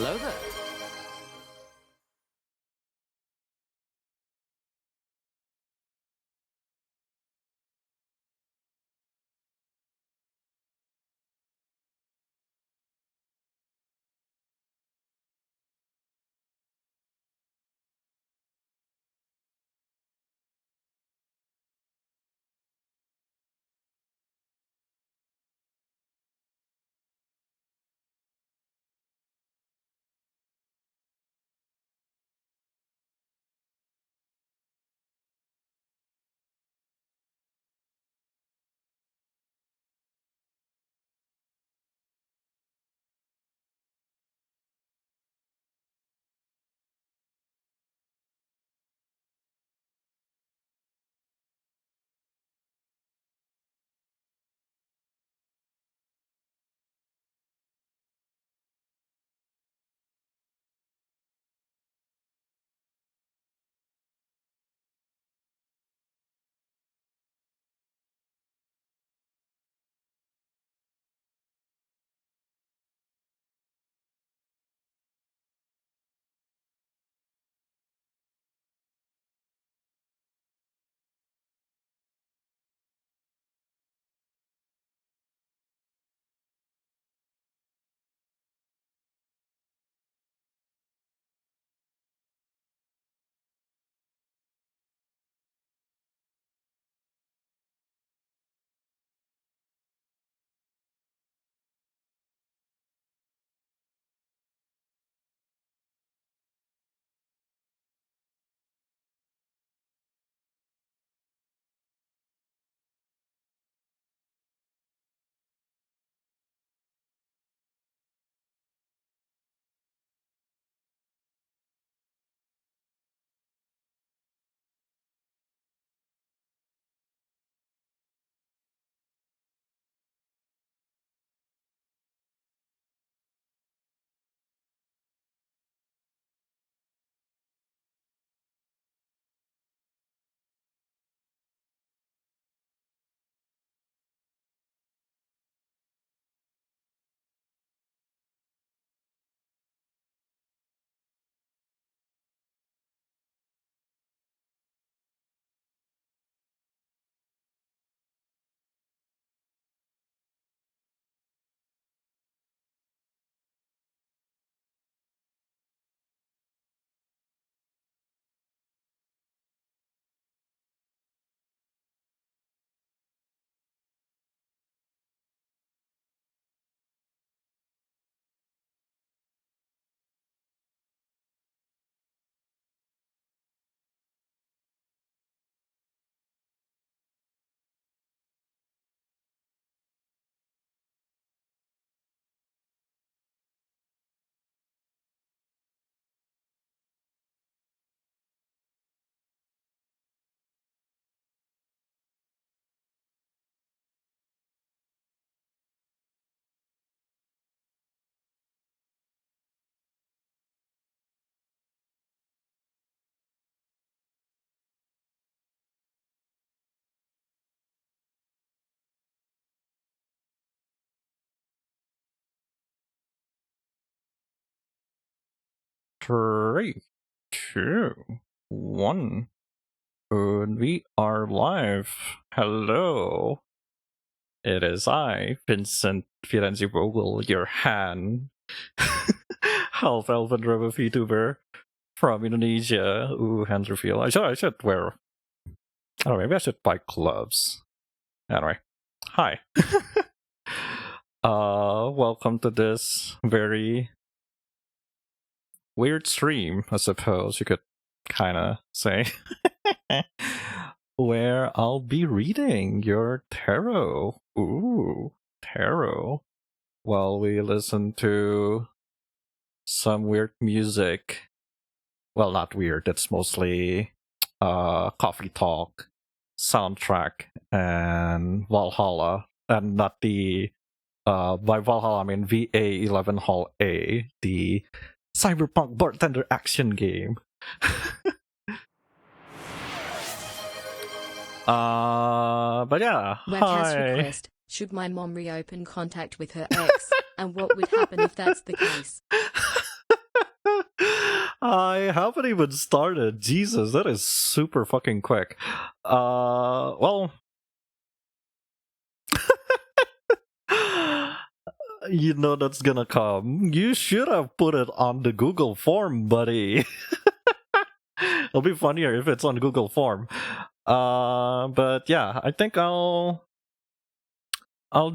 Hello there. Three, two, one. And we are live. Hello. It is I, Vincent VNNZ Vogel, your Han, half elven robo VTuber from Indonesia. Ooh, hands reveal. I should wear. Oh, maybe I should buy gloves. Anyway, hi. Welcome to this very weird stream, I suppose you could kind of say, where I'll be reading your tarot. Ooh, tarot. While we listen to some weird music. Well, not weird, it's mostly coffee talk, soundtrack, and Valhalla. And not the by Valhalla I mean VA11 Hall A, the cyberpunk bartender action game. But yeah, Webcast hi. request. Should my mom reopen contact with her ex? And what would happen if that's the case? I haven't even started. Jesus, that is super fucking quick. Well, you know that's gonna come. You should have put it on the Google form, buddy. It'll be funnier if it's on Google form. But yeah, I think I'll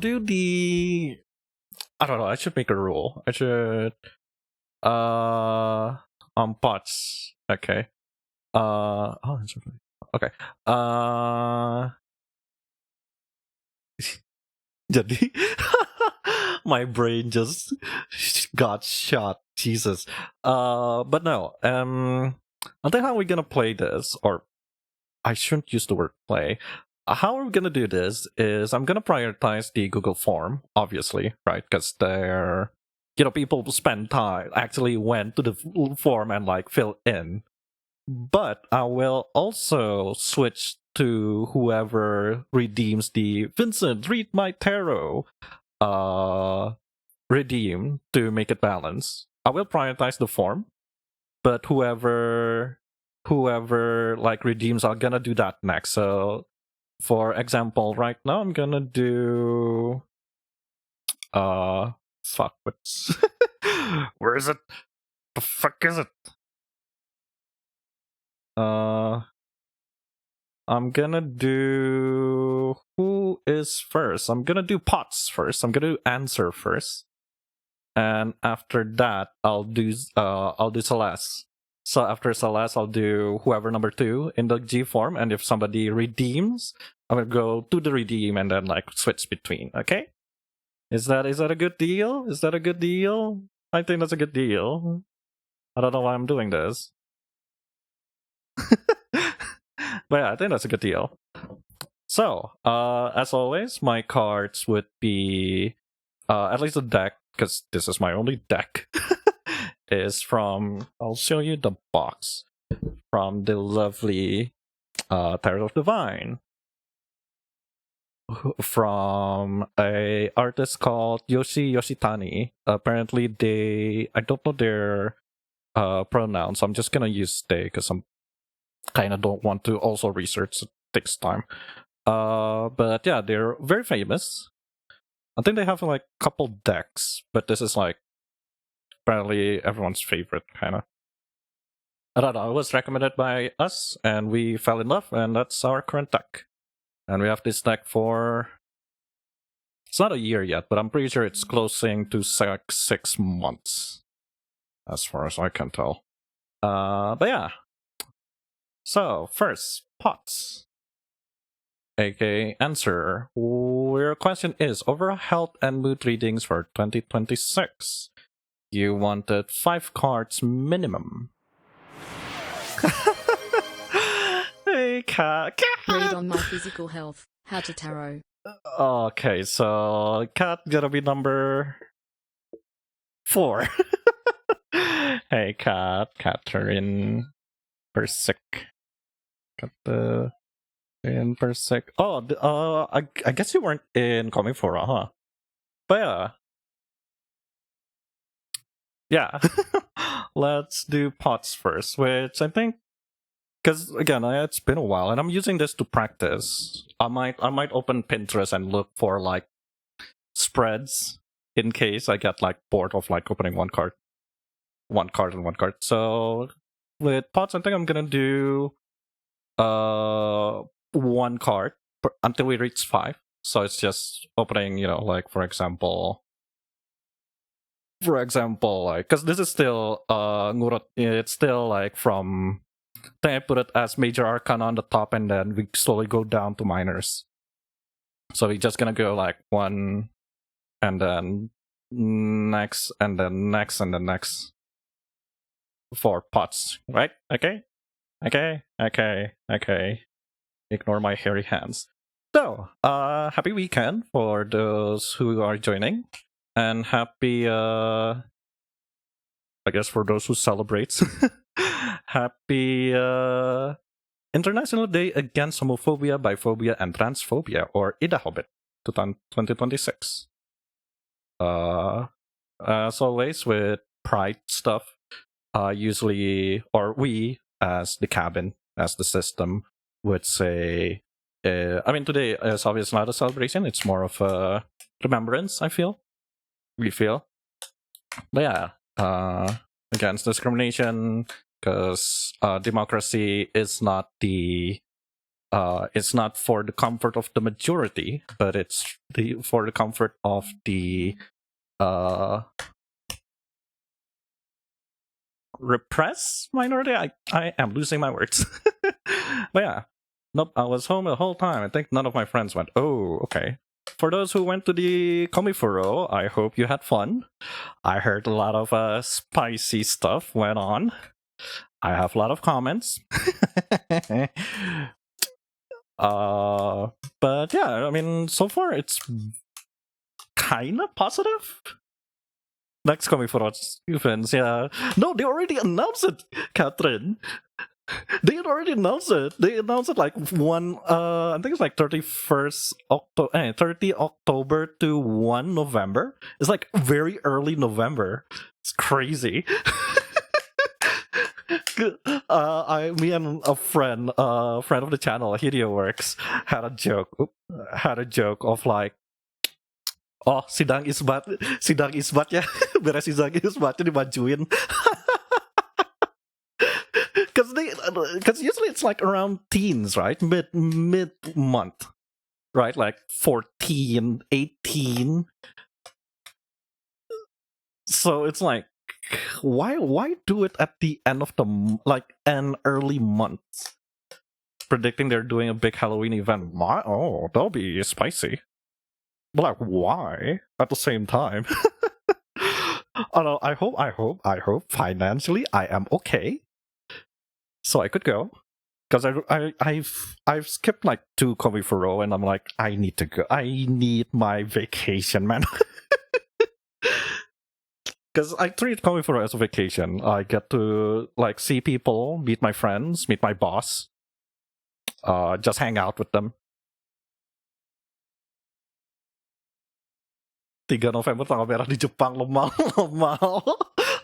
do the. I don't know. I should make a rule. I should. Pots. Okay. Oh, that's okay. Okay. Jadi, my brain just got shot. Jesus. But no. I think how we're gonna play this, or I shouldn't use the word play. How we're gonna do this is I'm gonna prioritize the Google form, obviously, right? Because they're, people spend time actually went to the form and like fill in. But I will also switch to whoever redeems the Vincent, read my tarot redeem to make it balance. I will prioritize the form, but whoever like redeems, I'm gonna do that next. So for example, right now I'm gonna do fuck, what's where is it? The fuck is it? I'm gonna do who is first. I'm gonna do Pots first. I'm gonna do answer first, and after that I'll do Celeste. So after Celeste, I'll do whoever number 2 in the G form, and if somebody redeems, I'm gonna go to the redeem and then like switch between. Okay, is that a good deal? Is that a good deal? I think that's a good deal. I don't know why I'm doing this. But yeah, I think that's a good deal. So, as always, my cards would be, at least the deck, because this is my only deck, is from, I'll show you the box, from the lovely Tarot of Divine, from a artist called Yoshitani. Apparently I don't know their pronouns, so I'm just gonna use they, because I'm kind of don't want to also research. It takes time. But yeah, they're very famous. I think they have like a couple decks, but this is like apparently everyone's favorite, kind of. I don't know. It was recommended by us, and we fell in love, and that's our current deck. And we have this deck for, it's not a year yet, but I'm pretty sure it's closing to 6 months, as far as I can tell. But yeah. So first, Pots, aka answer. Your question is overall health and mood readings for 2026. You wanted 5 cards minimum. Hey, cat. Read on my physical health. How to tarot. Okay, so cat gonna be number 4. Hey, Catherine Persic. Got the in Persic. Oh, I guess you weren't in Comic Fora, huh? But yeah. Let's do Pots first, which I think, because again, it's been a while, and I'm using this to practice. I might open Pinterest and look for like spreads in case I get like bored of like opening one card. So with Pots, I think I'm gonna do 1 card until we reach 5. So it's just opening, like for example, like, because this is still ngurut, it's still like from, then I put it as major arcana on the top, and then we slowly go down to minors. So we're just gonna go like 1, and then next, and then next, and then next, 4 pots, right? Okay. Ignore my hairy hands. So, happy weekend for those who are joining, and happy, I guess for those who celebrate, happy International Day Against Homophobia, Biphobia, and Transphobia, or Ida Hobbit 2026. As always with Pride stuff, usually, or we as the cabin, as the system, would say, I mean, today is obviously not a celebration, it's more of a remembrance, we feel. But yeah, against discrimination, because democracy is not it's not for the comfort of the majority, but it's for the comfort of the repressed minority. I am losing my words. But yeah, nope, I was home the whole time. I think none of my friends went. Oh, okay. For those who went to the Komifuro, I hope you had fun. I heard a lot of spicy stuff went on. I have a lot of comments. But yeah, I mean, so far it's kind of positive. Next Komifuro events, yeah. No, they already announced it, Catherine. They had already announced it. They announced it like I think it's like 30 October to 1 November. It's like very early November. It's crazy. Me and a friend of the channel, Hideo Works, had a joke of like, oh, sidang isbat ya, beres sidang isbatnya dimajuin. Because usually it's like around teens, right? Mid month, right? Like 14, 18. So it's like, why do it at the end of like an early month, predicting they're doing a big Halloween event? Oh, that'll be spicy. But like, why at the same time? I hope financially I am okay, so I could go. Because I've skipped like 2 Komifuro, and I'm like, I need to go. I need my vacation, man. Because I treat Komifuro as a vacation. I get to like see people, meet my friends, meet my boss, just hang out with them. 3 November tanggal merah di Jepang, lemah.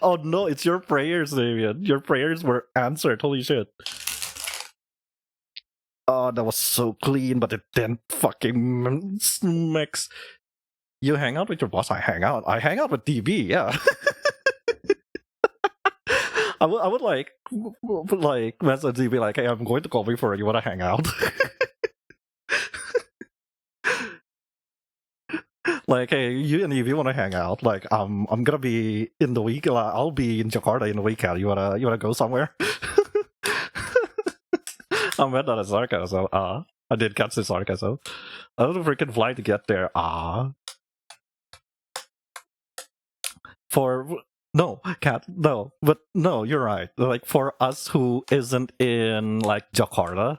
Oh no, it's your prayers, David. Your prayers were answered. Holy shit. Oh, that was so clean, but it didn't fucking mix. You hang out with your boss, I hang out with DB, yeah. I would like message DB like, hey, I'm going to call before you wanna hang out. Like, hey, you and Evie want to hang out? Like, I'm gonna be in the week. I'll be in Jakarta in the weekend. You wanna go somewhere? I meant that as sarcasm. I did catch the sarcasm. I don't freaking fly to get there. No, Cat, no, but no, you're right. Like, for us who isn't in like Jakarta,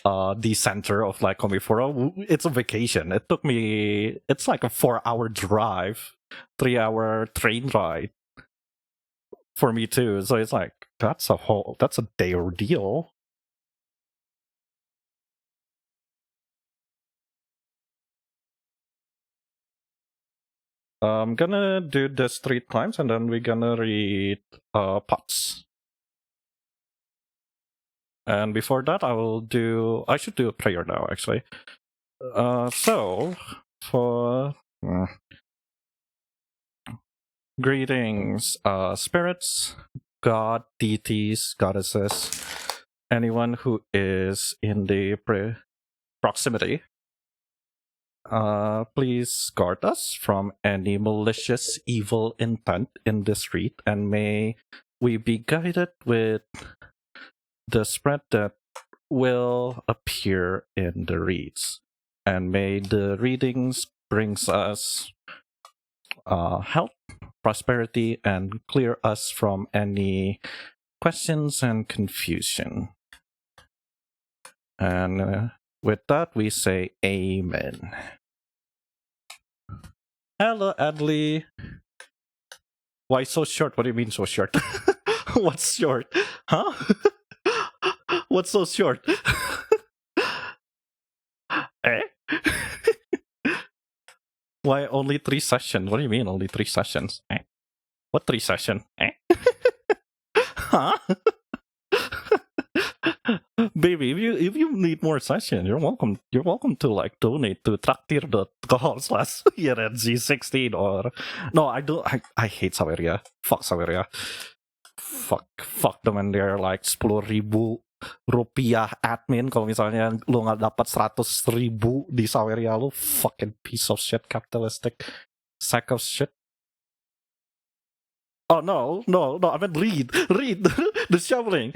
the center of like Komifuro, it's a vacation. It's like a 4-hour drive, 3-hour train ride for me too. So it's like, that's a day ordeal. I'm gonna do this 3 times, and then we're gonna read pots. And before that, I should do a prayer now, actually. So, for greetings, spirits, god, deities, goddesses, anyone who is in the proximity. Please guard us from any malicious, evil intent in this street, and may we be guided with the spread that will appear in the reads, and may the readings brings us health, prosperity, and clear us from any questions and confusion. And with that, we say amen. Hello, Adley. Why so short? What do you mean so short? What's short? Huh? What's so short? Eh? Why only 3 sessions? What do you mean only 3 sessions? Eh? What 3 sessions? Eh? Huh? Baby, if you need more session, you're welcome. You're welcome to like donate to traktir.com/VNNZ16 or no, I don't. I hate Saweria. Fuck Saweria. Fuck them and they're like 10.000 rupiah admin kalau misalnya lu nggak dapat 100.000 di Saweria, lu fucking piece of shit, capitalistic sack of shit. Oh no, I meant read the shoveling.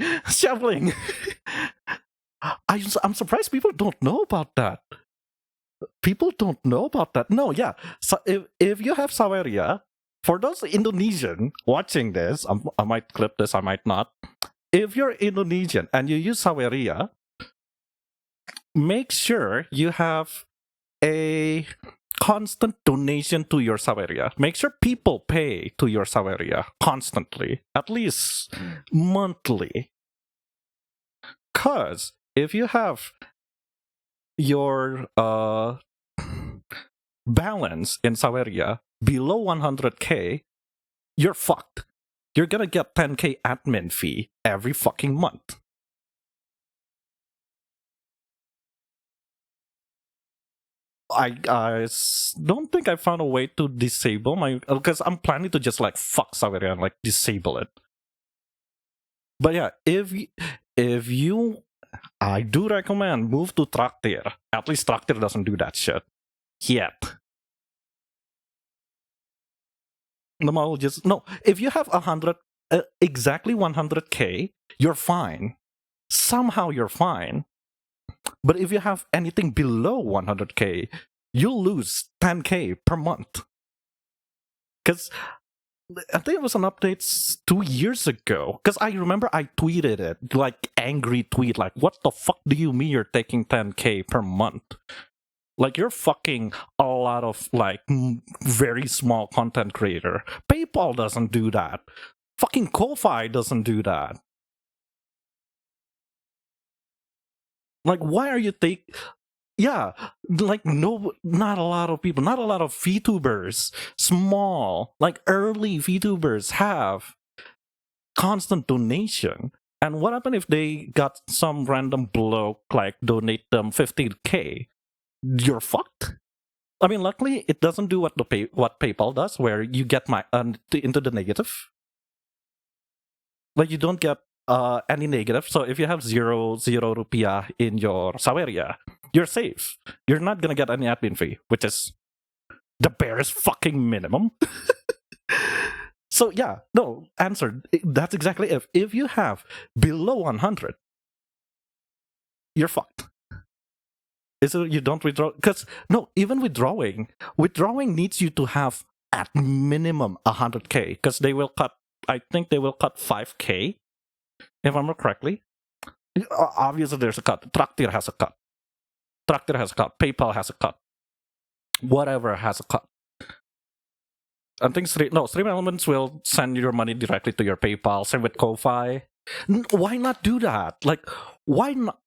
I'm surprised people don't know about that. People don't know about that. No, yeah. So if you have Saweria, for those Indonesian watching this, I might clip this, I might not. If you're Indonesian and you use Saweria, make sure you have a constant donation to your Saweria. Make sure people pay to your Saweria constantly, at least monthly. Because if you have your balance in Saweria below 100k, you're fucked. You're gonna get 10k admin fee every fucking month. I don't think I found a way to disable my, because I'm planning to just like fuck Saweria and like disable it. But yeah, if you I do recommend move to Traktir. At least Traktir doesn't do that shit yet. No. If you have 100, exactly 100k, you're fine. Somehow you're fine. But if you have anything below 100k, you'll lose 10k per month. Because I think it was an update 2 years ago. Because I remember I tweeted it, like angry tweet, like, what the fuck do you mean you're taking 10k per month? Like, you're fucking a lot of, like, very small content creator. PayPal doesn't do that. Fucking Ko-Fi doesn't do that. Like, why are you yeah, like, no, not a lot of people, not a lot of VTubers, small, like, early VTubers have constant donation. And what happened if they got some random bloke, like, donate them 15k? You're fucked. I mean, luckily, it doesn't do what PayPal does, where you get into the negative. Like, you don't get any negative. So if you have zero rupiah in your Saweria, you're safe. You're not gonna get any admin fee, which is the barest fucking minimum. So yeah, no, answer. That's exactly it. If you have below 100, you're fucked. Is it you don't withdraw? Because no, even withdrawing needs you to have at minimum 100k. Because they will cut. I think they will cut 5k, if I remember correctly. Obviously, there's a cut. Traktir has a cut. PayPal has a cut. Whatever has a cut. I think Stream Elements will send your money directly to your PayPal. Same with Ko-Fi. Why not do that? Like, why not?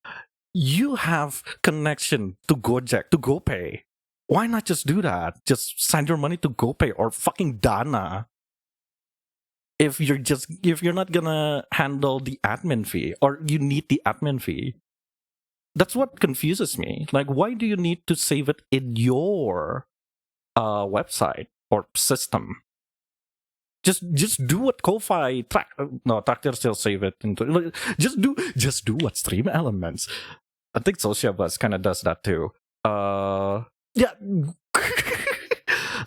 You have connection to Gojek, to GoPay. Why not just do that? Just send your money to GoPay or fucking Dana. If you're not gonna handle the admin fee, or you need the admin fee. That's what confuses me. Like, why do you need to save it in your website or system? Just do what Ko-Fi Traktir still save it into. Just do what Stream Elements. I think Sociabus kind of does that too. Yeah.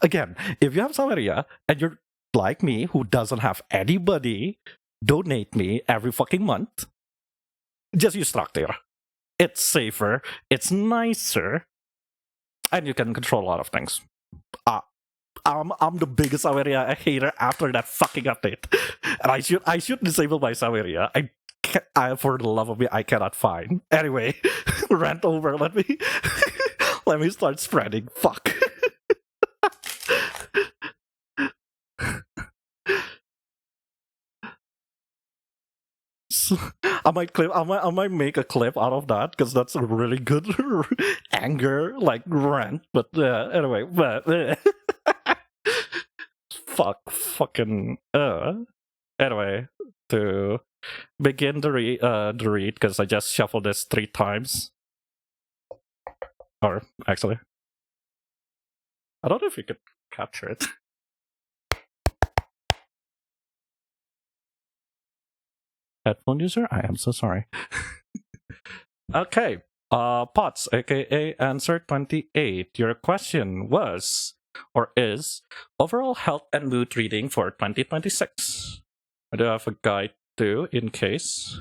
Again, if you have Saweria and you're like me who doesn't have anybody donate me every fucking month, just use Traktir. It's safer, it's nicer, and you can control a lot of things. I'm the biggest Saweria hater after that fucking update, and I should disable my Saweria. I for the love of me, I cannot find. Anyway, rant over. Let me start spreading. Fuck. I might make a clip out of that because that's a really good anger like rant. But anyway, fucking anyway, to begin the read because I just shuffled this 3 times. Or actually, I don't know if you could capture it. Headphone user, I am so sorry. Okay, Potts, aka Answer 28. Your question was or is overall health and mood reading for 2026. I do have a guide too, in case.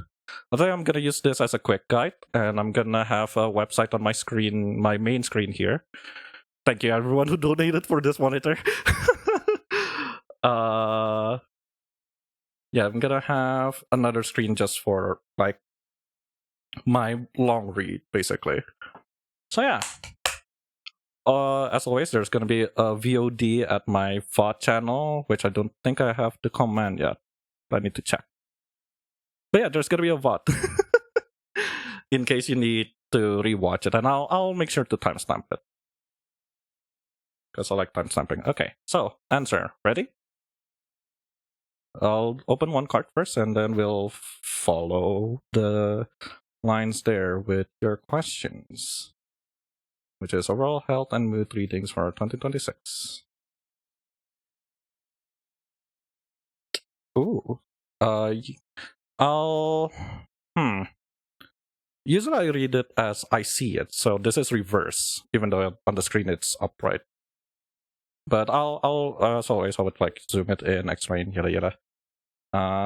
I think I'm gonna use this as a quick guide, and I'm gonna have a website on my screen, my main screen here. Thank you, everyone who donated for this monitor. Yeah, I'm gonna have another screen just for like my long read, basically. So yeah. As always, there's gonna be a VOD at my VOD channel, which I don't think I have the command yet. But I need to check. But yeah, there's gonna be a VOD in case you need to rewatch it, and I'll make sure to timestamp it because I like timestamping. Okay, so answer ready? I'll open one card first, and then we'll follow the lines there with your questions, which is overall health and mood readings for 2026. Ooh, I'll Usually I read it as I see it, so this is reverse, even though on the screen it's upright. But I'll as always, I would like zoom it in, explain, yada yada.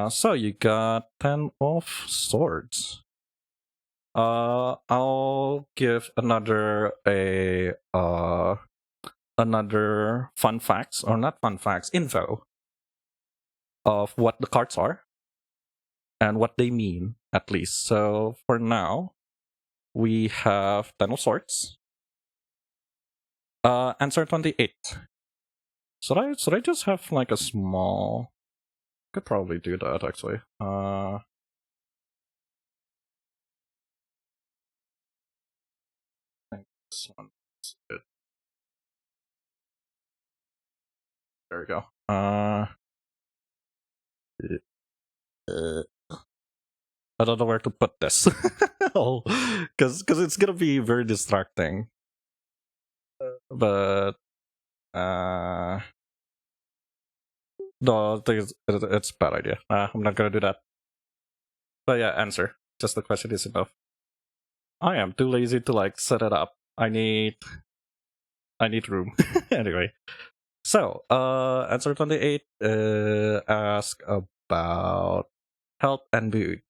So you got 10 of swords. I'll give another fun facts, or not fun facts, info of what the cards are and what they mean, at least. So for now, we have 10 of swords. Answer 28. Should I just have like a small? Could probably do that actually. I think this one's good. There we go. I don't know where to put this. Oh, because it's gonna be very distracting. But no, I think it's a bad idea. I'm not gonna do that. But yeah, answer. Just the question is enough. I am too lazy to like set it up. I need room. Anyway. So, answer 28 ask about health and mood,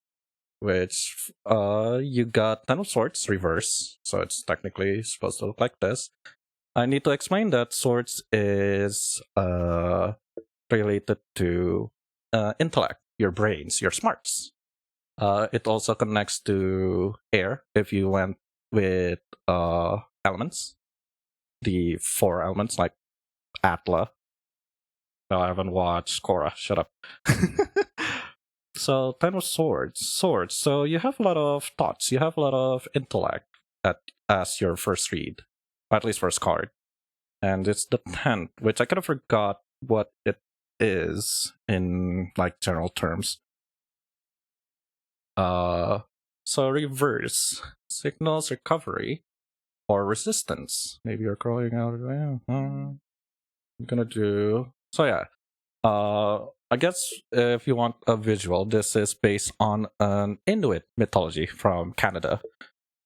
which you got 10 of swords reverse, so it's technically supposed to look like this. I need to explain that swords is related to intellect, your brains, your smarts. It also connects to air if you went with elements, the 4 elements like Atla. No, I haven't watched Korra. Shut up. So 10 of swords. So you have a lot of thoughts. You have a lot of intellect as your first read, or at least first card. And it's the 10th, which I kind of forgot what it is in like general terms. So reverse signals recovery or resistance. Maybe you're crawling out. I'm gonna do. So yeah. I guess if you want a visual, this is based on an Inuit mythology from Canada,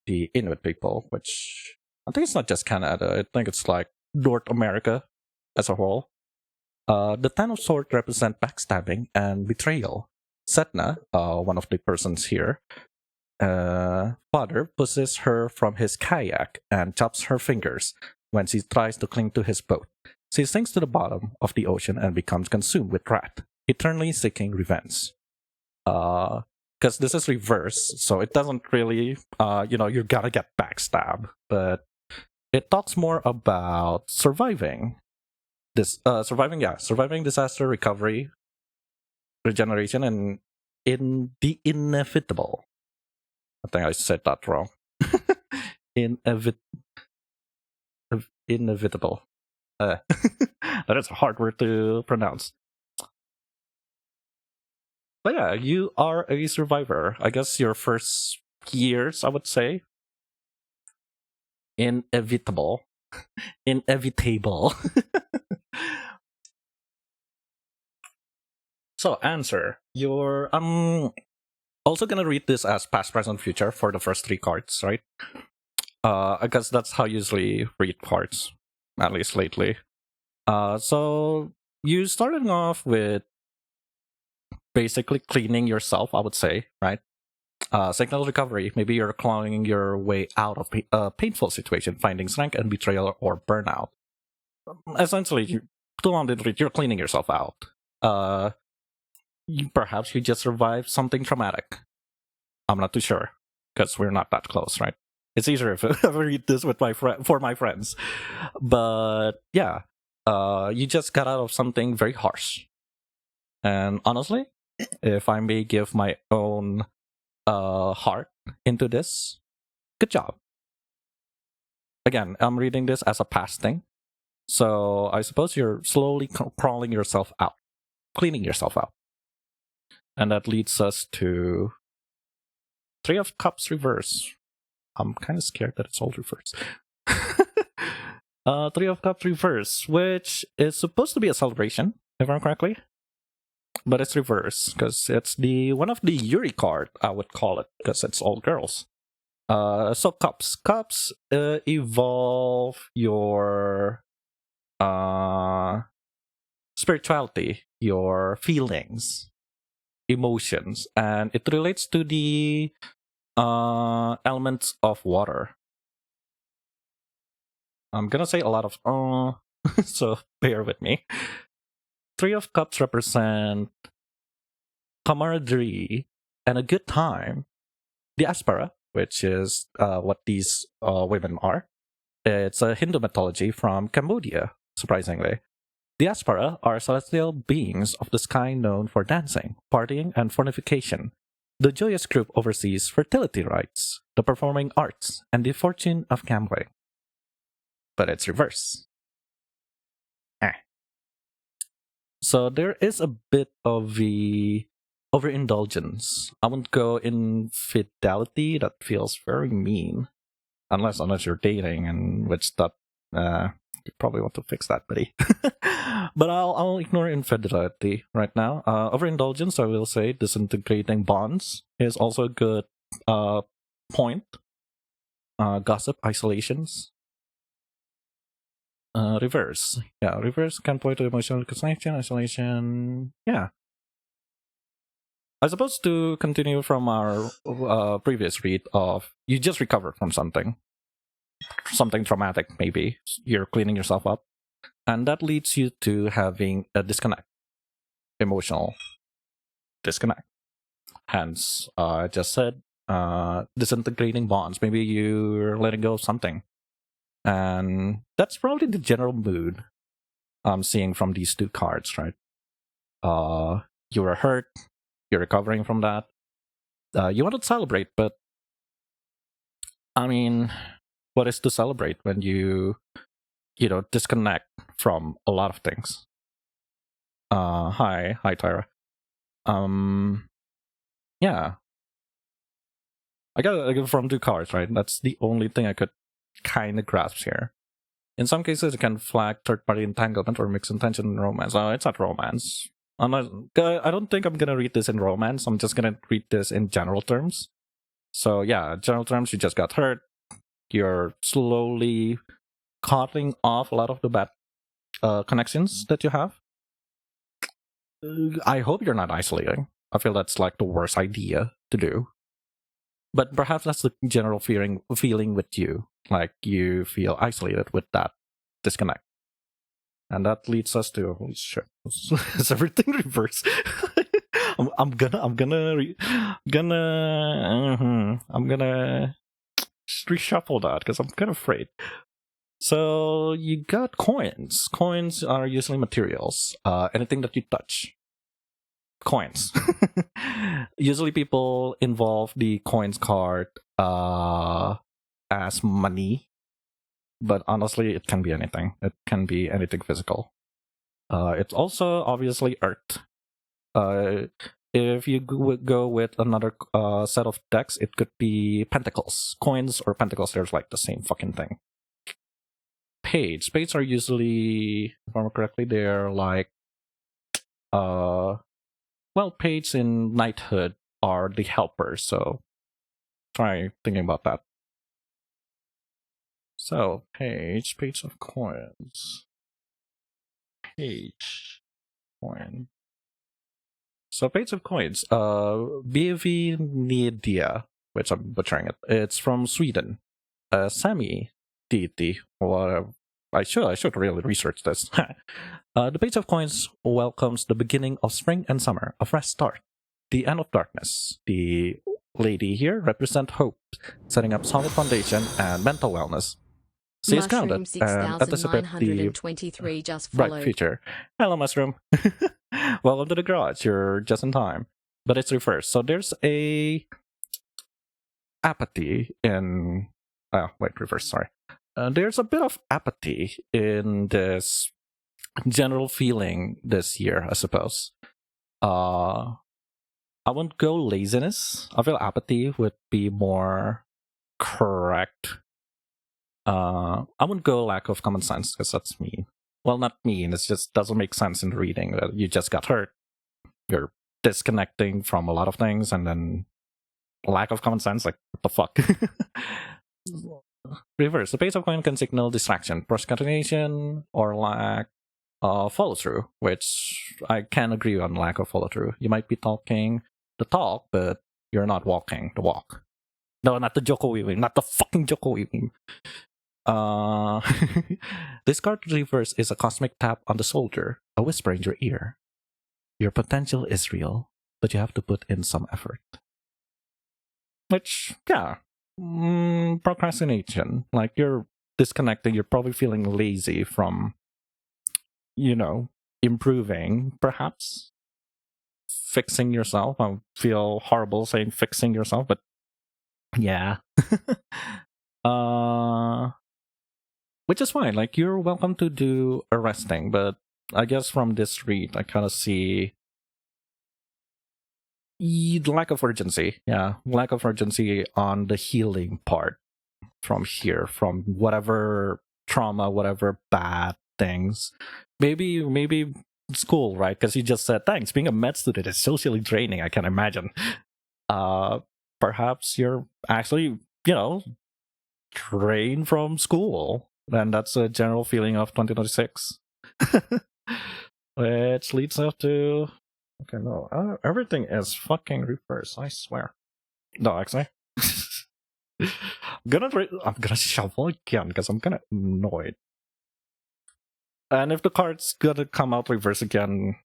the Inuit people, which I think it's not just Canada. I think it's like North America as a whole. The Ten of Swords represent backstabbing and betrayal. Setna, one of the persons here, father pushes her from his kayak and chops her fingers when she tries to cling to his boat. She sinks to the bottom of the ocean and becomes consumed with wrath, eternally seeking revenge. Because this is reverse, so it doesn't really, you're gonna get backstabbed, but it talks more about surviving disaster, recovery, regeneration, and in the inevitable. I think I said that wrong. Inevitable. That is a hard word to pronounce. But yeah, you are a survivor. I guess your first years, I would say, inevitable. Inevitable. So answer. You're also gonna read this as past, present, future for the first 3 cards, right? I guess that's how I usually read cards, at least lately. So you starting off with basically cleaning yourself, I would say, right? Signal recovery. Maybe you're clawing your way out of a painful situation, finding strength and betrayal or burnout. Essentially, you're cleaning yourself out. Perhaps you just survived something traumatic. I'm not too sure because we're not that close, right? It's easier if I read this with for my friends. But yeah, you just got out of something very harsh. And honestly, if I may give my own heart into this, good job. Again, I'm reading this as a past thing. So I suppose you're slowly crawling yourself out, cleaning yourself out. And that leads us to 3 of Cups reverse. I'm kind of scared that it's all reversed. 3 of Cups reverse, which is supposed to be a celebration, if I'm correctly. But it's reverse, because it's one of the Yuri card, I would call it, because it's all girls. So Cups. Cups evolve your spirituality, your feelings, emotions, and it relates to the elements of water. I'm gonna say a lot of so bear with me. 3 of Cups represent camaraderie and a good time. The Aspara, which is what these women are, it's a Hindu mythology from Cambodia, surprisingly. The Aspara are celestial beings of the sky known for dancing, partying, and fornication. The joyous group oversees fertility rites, the performing arts, and the fortune of gambling. But it's reverse. So there is a bit of the overindulgence. I wouldn't go infidelity. That feels very mean. Unless you're dating, and which that you probably want to fix that, buddy. But I'll ignore infidelity right now. Overindulgence, I will say, disintegrating bonds is also a good point. Gossip, isolations. Reverse. Yeah, reverse can point to emotional connection, isolation. Yeah. I suppose to continue from our previous read of you just recovered from something traumatic, maybe. You're cleaning yourself up. And that leads you to having a disconnect. Emotional disconnect. Hence, I just said disintegrating bonds. Maybe you're letting go of something. And that's probably the general mood I'm seeing from these 2 cards, right? You were hurt, you're recovering from that. You want to celebrate, but I mean, what is to celebrate when you disconnect from a lot of things? Hi Tyra. Yeah. I got from 2 cards, right? That's the only thing I could kind of grasp here. In some cases, it can flag third-party entanglement or mixed intention in romance. It's not romance. I don't think I'm gonna read this in romance. I'm just gonna read this in general terms. So yeah, general terms, you just got hurt. You're slowly cutting off a lot of the bad connections that you have. I hope you're not isolating. I feel that's like the worst idea to do. But perhaps that's the general feeling with you. Like you feel isolated with that disconnect. And that leads us to holy shit. Is everything reversed? I'm gonna reshuffle that because I'm kind of afraid. So you got coins. Coins are usually materials. Anything that you touch. Coins. Usually people involve the coins card as money. But honestly, it can be anything. It can be anything physical. It's also obviously earth. If you would go with another set of decks, it could be Pentacles. Coins or Pentacles, they're like the same fucking thing. Spades. Spades are usually, if I remember correctly, they're like, well, Page in Knighthood are the helpers, so try thinking about that. So, Page of Coins. Page, coin. So, Page of Coins, VNNZ, which I'm butchering it. It's from Sweden. Sami deity. Well, I should really research this. The Page of Coins welcomes the beginning of spring and summer, a fresh start, the end of darkness. The lady here represents hope, setting up solid foundation and mental wellness. She is grounded and anticipate the just bright future. Hello, Mushroom. Welcome to the garage. You're just in time. But it's reversed. So there's a apathy in... reverse, sorry. There's a bit of apathy in this general feeling this year, I suppose. I wouldn't go laziness. I feel apathy would be more correct. I wouldn't go lack of common sense, because that's mean. Well, not mean, it just doesn't make sense in the reading. You just got hurt. You're disconnecting from a lot of things, and then lack of common sense, like, what the fuck? Reverse. The Page of Coin can signal distraction, procrastination, or lack of follow-through, which I can agree on lack of follow-through. You might be talking the talk, but you're not walking the walk. No, not the Joko weaving, not the fucking Joko weaving. This card reverse is a cosmic tap on the soldier, a whisper in your ear. Your potential is real, but you have to put in some effort. Which, yeah, procrastination. Like, you're disconnecting, you're probably feeling lazy from, improving, perhaps. Fixing yourself. I feel horrible saying fixing yourself, but yeah. Which is fine. Like, you're welcome to do a resting, but I guess from this read, I kind of see lack of urgency. Yeah, lack of urgency on the healing part from here, from whatever trauma, whatever bad things. Maybe school, right? Because you just said, thanks, being a med student is socially draining, I can imagine. Perhaps you're actually, drained from school. And that's a general feeling of 2026. Which leads us to... Okay, no, everything is fucking reversed, I swear. No, actually. I'm gonna shuffle again, because I'm kinda annoyed. And if the card's gonna come out reverse again,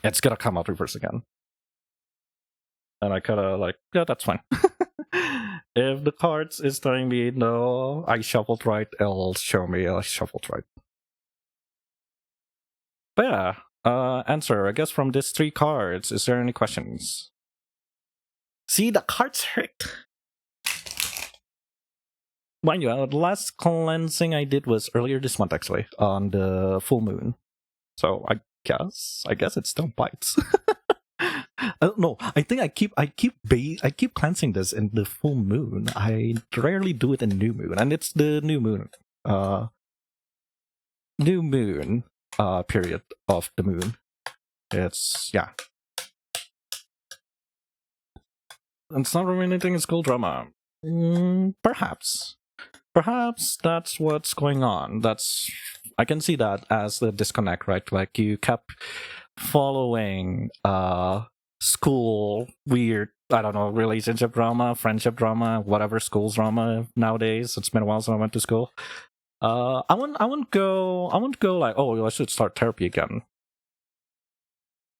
it's gonna come out reverse again. And I kinda like, yeah, that's fine. If the cards is telling me, no, I shuffled right, it'll show me I shuffled right. But yeah, answer, I guess from these 3 cards, is there any questions? See, the cards hurt. Mind you, the last cleansing I did was earlier this month, actually, on the full moon. So I guess it still bites. No, I think I keep cleansing this in the full moon. I rarely do it in new moon, and it's the new moon period of the moon. It's, yeah. It's not really anything in school drama. Perhaps that's what's going on. I can see that as the disconnect, right? Like, you kept following school weird, I don't know, relationship drama, friendship drama, whatever school drama nowadays. It's been a while since I went to school. I wouldn't go like, oh, I should start therapy again.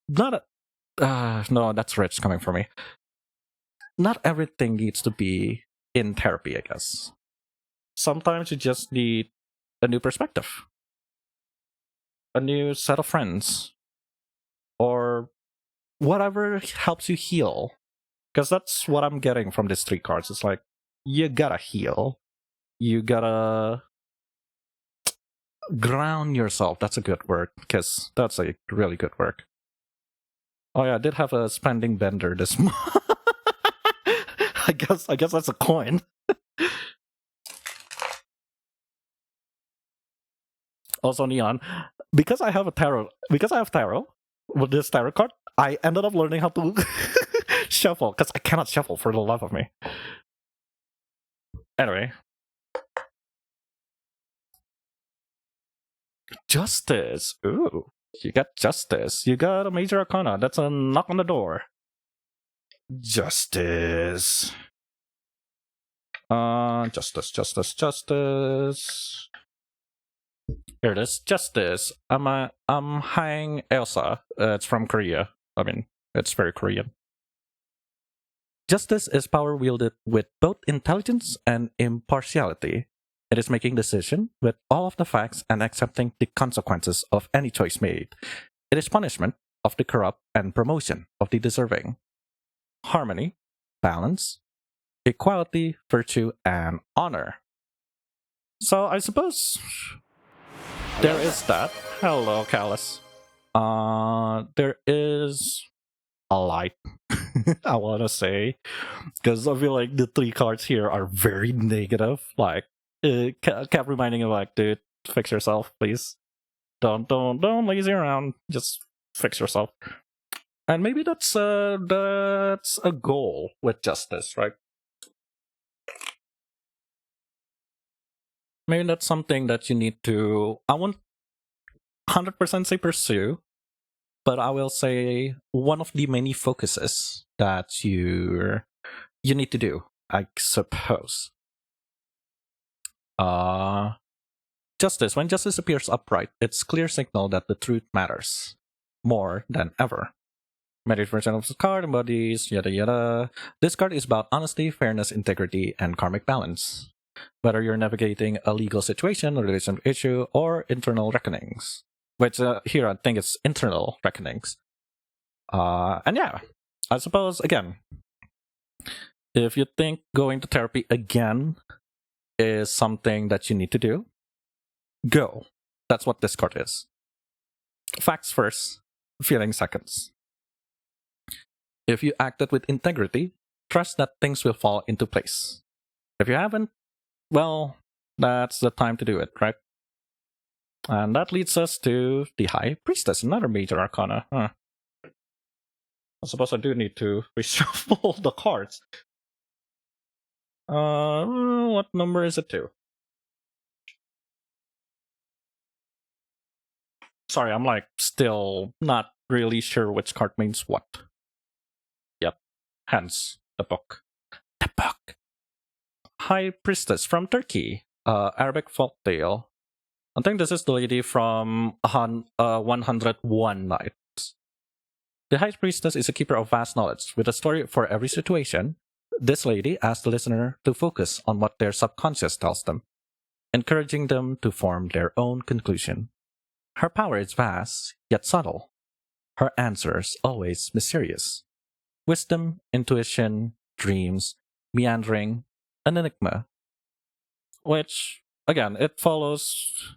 No, that's rich coming from me. Not everything needs to be in therapy, I guess. Sometimes you just need a new perspective, a new set of friends, or whatever helps you heal. Because that's what I'm getting from these 3 cards. It's like, you gotta heal. You gotta ground yourself. That's a good word, because that's a really good word. Oh yeah, I did have a spending bender this month. I guess that's a coin. Also neon. Because I have tarot with this tarot card, I ended up learning how to shuffle, because I cannot shuffle for the life of me. Anyway. Justice. Ooh. You got justice. You got a major arcana. That's a knock on the door. Justice. Justice. Here it is. Justice. I'm Hang Elsa. It's from Korea. I mean, it's very Korean. Justice is power wielded with both intelligence and impartiality. It is making decisions with all of the facts and accepting the consequences of any choice made. It is punishment of the corrupt and promotion of the deserving. Harmony, balance, equality, virtue, and honor. So I suppose there is that. Hello, Callus. There is a light, I want to say, because I feel like the 3 cards here are very negative. Like, it kept reminding you, like, dude, fix yourself, please. Don't lazy around. Just fix yourself. And maybe that's a goal with justice, right? Maybe that's something that you need to. I won't 100% say pursue, but I will say one of the many focuses that you need to do, I suppose. Justice. When justice appears upright, it's clear signal that the truth matters more than ever. Marriage version of this card embodies yada yada. This card is about honesty, fairness, integrity, and karmic balance. Whether you're navigating a legal situation, a relationship issue, or internal reckonings. Which here I think it's internal reckonings. And yeah, I suppose again, if you think going to therapy again is something that you need to do, go. That's what this card is. Facts first, feelings seconds. If you acted with integrity, trust that things will fall into place. If you haven't, well, that's the time to do it, right? And that leads us to the High Priestess, another major arcana. I suppose I do need to reshuffle the cards. What number is it to? Sorry, I'm like still not really sure which card means what. Yep, hence the book. The book. High Priestess from Turkey, Arabic folktale. I think this is the lady from 101 Nights. The High Priestess is a keeper of vast knowledge. With a story for every situation, this lady asks the listener to focus on what their subconscious tells them, encouraging them to form their own conclusion. Her power is vast, yet subtle. Her answers always mysterious. Wisdom, intuition, dreams, meandering, an enigma. Which, again, it follows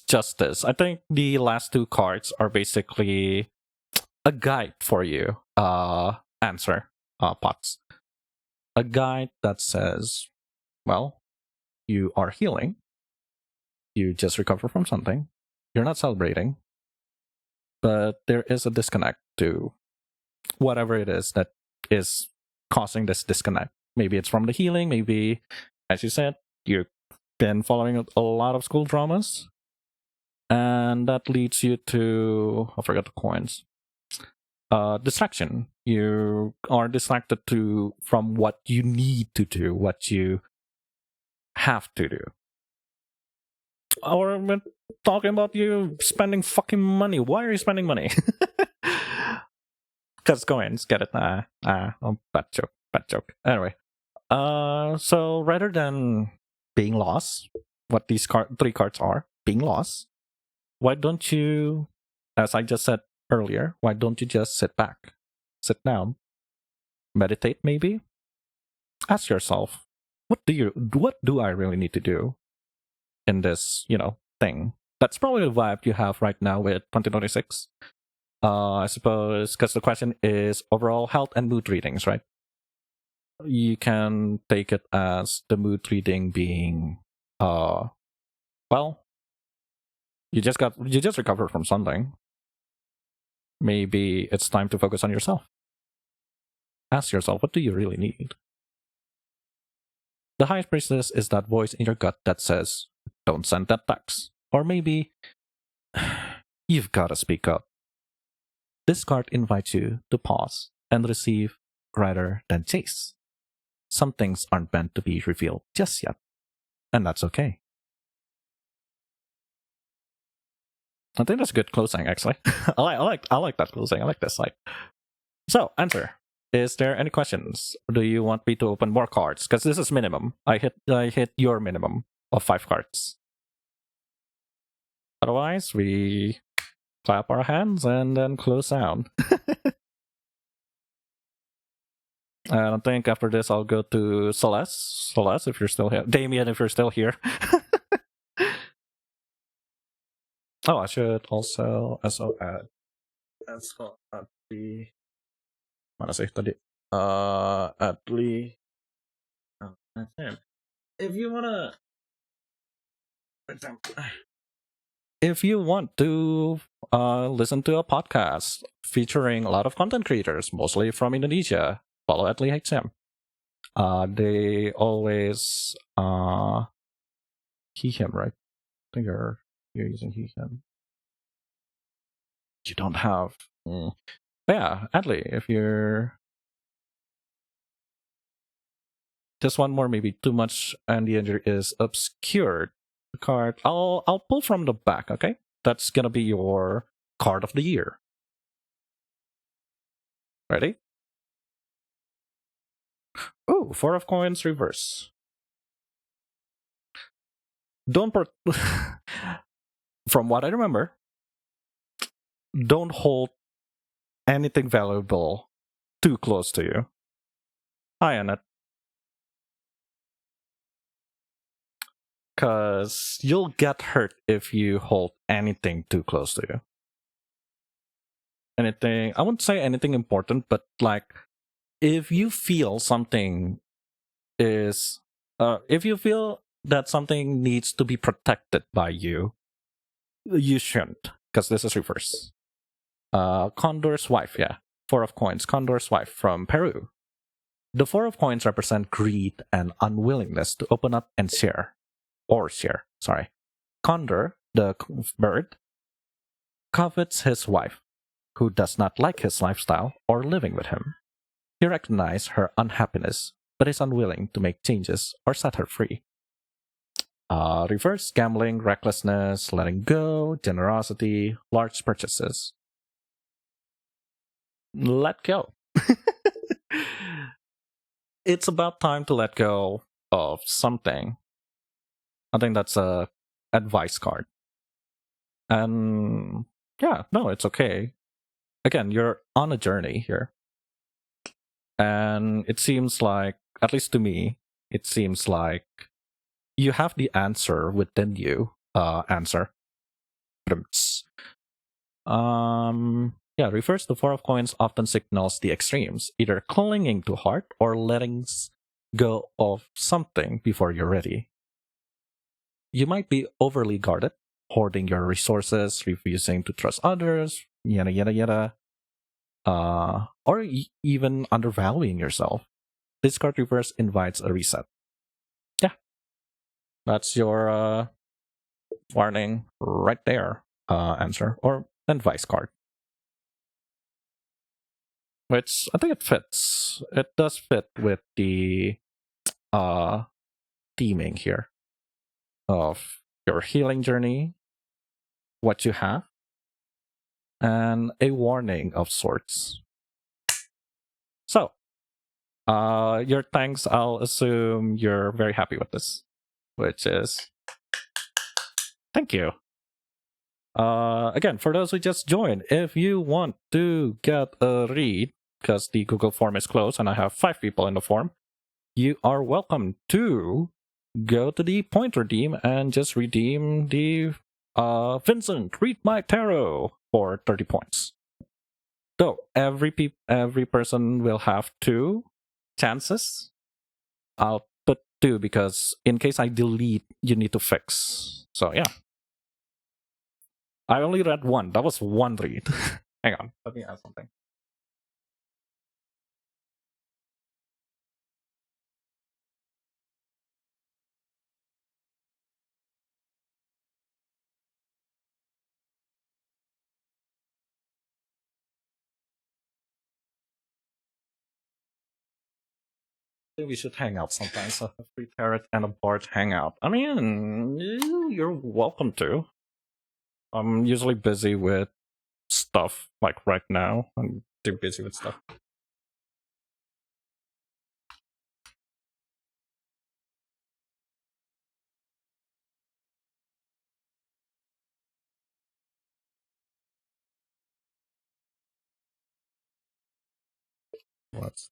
justice. I think the last 2 cards are basically a guide for you. Answer pots. A guide that says, well, you are healing. You just recover from something. You're not celebrating. But there is a disconnect to whatever it is that is causing this disconnect. Maybe it's from the healing. Maybe, as you said, you've been following a lot of school dramas. And that leads you to, I forgot the coins. Distraction. You are distracted from what you need to do, what you have to do. Or we're talking about you spending fucking money. Why are you spending money? Because coins, get it? Bad joke. Anyway, so rather than being lost, what these 3 cards are, being lost, why don't you, as I just said earlier, why don't you just sit back, sit down, meditate maybe? Ask yourself, what do I really need to do in this, thing? That's probably the vibe you have right now with 2026. I suppose because the question is overall health and mood readings, right? You can take it as the mood reading being, well, you just recovered from something. Maybe it's time to focus on yourself. Ask yourself, what do you really need? The High Priestess is that voice in your gut that says, don't send that text. Or maybe, you've got to speak up. This card invites you to pause and receive rather than chase. Some things aren't meant to be revealed just yet, and that's okay. I think that's a good closing, actually. I like that closing. I like this side. So, answer. Is there any questions? Do you want me to open more cards? Because this is minimum. I hit your minimum of 5 cards. Otherwise, we clap our hands and then close down. And I think after this, I'll go to Celeste. Celeste, if you're still here. Damien, if you're still here. Oh, I should also add at the mana sih tadi? At the if you want to listen to a podcast featuring a lot of content creators, mostly from Indonesia, follow at HM. They always he him, right? I think you're using he him. You don't have. But yeah, Adley, if you're just one more, maybe too much, and the answer is obscured card. I'll pull from the back. Okay, that's gonna be your card of the year. Ready? Oh, 4 of coins reverse. Don't from what I remember, don't hold anything valuable too close to you. Hi, Annette. Because you'll get hurt if you hold anything too close to you. Anything, I wouldn't say anything important, but like, if you feel something is, if you feel that something needs to be protected by you, you shouldn't, because this is reverse. Condor's wife, yeah. 4 of coins, Condor's wife from Peru. The 4 of coins represent greed and unwillingness to open up and share. Sorry. Condor, the bird, covets his wife, who does not like his lifestyle or living with him. He recognizes her unhappiness, but is unwilling to make changes or set her free. Reverse gambling, recklessness, letting go, generosity, large purchases. Let go. It's about time to let go of something. I think that's a advice card. And yeah, no, it's okay. Again, you're on a journey here. And it seems like, at least to me, it seems like you have the answer within you. Answer. Yeah, reverse the 4 of coins often signals the extremes, either clinging to heart or letting go of something before you're ready. You might be overly guarded, hoarding your resources, refusing to trust others, yada yada yada, or even undervaluing yourself. This card reverse invites a reset. Yeah, that's your warning right there. Answer or advice card, which I think it fits. It does fit with the theming here of your healing journey, what you have, and a warning of sorts. So, your thanks, I'll assume you're very happy with this, which is thank you. Again, for those who just joined, if you want to get a read, because the Google form is closed and I have 5 people in the form, you are welcome to go to the point redeem and just redeem the Vincent, read my tarot for 30 points. though every person will have 2 chances. I'll put 2 because in case I delete, you need to fix. So yeah. I only read 1. That was 1 read. Hang on, let me add something. I think we should hang out sometimes. A free carrot and a Bart hangout. I mean, you're welcome to. I'm usually busy with stuff, like right now. I'm too busy with stuff. What's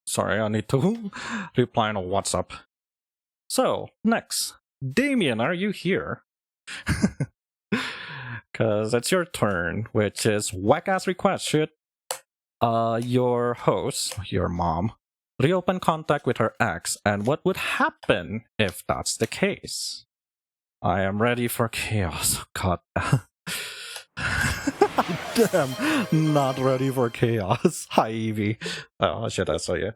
sorry, I need to reply on WhatsApp. So, next. Damien, are you here? Because it's your turn, which is whack-ass request. Should your host, your mom, reopen contact with her ex, and what would happen if that's the case? I am ready for chaos. God. Damn, not ready for chaos. Hi, Evie. Oh, shit, I saw you.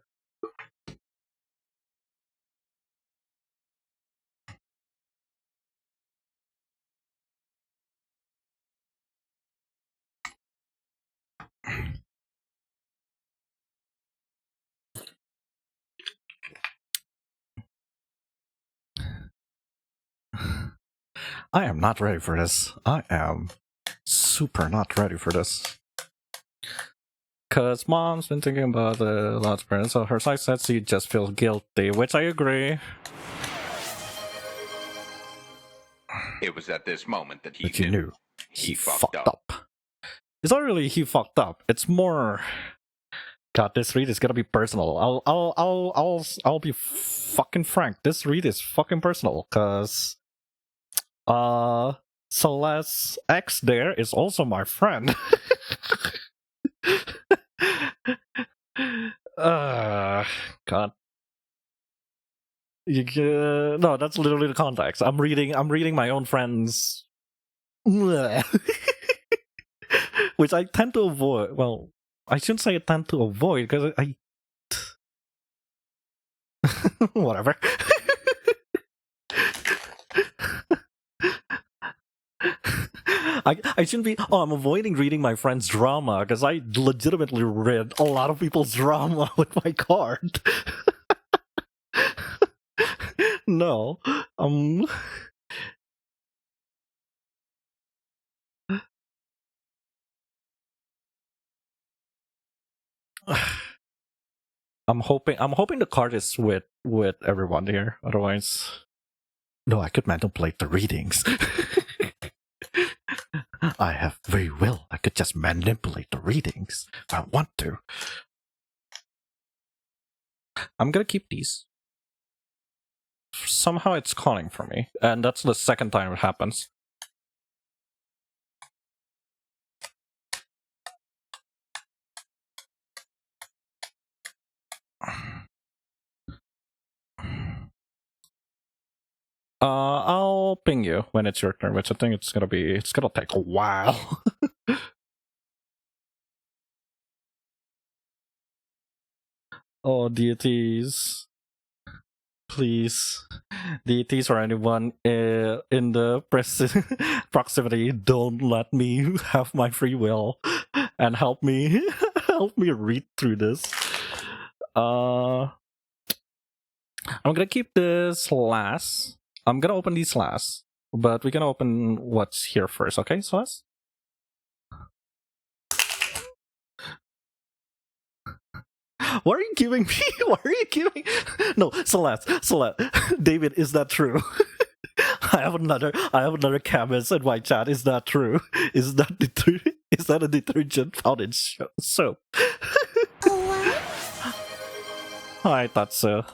I am not ready for this. I am super not ready for this. Because mom's been thinking about the last parent, so her side says she just feels guilty, which I agree. It was at this moment that He knew he fucked up. It's not really he fucked up. It's more. God, this read is gonna be personal. I'll be fucking frank. This read is fucking personal, cause Celeste's ex there is also my friend. God. No, that's literally the context. I'm reading my own friends, which I tend to avoid. Well, I shouldn't say I tend to avoid because I whatever. I shouldn't be. Oh, I'm avoiding reading my friend's drama because I legitimately read a lot of people's drama with my card. No, I'm hoping the card is with everyone here. Otherwise, no, I could manipulate the readings. I have free will. I could just manipulate the readings if I want to. I'm gonna keep these. Somehow it's calling for me, and that's the second time it happens. I'll ping you when it's your turn, which I think it's gonna take a while. Oh, deities. Please. Deities or anyone in the proximity, don't let me have my free will and help me read through this. I'm gonna keep this last. I'm gonna open these last, but we're gonna open what's here first, okay, Celeste? What are you giving me? What are you giving? No, Celeste, David, is that true? I have another comment in my chat. Is that true? Is that a detergent found in soap? I thought so.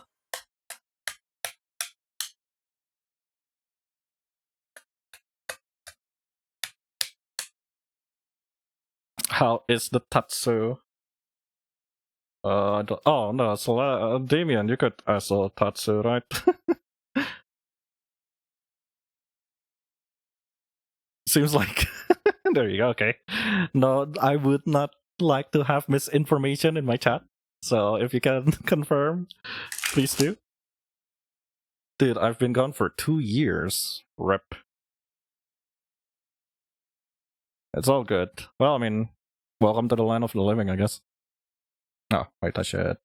How is the Tatsu? Oh no, so Damien, you could also Tatsu, right? Seems like there you go. Okay, no, I would not like to have misinformation in my chat. So if you can confirm, please do. Dude, I've been gone for 2 years. Rip. It's all good. Well, I mean, welcome to the land of the living, I guess. Oh, wait, I should.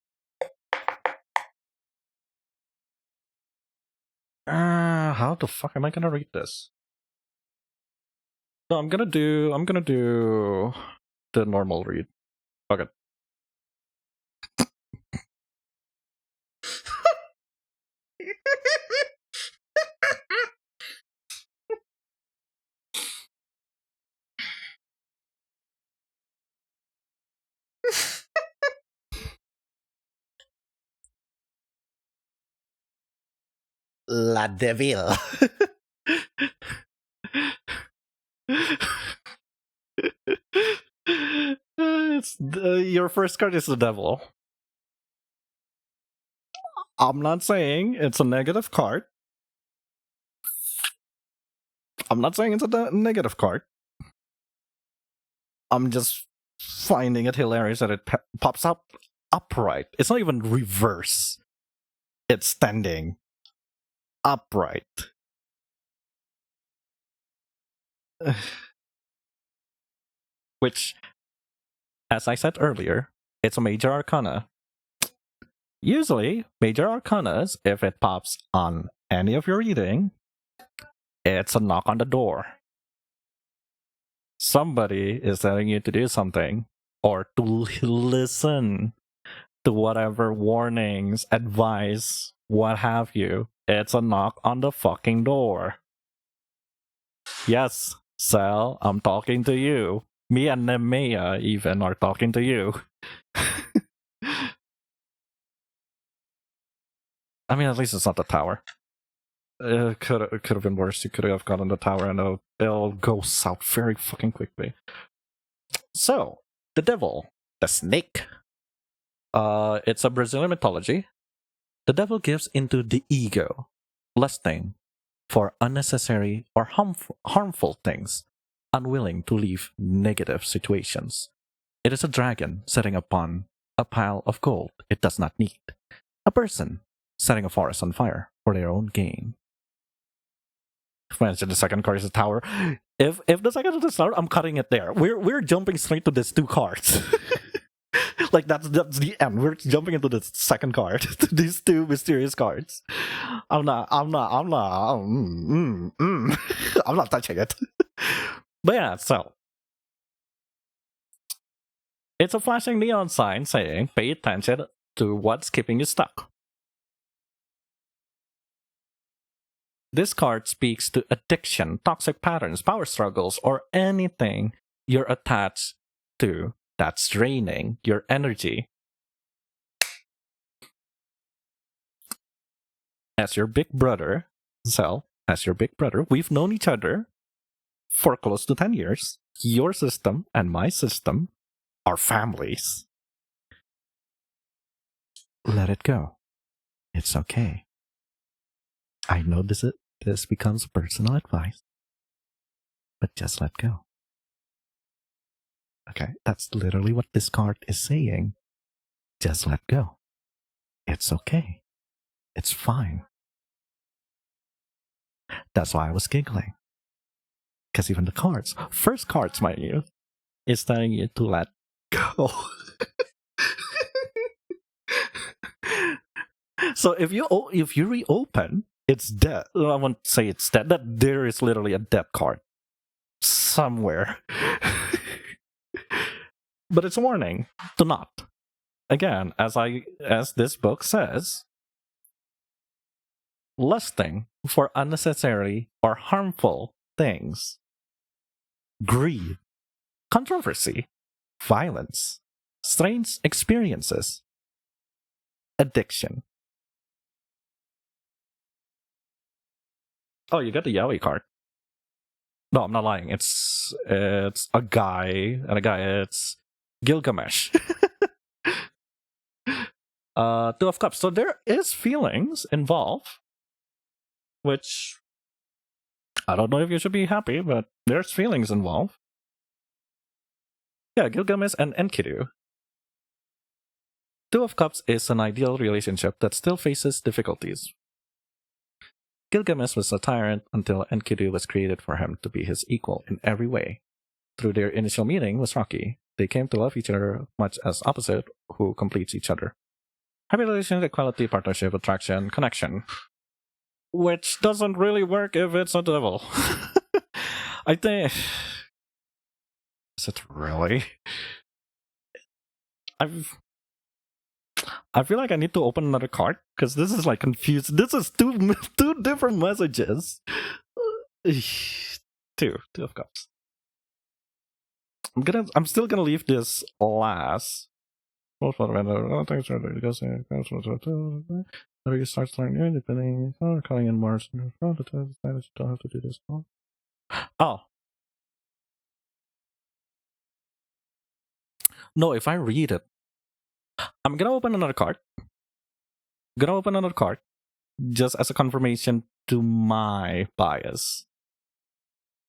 How the fuck am I gonna read this? No, I'm gonna do the normal read. Fuck it. La Devil. Your first card is the devil. I'm not saying it's a negative card. I'm not saying it's a negative card. I'm just finding it hilarious that it pops up upright. It's not even reverse. It's standing upright. Which, as I said earlier, it's a major arcana. Usually, major arcanas, if it pops on any of your reading, it's a knock on the door. Somebody is telling you to do something, or to listen to whatever warnings, advice, what have you. It's a knock on the fucking door. Yes, Sal, I'm talking to you. Me and Nemea even are talking to you. I mean, at least it's not the tower. It could have been worse. You could have gotten the tower and it'll go south very fucking quickly. So, the devil, the snake. It's a Brazilian mythology. The devil gives into the ego, lusting for unnecessary or harmful things, unwilling to leave negative situations. It is a dragon setting upon a pile of gold it does not need. A person setting a forest on fire for their own gain. Imagine the second card is a tower. If the second is a tower, I'm cutting it there. We're jumping straight to these 2 cards. Like that's the end. We're jumping into the second card. These 2 mysterious cards. I'm not touching it. But yeah, so it's a flashing neon sign saying, pay attention to what's keeping you stuck. This card speaks to addiction, toxic patterns, power struggles, or anything you're attached to that's draining your energy. As your big brother, Zell, as your big brother, we've known each other for close to 10 years. Your system and my system are families. Let it go. It's okay. I know this becomes personal advice, but just let go. Okay, that's literally what this card is saying. Just let go. It's okay. It's fine. That's why I was giggling. Because even the cards, first cards, mind you, is telling you to let go. So if you reopen, it's dead. I won't say it's dead. That there is literally a dead card somewhere. But it's a warning to not. Again, as this book says, lusting for unnecessary or harmful things, greed, controversy, violence, strange experiences, addiction. Oh, you got the yaoi card. No, I'm not lying. It's a guy, and a guy. It's Gilgamesh. Two of Cups. So there is feelings involved, which I don't know if you should be happy, but there's feelings involved. Yeah, Gilgamesh and Enkidu. Two of Cups is an ideal relationship that still faces difficulties. Gilgamesh was a tyrant until Enkidu was created for him to be his equal in every way. Through their initial meeting was rocky. They came to love each other much as opposite who completes each other. Happy relationship, equality, partnership, attraction, connection. Which doesn't really work if it's a devil. I think... Is it really? I feel like I need to open another card because this is like confused. This is two different messages. Two of Cups. I'm still gonna leave this last. Most fundamental things are you start learning depending calling in Mars. You don't have to do this. Oh. No, if I read it, I'm gonna open another card. Just as a confirmation to my bias.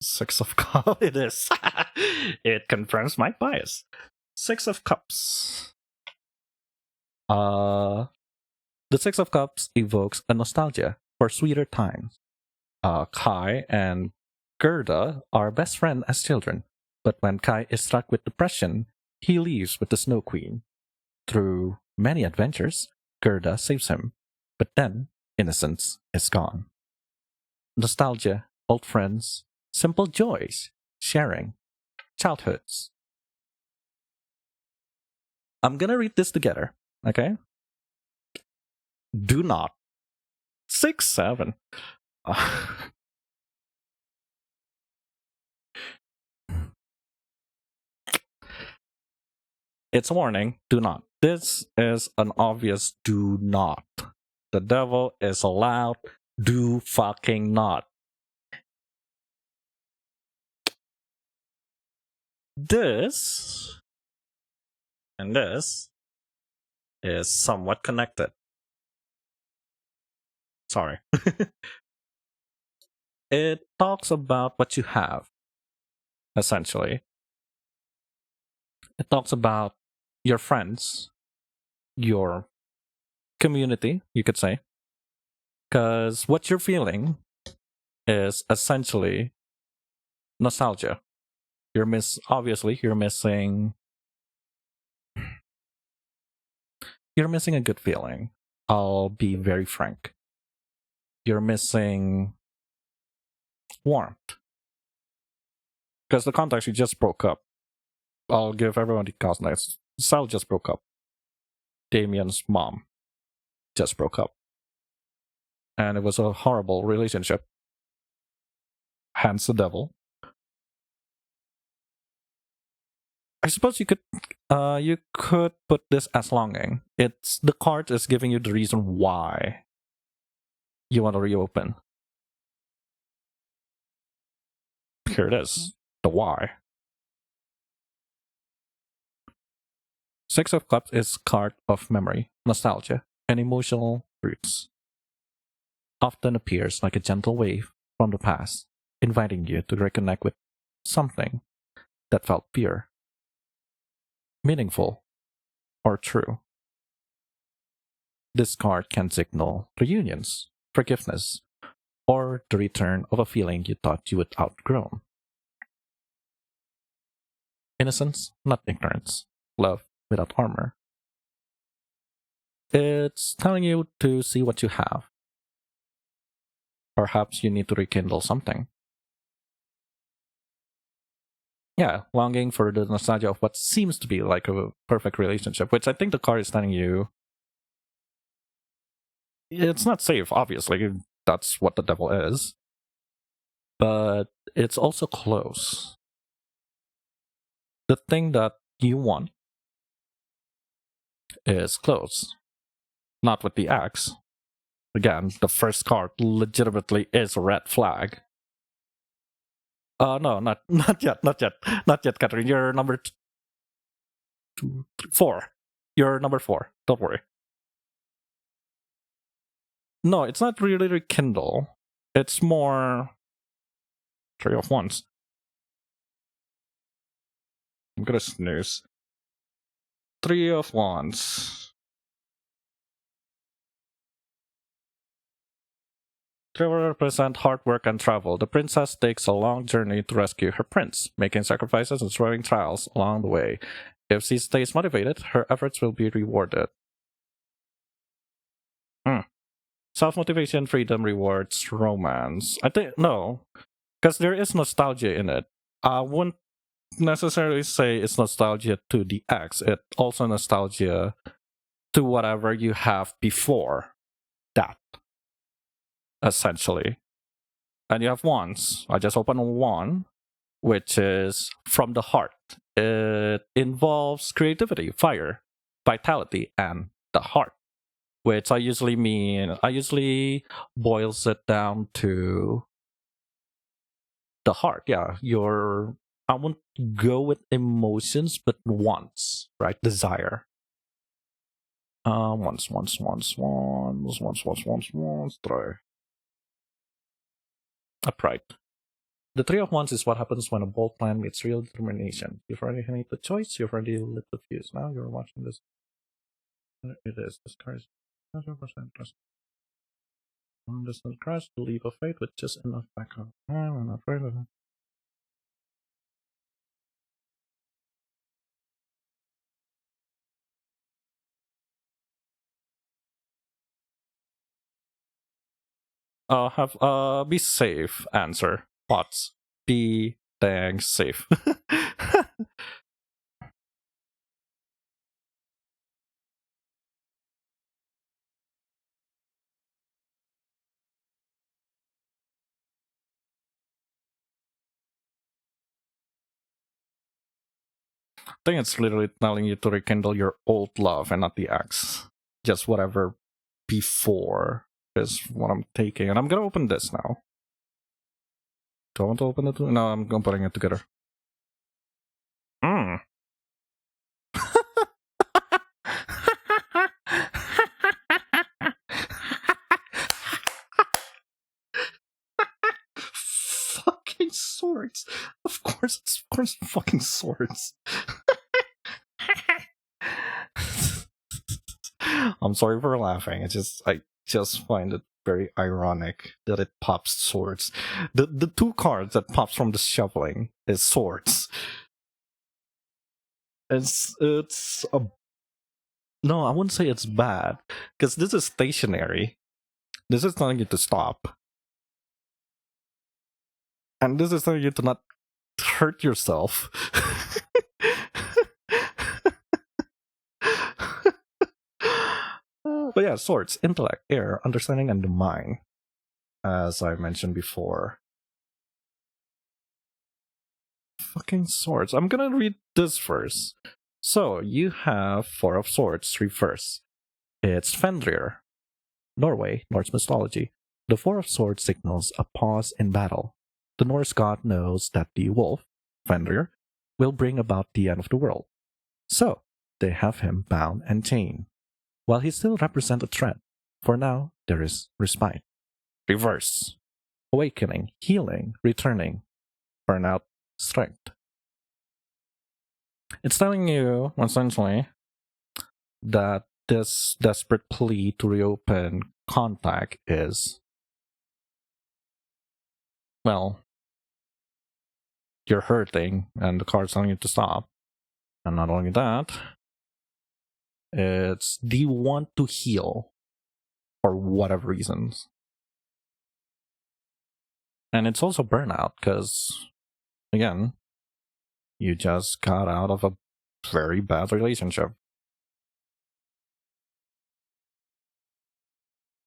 Six of Cups. It is. It confirms my bias. Six of Cups. The Six of Cups evokes a nostalgia for sweeter times. Kai and Gerda are best friends as children, but when Kai is struck with depression, he leaves with the Snow Queen. Through many adventures, Gerda saves him, but then innocence is gone. Nostalgia, old friends, simple joys, sharing, childhoods. I'm gonna read this together, okay? Do not. 6, 7. It's a warning, do not. This is an obvious do not. The devil is allowed, do fucking not. This and this is somewhat connected. Sorry. It talks about what you have, essentially. It talks about your friends, your community, you could say. Because what you're feeling is essentially nostalgia. Obviously, you're missing a good feeling. I'll be very frank. You're missing warmth. Because the context, you just broke up. I'll give everyone the context. Sal just broke up. Damien's mom just broke up. And it was a horrible relationship. Hence the devil. I suppose you could put this as longing. It's the card is giving you the reason why you want to reopen. Here it is. The why. Six of Cups is card of memory, nostalgia, and emotional roots. Often appears like a gentle wave from the past, inviting you to reconnect with something that felt pure, meaningful, or true. This card can signal reunions, forgiveness, or the return of a feeling you thought you would outgrown. Innocence, not ignorance. Love without armor. It's telling you to see what you have. Perhaps you need to rekindle something. Yeah, longing for the nostalgia of what seems to be like a perfect relationship, which I think the card is telling you it's not safe, obviously. That's what the devil is. But it's also close. The thing that you want is close. Not with the axe. Again, the first card legitimately is a red flag. No, not yet, not yet, Catherine. You're number 4. You're number 4. Don't worry. No, it's not really rekindle. It's more 3 of Wands. I'm gonna snooze. 3 of Wands. 3 represent hard work and travel. The princess takes a long journey to rescue her prince, making sacrifices and throwing trials along the way. If she stays motivated, her efforts will be rewarded. Self-motivation, freedom, rewards, romance. I think, no, because there is nostalgia in it. I wouldn't necessarily say it's nostalgia to the ex. It's also nostalgia to whatever you have before that, essentially. And you have wands. I just opened one, which is from the heart. It involves creativity, fire, vitality, and the heart. Which I usually boils it down to the heart. Yeah, I won't go with emotions, but wants, right? Desire. Wants, try. Upright. The 3 of Wands is what happens when a bold plan meets real determination. You've already made the choice, you've already lit the fuse. Now you're watching this. It is. This card is 100% trust. On this crash, the leap of faith with just enough backup. I'm not afraid of it. Be safe. Answer. Pots. Be dang safe. I think it's literally telling you to rekindle your old love and not the ex. Just whatever before is what I'm taking. And I'm gonna open this now. Do I want to open it? No, I'm putting it together. Fucking swords. Of course, fucking swords. I'm sorry for laughing. I just find it very ironic that it pops swords. The 2 cards that pops from the shuffling is swords. It's a no, I wouldn't say it's bad because this is stationary. This is telling you to stop, and this is telling you to not hurt yourself. But yeah, swords, intellect, air, understanding, and the mind, as I mentioned before. Fucking swords. I'm gonna read this first. So, you have 4 of Swords reverse. It's Fenrir. Norway, Norse mythology. The 4 of Swords signals a pause in battle. The Norse god knows that the wolf, Fenrir, will bring about the end of the world. So, they have him bound and chained. While he still represents a threat, for now, there is respite. Reverse. Awakening, healing, returning. Burnout, strength. It's telling you, essentially, that this desperate plea to reopen contact is, well, you're hurting, and the card's telling you to stop. And not only that, it's do you want to heal for whatever reasons. And it's also burnout, because, again, you just got out of a very bad relationship.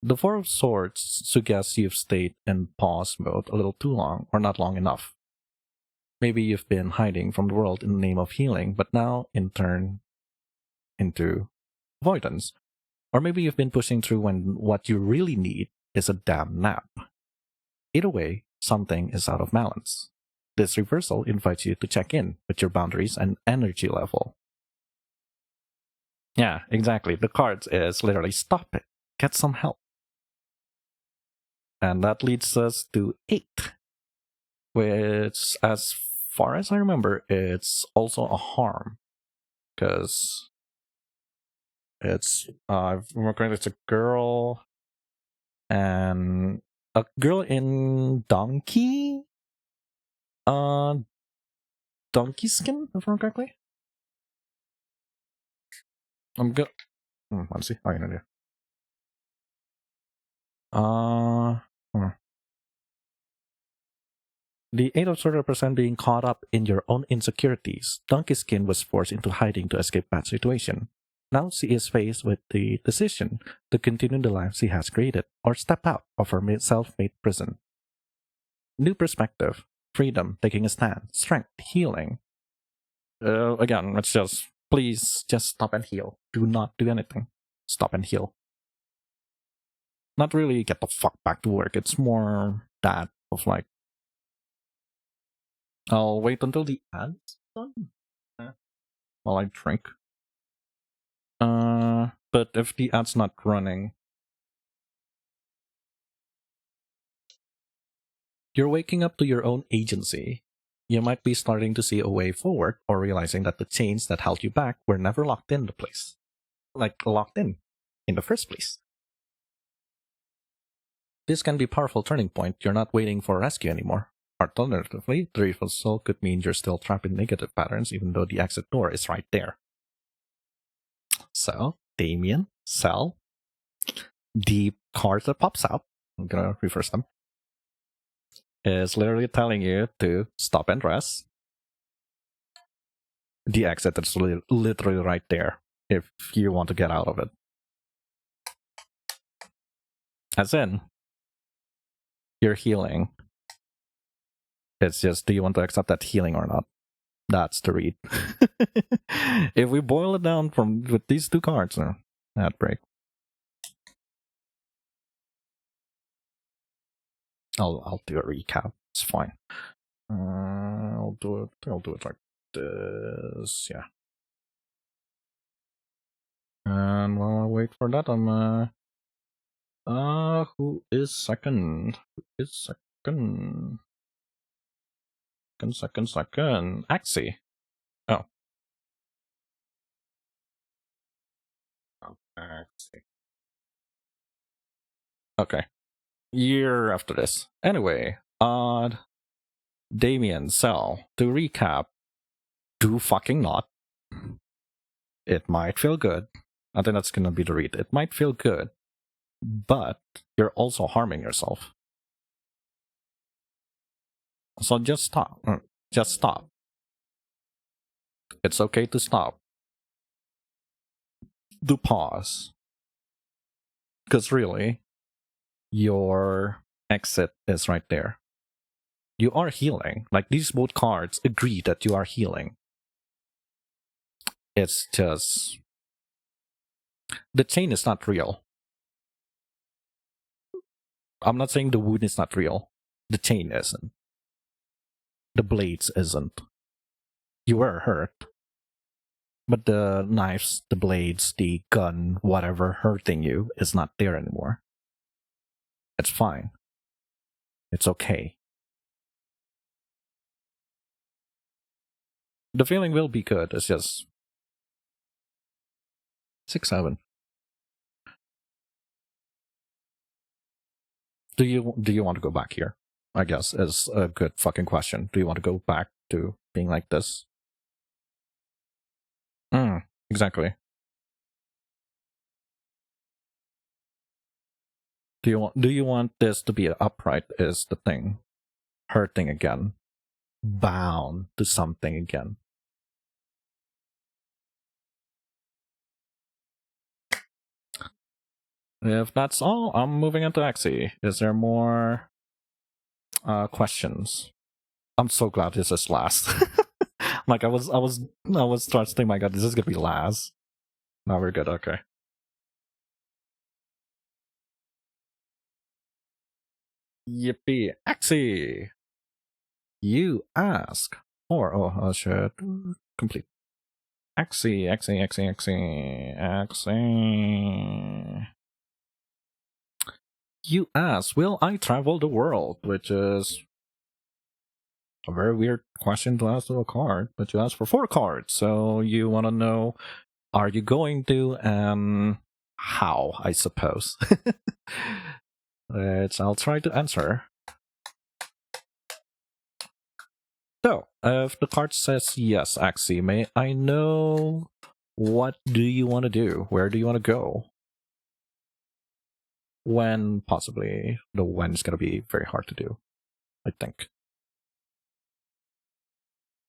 The 4 of Swords suggests you've stayed in pause mode a little too long, or not long enough. Maybe you've been hiding from the world in the name of healing, but now in turn into avoidance. Or maybe you've been pushing through when what you really need is a damn nap. Either way, something is out of balance. This reversal invites you to check in with your boundaries and energy level. Yeah, exactly. The card is literally stop it, get some help. And that leads us to 8, which, as far as I remember, it's also a harm. Because it's, if I'm correct, it's a girl and a girl in donkey skin, if I'm correctly. I'm good. Let's see. Oh, you know. The 8 of Swords represent being caught up in your own insecurities. Donkey Skin was forced into hiding to escape bad situation. Now she is faced with the decision to continue the life she has created or step out of her self-made prison. New perspective, freedom, taking a stand, strength, healing. Again, it's just, please just stop and heal. Do not do anything. Stop and heal. Not really get the fuck back to work. It's more that of like, I'll wait until the ads done while I drink. But if the ad's not running, you're waking up to your own agency. You might be starting to see a way forward or realizing that the chains that held you back were never locked in the place. Like locked in the first place. This can be a powerful turning point. You're not waiting for rescue anymore. Alternatively, the reversal could mean you're still trapped in negative patterns even though the exit door is right there. So, Damien, Cell, the card that pops out, I'm gonna reverse them, is literally telling you to stop and rest. The exit is literally right there if you want to get out of it. As in, you're healing. It's just, do you want to accept that healing or not? That's the read. If we boil it down with these two cards, ad break. I'll do a recap. It's fine. I'll do it like this. Yeah. And while I wait for that, I'm who is second? Second. Axie. Oh. Axie. Okay. Year after this. Anyway, Damien, Cell, to recap, do fucking not. It might feel good. I think that's gonna be the read. It might feel good, but you're also harming yourself. So just stop. Just stop. It's okay to stop. Do pause. Because really, your exit is right there. You are healing. Like, these both cards agree that you are healing. It's just, the chain is not real. I'm not saying the wound is not real. The chain isn't. The blades isn't. You were hurt. But the knives, the blades, the gun, whatever hurting you is not there anymore. It's fine. It's okay. The feeling will be good. It's just 6-7. Do you want to go back here? I guess is a good fucking question. Do you want to go back to being like this? Exactly. Do you want this to be upright? Is the thing hurting again? Bound to something again? If that's all, I'm moving into Axie. Is there more questions? I'm so glad this is last. Like I was trusting. My God, this is gonna be last. Now we're good. Okay. Yippee, Axie. You ask, or I should complete. Axie. You ask, will I travel the world? Which is a very weird question to ask to a card, but you ask for 4 cards, so you want to know, are you going to, and how, I suppose. Which I'll try to answer. So, if the card says yes, Axie, may I know what do you want to do? Where do you want to go? When, possibly. The when is going to be very hard to do, I think.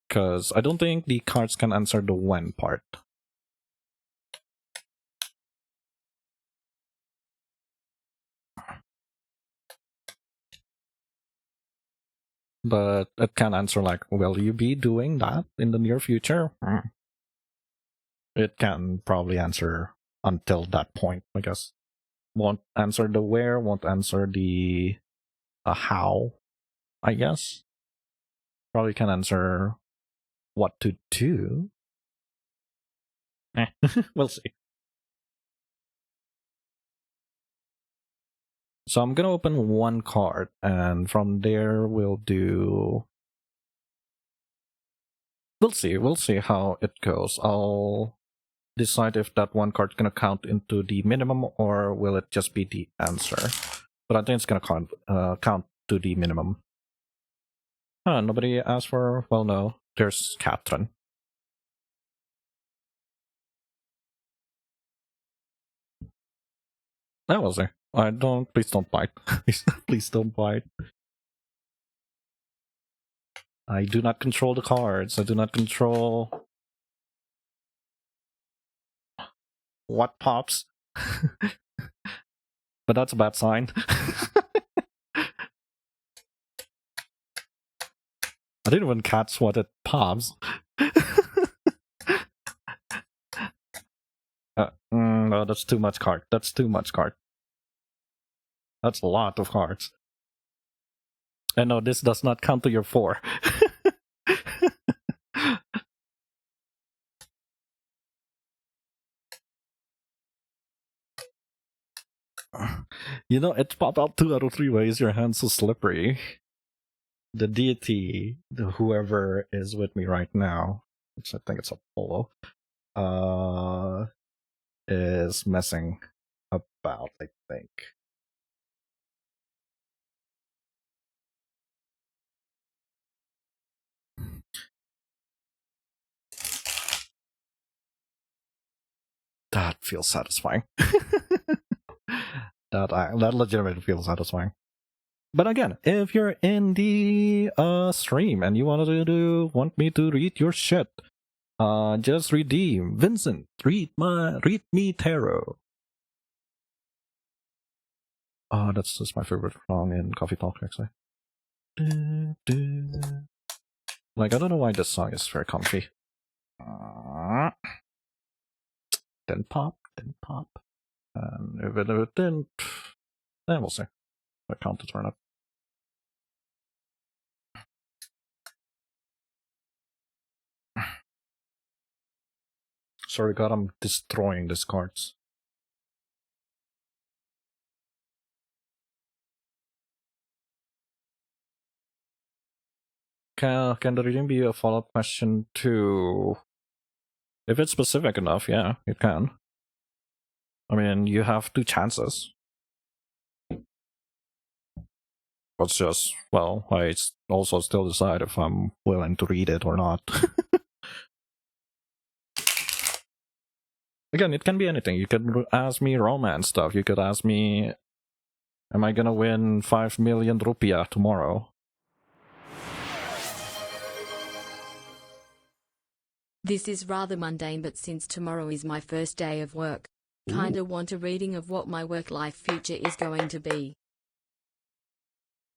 Because I don't think the cards can answer the when part. But it can answer like, will you be doing that in the near future? It can probably answer until that point, I guess. Won't answer the where, won't answer the how, I guess. Probably can answer what to do. We'll see. So I'm gonna open 1 card, and from there we'll do... We'll see how it goes. I'll decide if that 1 card's gonna count into the minimum, or will it just be the answer. But I think it's gonna count to the minimum. Nobody asked for... Well, no. There's Catherine. That was her. Please don't bite. Please don't bite. I do not control the cards. I do not control what pops. But that's a bad sign. I didn't even catch what it pops. No, that's too much card. That's too much card. That's a lot of cards. And no, this does not count to your 4. You know, it popped out 2 out of 3 ways. Your hand's so slippery. The deity, whoever is with me right now, which I think it's Apollo, is messing about, I think. That feels satisfying. that legitimately feels satisfying. But again, if you're in the stream and you want me to read your shit, just redeem Vincent. Read me tarot. That's just my favorite song in Coffee Talk, actually. Like, I don't know why this song is very comfy. Didn't pop. And if it didn't, then we'll see. I count to turn up. Sorry, God, I'm destroying these cards. Can the reading be a follow-up question too? If it's specific enough, yeah, it can. I mean, you have 2 chances. It's just, well, I also still decide if I'm willing to read it or not. Again, it can be anything. You could ask me romance stuff. You could ask me, am I gonna win 5 million rupiah tomorrow? This is rather mundane, but since tomorrow is my first day of work, kinda want a reading of what my work-life future is going to be.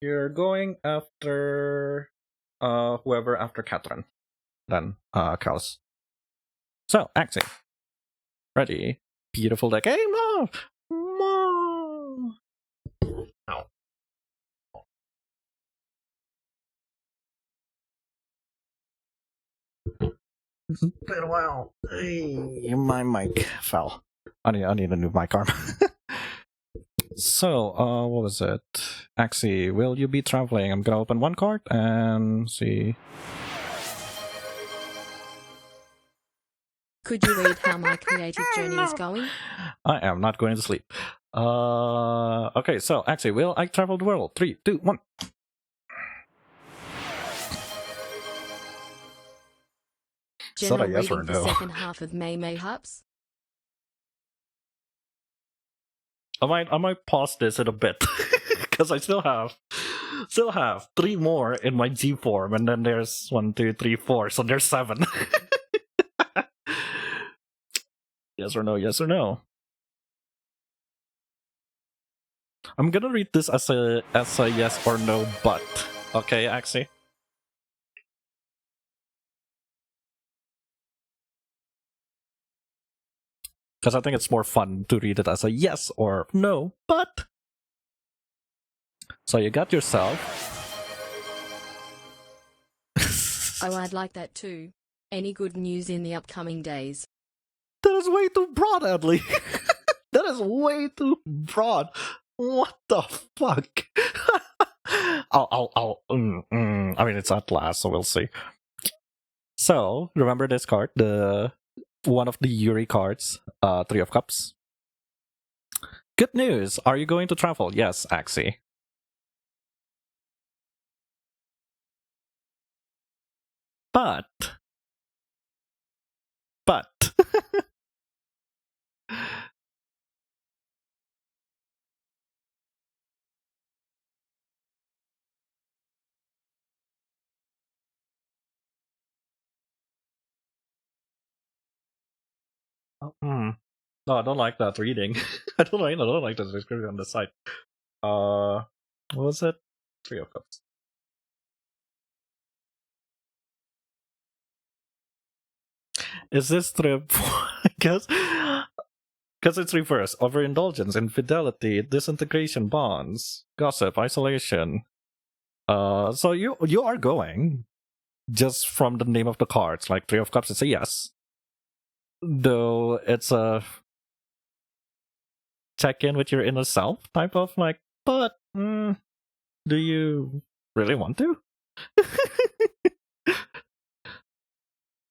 You're going after whoever after Catherine. Then Kaos. So, Axie. Ready? Beautiful deck. Hey, Mom! Mom! Ow. It's been a while. Hey, my mic fell. I need a new mic arm. So, what was it? Axie, will you be traveling? I'm gonna open one card and see. Could you read how my creative journey is going? I am not going to sleep. Okay, so Axie, will I travel the world? 3, 2, 1. General that a yes or reading no? for second half of May mayhaps? I might pause this in a bit because I still have 3 more in my G form, and then there's 1, 2, 3, 4, so there's 7. Yes or no? Yes or no? I'm gonna read this as a yes or no, but okay, Axie. Because I think it's more fun to read it as a yes or no, but. So you got yourself. Oh, I'd like that too. Any good news in the upcoming days? That is way too broad, Adley. That is way too broad. What the fuck? I mean, it's at last, so we'll see. So, remember this card, the one of the Yuri cards, 3 of Cups. Good news. Are you going to travel? Yes, Axie. But no, I don't like that reading. I don't like the description on the site. What was it? 3 of Cups. Is this trip? I guess because it's reverse: overindulgence, infidelity, disintegration, bonds, gossip, isolation. So you are going just from the name of the cards, like 3 of Cups. It's a yes, though it's a check in with your inner self type of like. But do you really want to?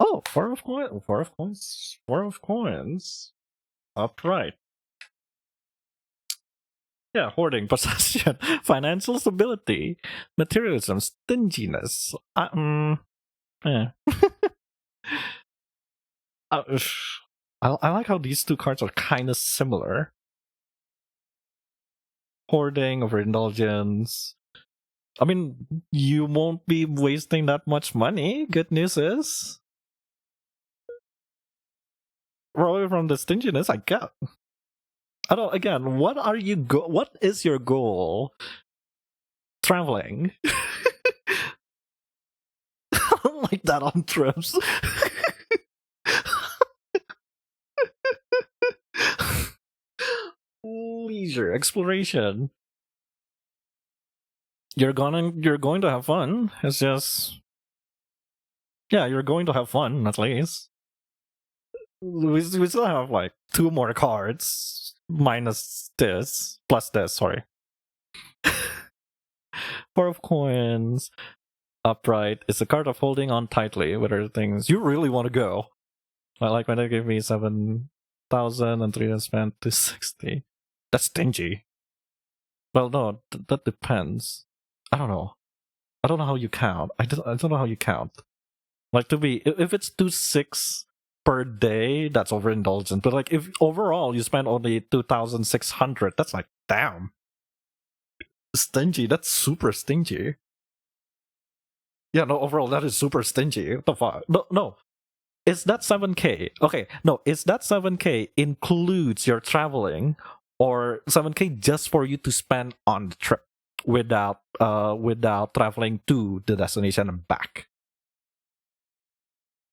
Oh, 4 of coins, 4 of coins, 4 of coins. Upright. Yeah, hoarding, possession, financial stability, materialism, stinginess. Yeah. uh, I like how these 2 cards are kind of similar. Hoarding, overindulgence. I mean, you won't be wasting that much money. Good news is, probably from the stinginess I got. I don't. Again, what are you? What is your goal? Traveling. I don't like that on trips. Leisure, exploration. You're going to have fun. It's just, yeah, you're going to have fun at least. We still have like 2 more cards minus this, plus this. Sorry. 4 of coins. Upright is a card of holding on tightly with other things you really want to go. I like when they give me 7,000 and 3 to spend 260. That's stingy. Well, no, that depends. I don't know. I don't know how you count. I don't know how you count. Like, to be, if it's 2,600 per day, that's overindulgent. But like, if overall you spend only 2,600, that's like, damn, stingy. That's super stingy. Yeah, no, overall that is super stingy. What the fuck? No. Is that 7K? Okay, no, is that 7K includes your traveling, or 7K just for you to spend on the trip without traveling to the destination and back?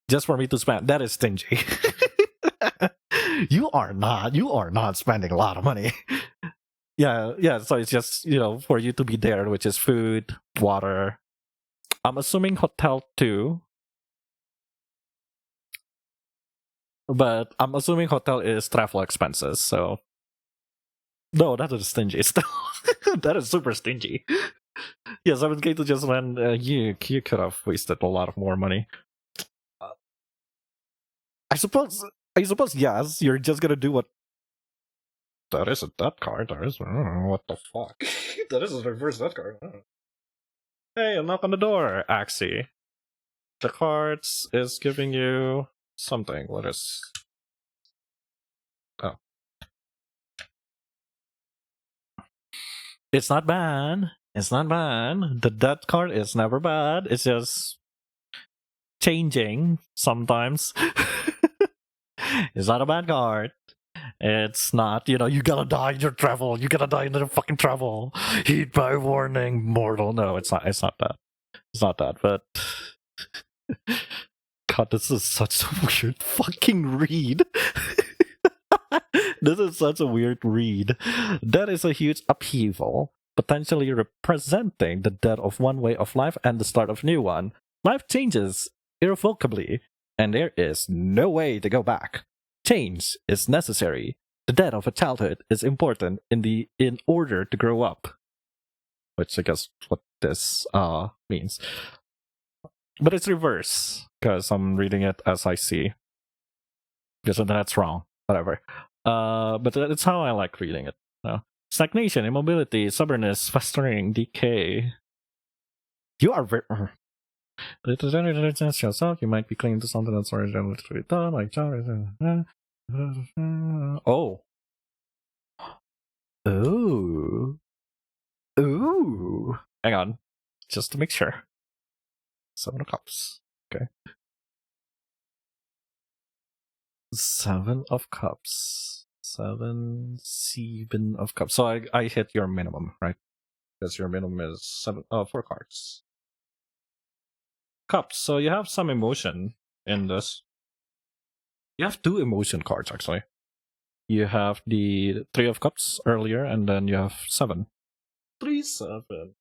Just for me to spend. That is stingy. You are not spending a lot of money. Yeah, so it's just, for you to be there, which is food, water. I'm assuming hotel too. But I'm assuming hotel is travel expenses, so no, that is stingy. Still, that is super stingy. Yeah, 7K to just land. You could have wasted a lot of more money. I suppose. Yes. You're just gonna do what. That isn't that card. That is. What the fuck? That is a reverse that card. Hey, a knock on the door. Axie. The cards is giving you something. What is? Oh. It's not bad. It's not bad. The death card is never bad. It's just changing sometimes. It's not a bad card. It's not, you gotta die in your travel. You gotta die in your fucking travel. Heed my warning, mortal. No, it's not. It's not that. It's not that. But God, this is such a weird fucking read. This is such a weird read. That is a huge upheaval, potentially representing the death of one way of life and the start of a new one. Life changes irrevocably, and there is no way to go back. Change is necessary. The death of a childhood is important in order to grow up. Which I guess what this means. But it's reverse, because I'm reading it as I see. Because that's wrong. Whatever. But it's how I like reading it. Stagnation, immobility, stubbornness, festering, decay. You are very. Yourself, you might be clinging to something that's originally done, like oh. Ooh. Ooh. Hang on. Just to make sure. 7 of Cups. Okay. 7 of Cups. 7 of Cups. So I hit your minimum, right? Because your minimum is 4 cards. Cups. So you have some emotion in this. You have 2 emotion cards, actually. You have the 3 of Cups earlier, and then you have 7. 3, 7.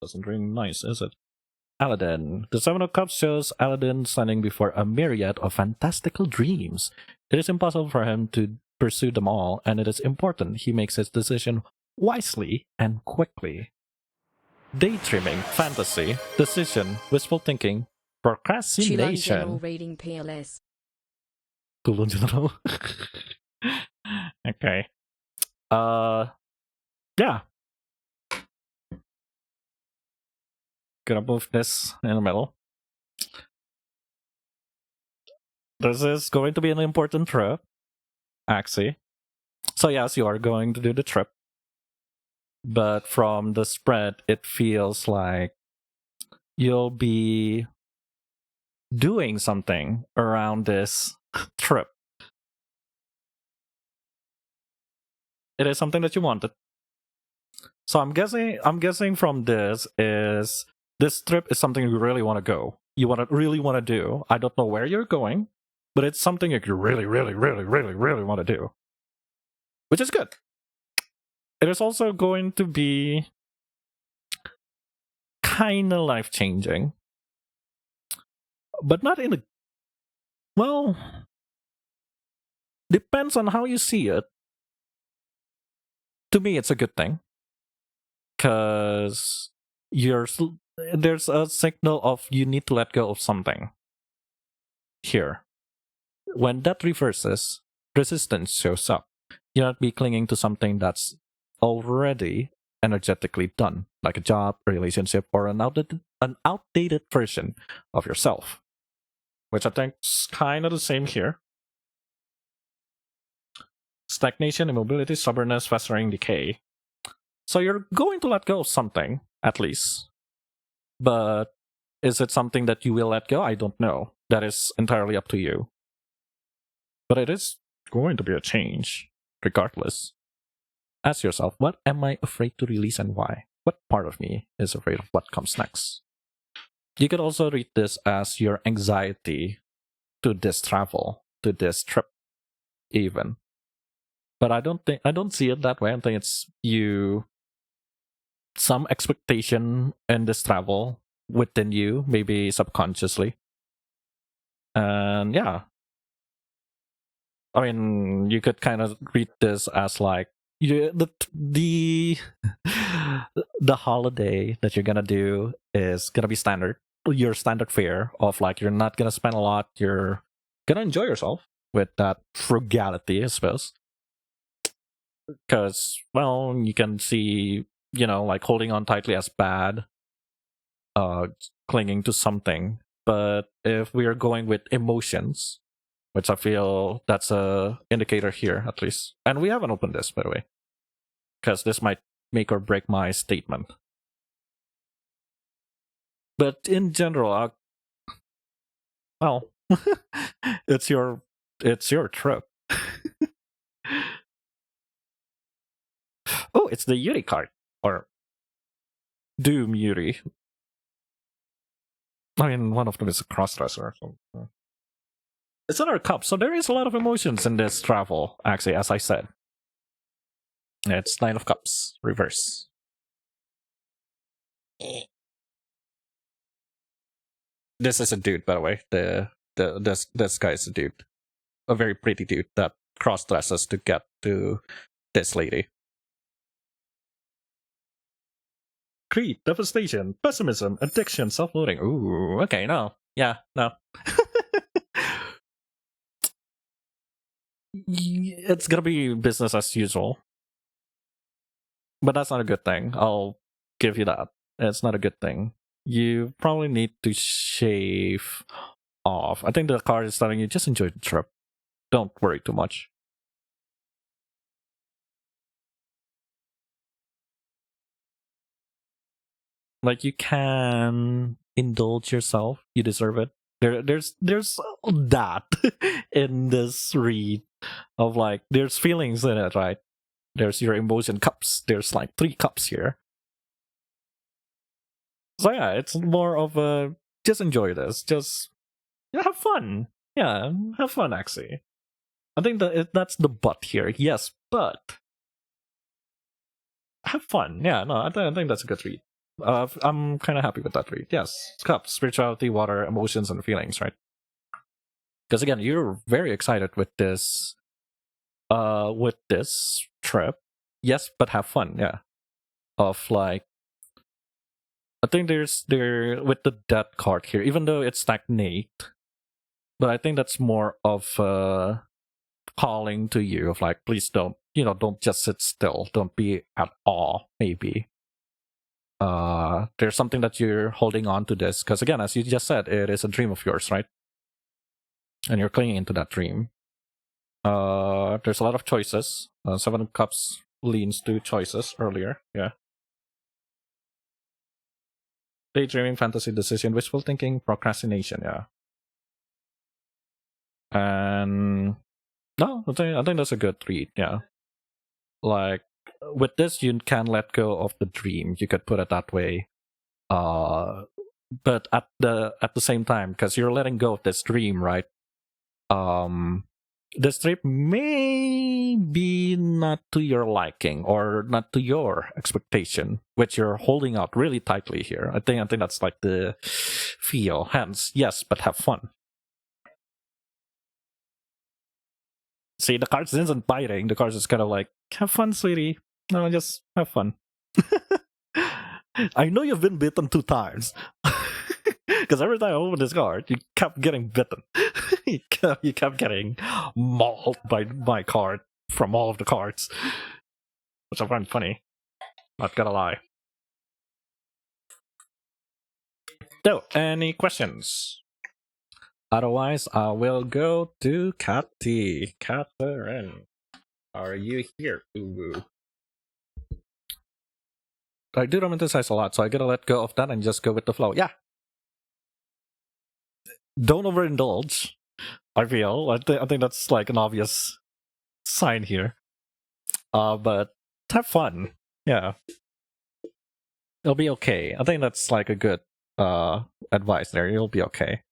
Doesn't ring nice, is it? Aladdin. The 7 of Cups shows Aladdin standing before a myriad of fantastical dreams. It is impossible for him to pursue them all, and it is important he makes his decision wisely and quickly. Daydreaming, fantasy, decision, wishful thinking, Chulon procrastination. General reading PLS. Tulon General. Okay. Yeah. Gonna move this in the middle. This is going to be an important trip, Axie. So yes, you are going to do the trip. But from the spread, it feels like you'll be doing something around this trip. It is something that you wanted. So I'm guessing from this trip is something you really want to go. You really want to do. I don't know where you're going, but it's something that you really want to do. Which is good. It is also going to be kind of life-changing. But not in a... Well... Depends on how you see it. To me, it's a good thing. Because there's a signal of you need to let go of something. Here. When that reverses, resistance shows up. You're not be clinging to something that's already energetically done, like a job, a relationship, or an outdated version of yourself. Which I think is kind of the same here. Stagnation, immobility, stubbornness, festering, decay. So you're going to let go of something, at least. But is it something that you will let go? I don't know. That is entirely up to you. But it is going to be a change, regardless. Ask yourself, what am I afraid to release and why? What part of me is afraid of what comes next? You could also read this as your anxiety to this travel, to this trip, even. But I don't see it that way. I think it's some expectation in this travel within you, maybe subconsciously. And yeah. I mean, you could kind of read this as like the the holiday that you're gonna do is gonna be standard, your standard fare of like you're not gonna spend a lot, you're gonna enjoy yourself with that frugality, I suppose. Because well, you can see, like holding on tightly as bad, clinging to something. But if we are going with emotions, which I feel that's a indicator here at least, and we haven't opened this by the way, because this might make or break my statement. But in general, well, it's your trip. Oh, it's the Yuri card, or Doom Yuri. I mean, one of them is a crossdresser. So. It's another cup, so there is a lot of emotions in this travel, actually, as I said. It's 9 of Cups, reverse. This is a dude, by the way. This guy is a dude. A very pretty dude that cross-dresses to get to this lady. Greed, devastation, pessimism, addiction, self-loathing. Ooh, okay, no. Yeah, no. It's gonna be business as usual. But that's not a good thing. I'll give you that. It's not a good thing. You probably need to shave off. I think the card is telling you just enjoy the trip. Don't worry too much. Like you can indulge yourself. You deserve it. There's that in this read of like there's feelings in it, right? There's your emotion cups. There's like 3 cups here. So yeah, it's more of a just enjoy this. Just have fun. Yeah, have fun actually. I think that's the but here. Yes, but have fun. Yeah, no, I think that's a good read. I'm kind of happy with that read. Yes, cups, spirituality, water, emotions, and feelings, right? Because again, you're very excited with this trip. Yes, but have fun. Yeah, of like, I think there with the death card here, even though it's stagnate, but I think that's more of calling to you of like, please don't just sit still, don't be at awe. Maybe there's something that you're holding on to this because again, as you just said, it is a dream of yours, right? And you're clinging into that dream. There's a lot of choices. 7 of Cups leans to choices earlier. Yeah. Daydreaming, fantasy, decision, wishful thinking, procrastination. Yeah. And no, I think that's a good read. Yeah. Like with this, you can let go of the dream. You could put it that way. But at the same time, because you're letting go of this dream, right? This trip may be not to your liking or not to your expectation, which you're holding out really tightly here. I think that's like the feel. Hence, yes, but have fun. See, the cards isn't biting. The cards is kind of like, have fun, sweetie. No, just have fun. I know you've been bitten 2 times. Because every time I open this card, you kept getting bitten. you kept getting mauled by my card from all of the cards. Which I find funny. Not gonna lie. So, any questions? Otherwise, I will go to Cathy. Catherine, are you here? Ooh. I do romanticize a lot, so I gotta let go of that and just go with the flow. Yeah. Don't overindulge. I feel. I think that's like an obvious sign here. But have fun. Yeah. It'll be okay. I think that's like a good advice there. You'll be okay.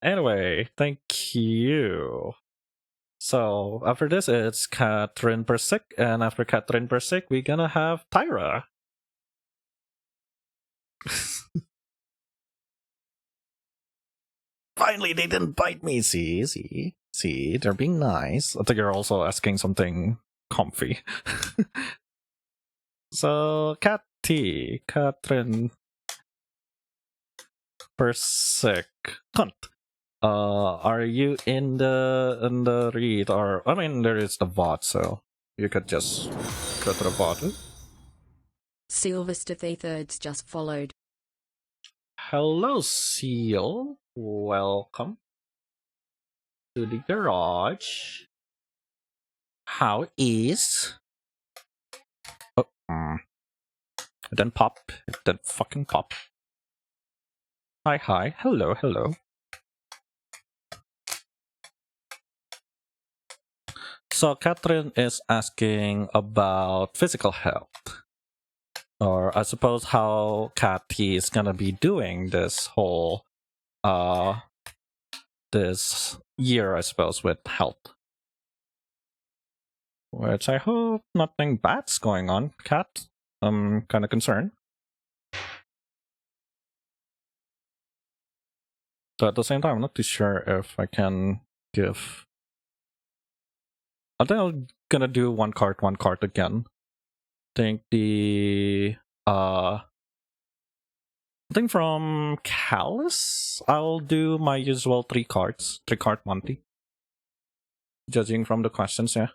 Anyway, thank you. So after this, it's Catherine Persick, and after Catherine Persick, we're gonna have Tyra. Finally, they didn't bite me. See, they're being nice. I think you're also asking something comfy. So, Catherine Persic, Cunt. Are you in the read, or I mean, there is the VOD, so you could just go to the VOD. Sylvester III just followed. Hello, Seal. Welcome to the garage. How is? Oh, it didn't pop. It didn't fucking pop. Hi. Hello. So Catherine is asking about physical health. Or I suppose how Cathy is gonna be doing this whole this year, I suppose, with health. Which I hope nothing bad's going on, Cat. I'm kinda concerned. But at the same time, I'm not too sure if I can give. I think I'm gonna do one card again. I think from Callus, I'll do my usual 3 card Monty. Judging from the questions, yeah.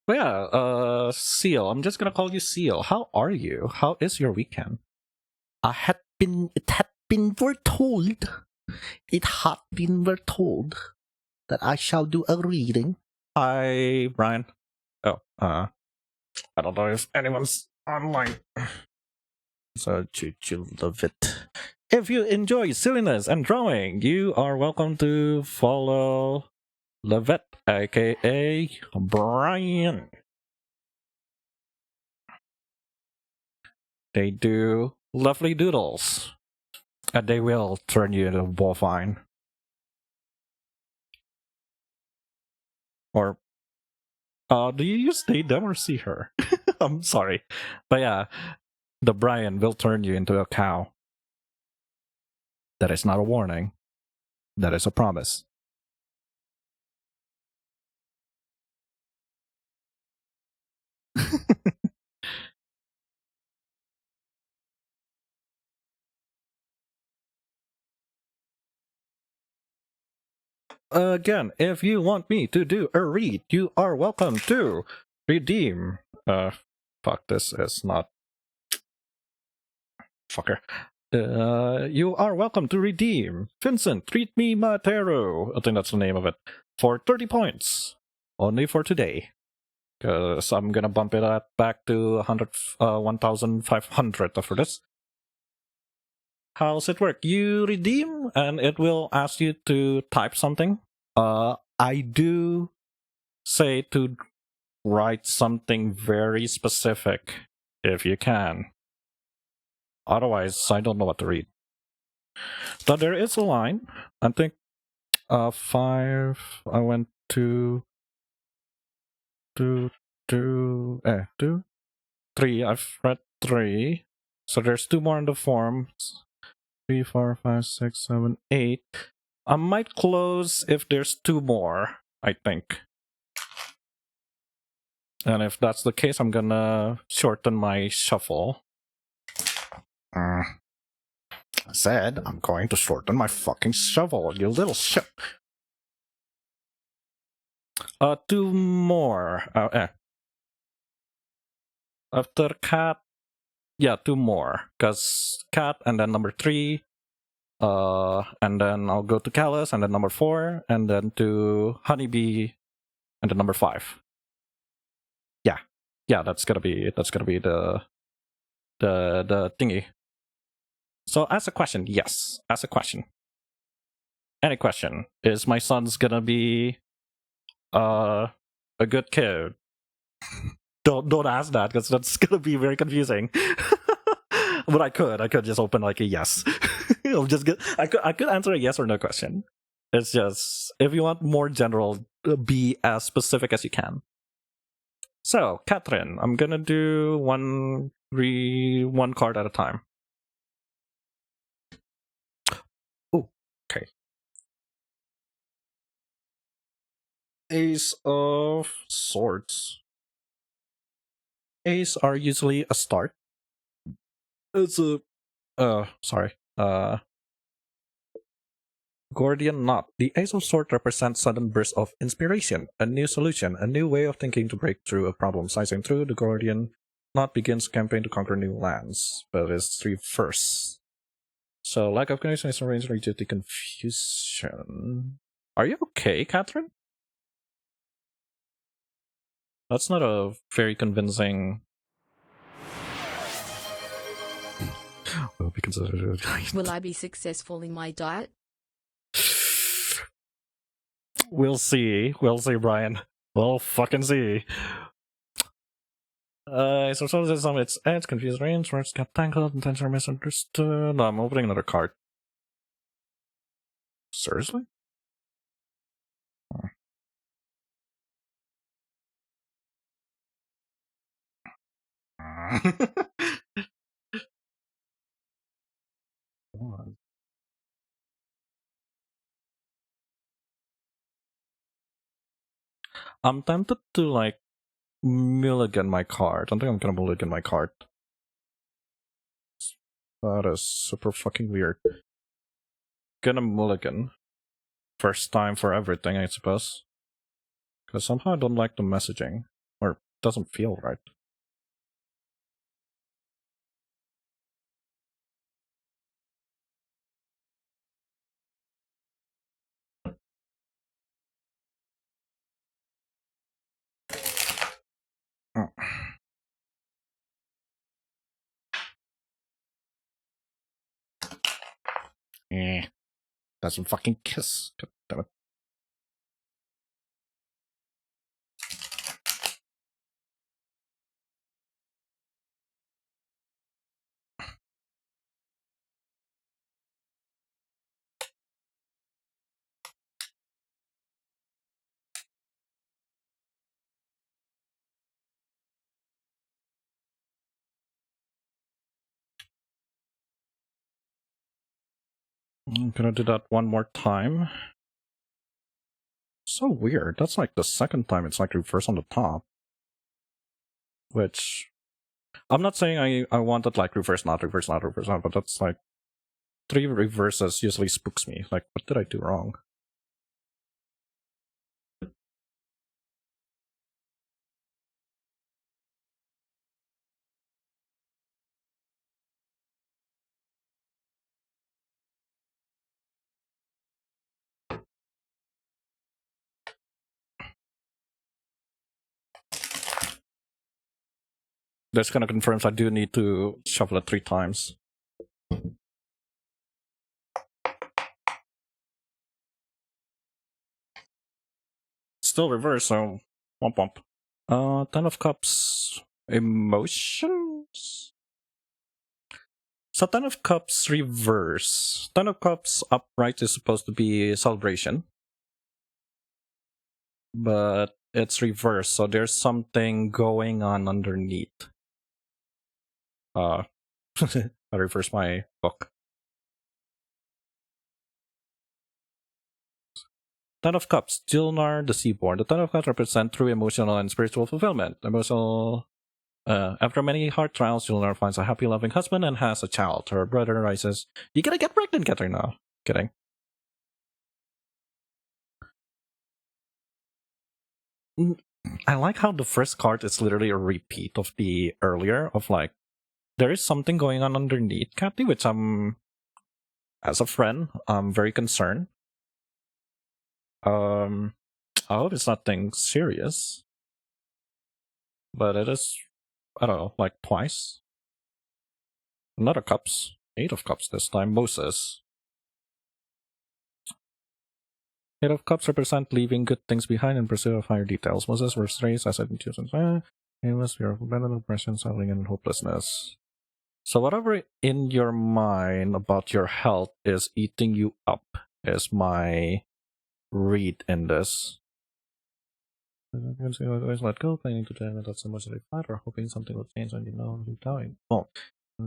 But yeah, Seal, I'm just gonna call you Seal. How are you? How is your weekend? It had been foretold that I shall do a reading. Hi, Brian. Oh, I don't know if anyone's online. So, you love it. If you enjoy silliness and drawing, you are welcome to follow Levet, aka Brian. They do lovely doodles, and they will turn you into bovine. Or, do you use they, them, or see her? I'm sorry. But yeah, the Brian will turn you into a cow. That is not a warning. That is a promise. Again, if you want me to do a read, you are welcome to redeem. Fuck, this is not. Fucker. You are welcome to redeem Vincent, Treat Me Matero. I think that's the name of it. For 30 points. Only for today. Because I'm gonna bump it up back to 1,500 after this. How's it work? You redeem, and it will ask you to type something. I do say to write something very specific, if you can. Otherwise, I don't know what to read. But there is a line. I think 5. I went to 2, 3. I've read 3. So there's 2 more in the forms. 3, 4, 5, 6, 7, 8. I might close if there's 2 more, I think. And if that's the case, I'm gonna shorten my shuffle. I said I'm going to shorten my fucking shovel, you little shit. 2 more. After cat, yeah, 2 more. Cause cat and then number 3. And then I'll go to Callus and then number 4, and then to Honeybee and then number 5. Yeah, that's gonna be the thingy. So ask a question. Yes, ask a question. Any question. Is my son's gonna be a good kid? Don't ask that, because that's gonna be very confusing. But I could just open like a yes. I could answer a yes or no question. It's just, if you want more general, be as specific as you can. So, Catherine, I'm gonna do one card at a time. Ace of Swords. Ace are usually a start. It's a sorry. Gordian knot. The Ace of Swords represents sudden burst of inspiration, a new solution, a new way of thinking to break through a problem. Sizing through, the Gordian knot begins campaign to conquer new lands, but it's reverse. So lack of connection is arranged to the confusion. Are you okay, Catherine? That's not a very convincing. Will be considered. Will I be successful in my diet? We'll see. We'll see, Brian. We'll fucking see. So some its edge, confused range, words get tangled, intentions are misunderstood. No, I'm opening another card. Seriously? I'm tempted to like mulligan my card. I think I'm gonna mulligan my card. That is super fucking weird. Gonna mulligan. First time for everything, I suppose. Because somehow I don't like the messaging. Or it doesn't feel right. Doesn't fucking kiss. God damn it. I'm gonna do that one more time. So weird. That's like the second time it's like reverse on the top. Which I'm not saying I wanted like reverse not, but that's like 3 reverses usually spooks me. Like, what did I do wrong? This kind of confirms I do need to shuffle it 3 times. Still reverse, so womp womp. 10 of Cups emotions? So 10 of Cups reverse. 10 of Cups upright is supposed to be celebration. But it's reverse, so there's something going on underneath. I reverse my book. 10 of Cups, Jilnar the Seaborn. The 10 of Cups represent true emotional and spiritual fulfillment. After many hard trials, Jilnar finds a happy, loving husband and has a child. Her brother rises, "You gotta get pregnant, Katrina." Kidding. I like how the first card is literally a repeat of the earlier, of like, there is something going on underneath, Kathy, which as a friend, I'm very concerned. I hope it's nothing serious. But it is, I don't know, like twice. Another Cups. 8 of Cups this time. Moses. 8 of Cups represent leaving good things behind in pursuit of higher details. Moses were raised as an chosen. Aimless, fear of abandonment, oppression, suffering, and hopelessness. So whatever in your mind about your health is eating you up is my read in this. Always let go, planning to tell that's so much that I or hoping something will change when you know you die. Oh,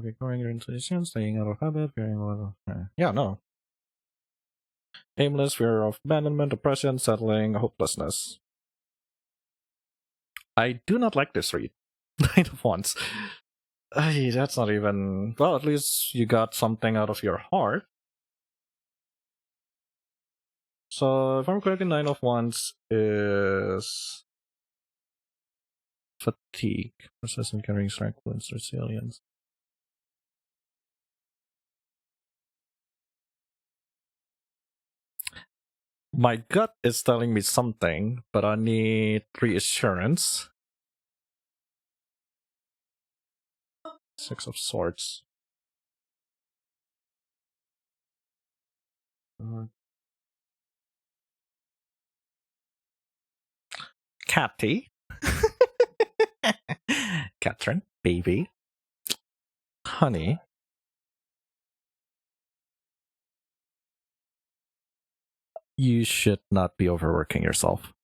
ignoring your intuition, staying out of habit, fearing what. Yeah, no. Aimless, fear of abandonment, oppression, settling, hopelessness. I do not like this read. Nine of Wands. Ay, that's not even... Well, at least you got something out of your heart. So, if I'm correct, Nine of Wands is... fatigue. Persistent carrying strength, wounds, resilience. My gut is telling me something, but I need reassurance. Six of Swords. Catty. Catherine, baby. Honey. You should not be overworking yourself.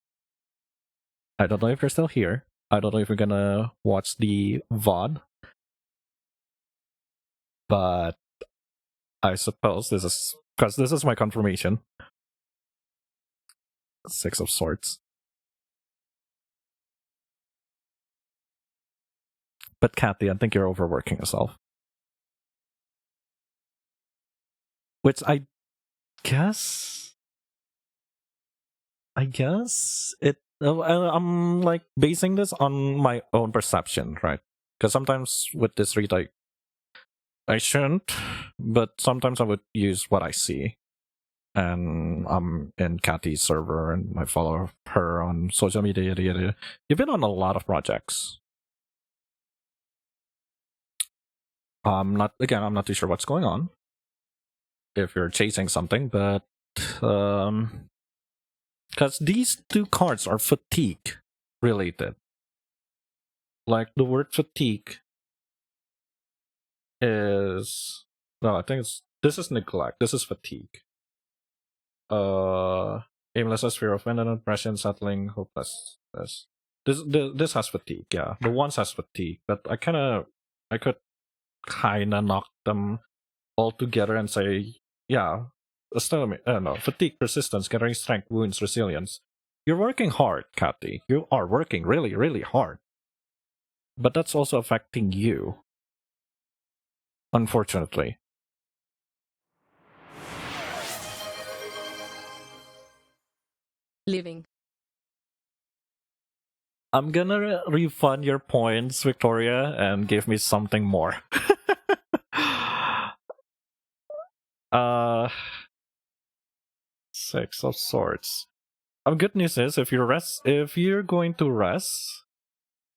I don't know if you're still here. I don't know if you're gonna watch the VOD. But I suppose this is... because this is my confirmation. Six of Swords. But Kathy, I think you're overworking yourself. Which I guess it... I'm like basing this on my own perception, right? Because sometimes with this read, I shouldn't, but sometimes I would use what I see. And I'm in Kathy's server, and I follow her on social media. You've been on a lot of projects. I'm not too sure what's going on. If you're chasing something, but because these two cards are fatigue related. Like the word fatigue is... no, I think this is neglect. This is fatigue. Aimlessness, fear of abandonment, depression, settling, hopelessness. This has fatigue, yeah. The ones has fatigue, but I could kinda knock them all together and say, yeah, fatigue, persistence, gathering strength, wounds, resilience. You're working hard, Kathy. You are working really, really hard. But that's also affecting you. Unfortunately. Living. I'm gonna refund your points, Victoria, and give me something more. Six of Swords. Good news is if you're going to rest,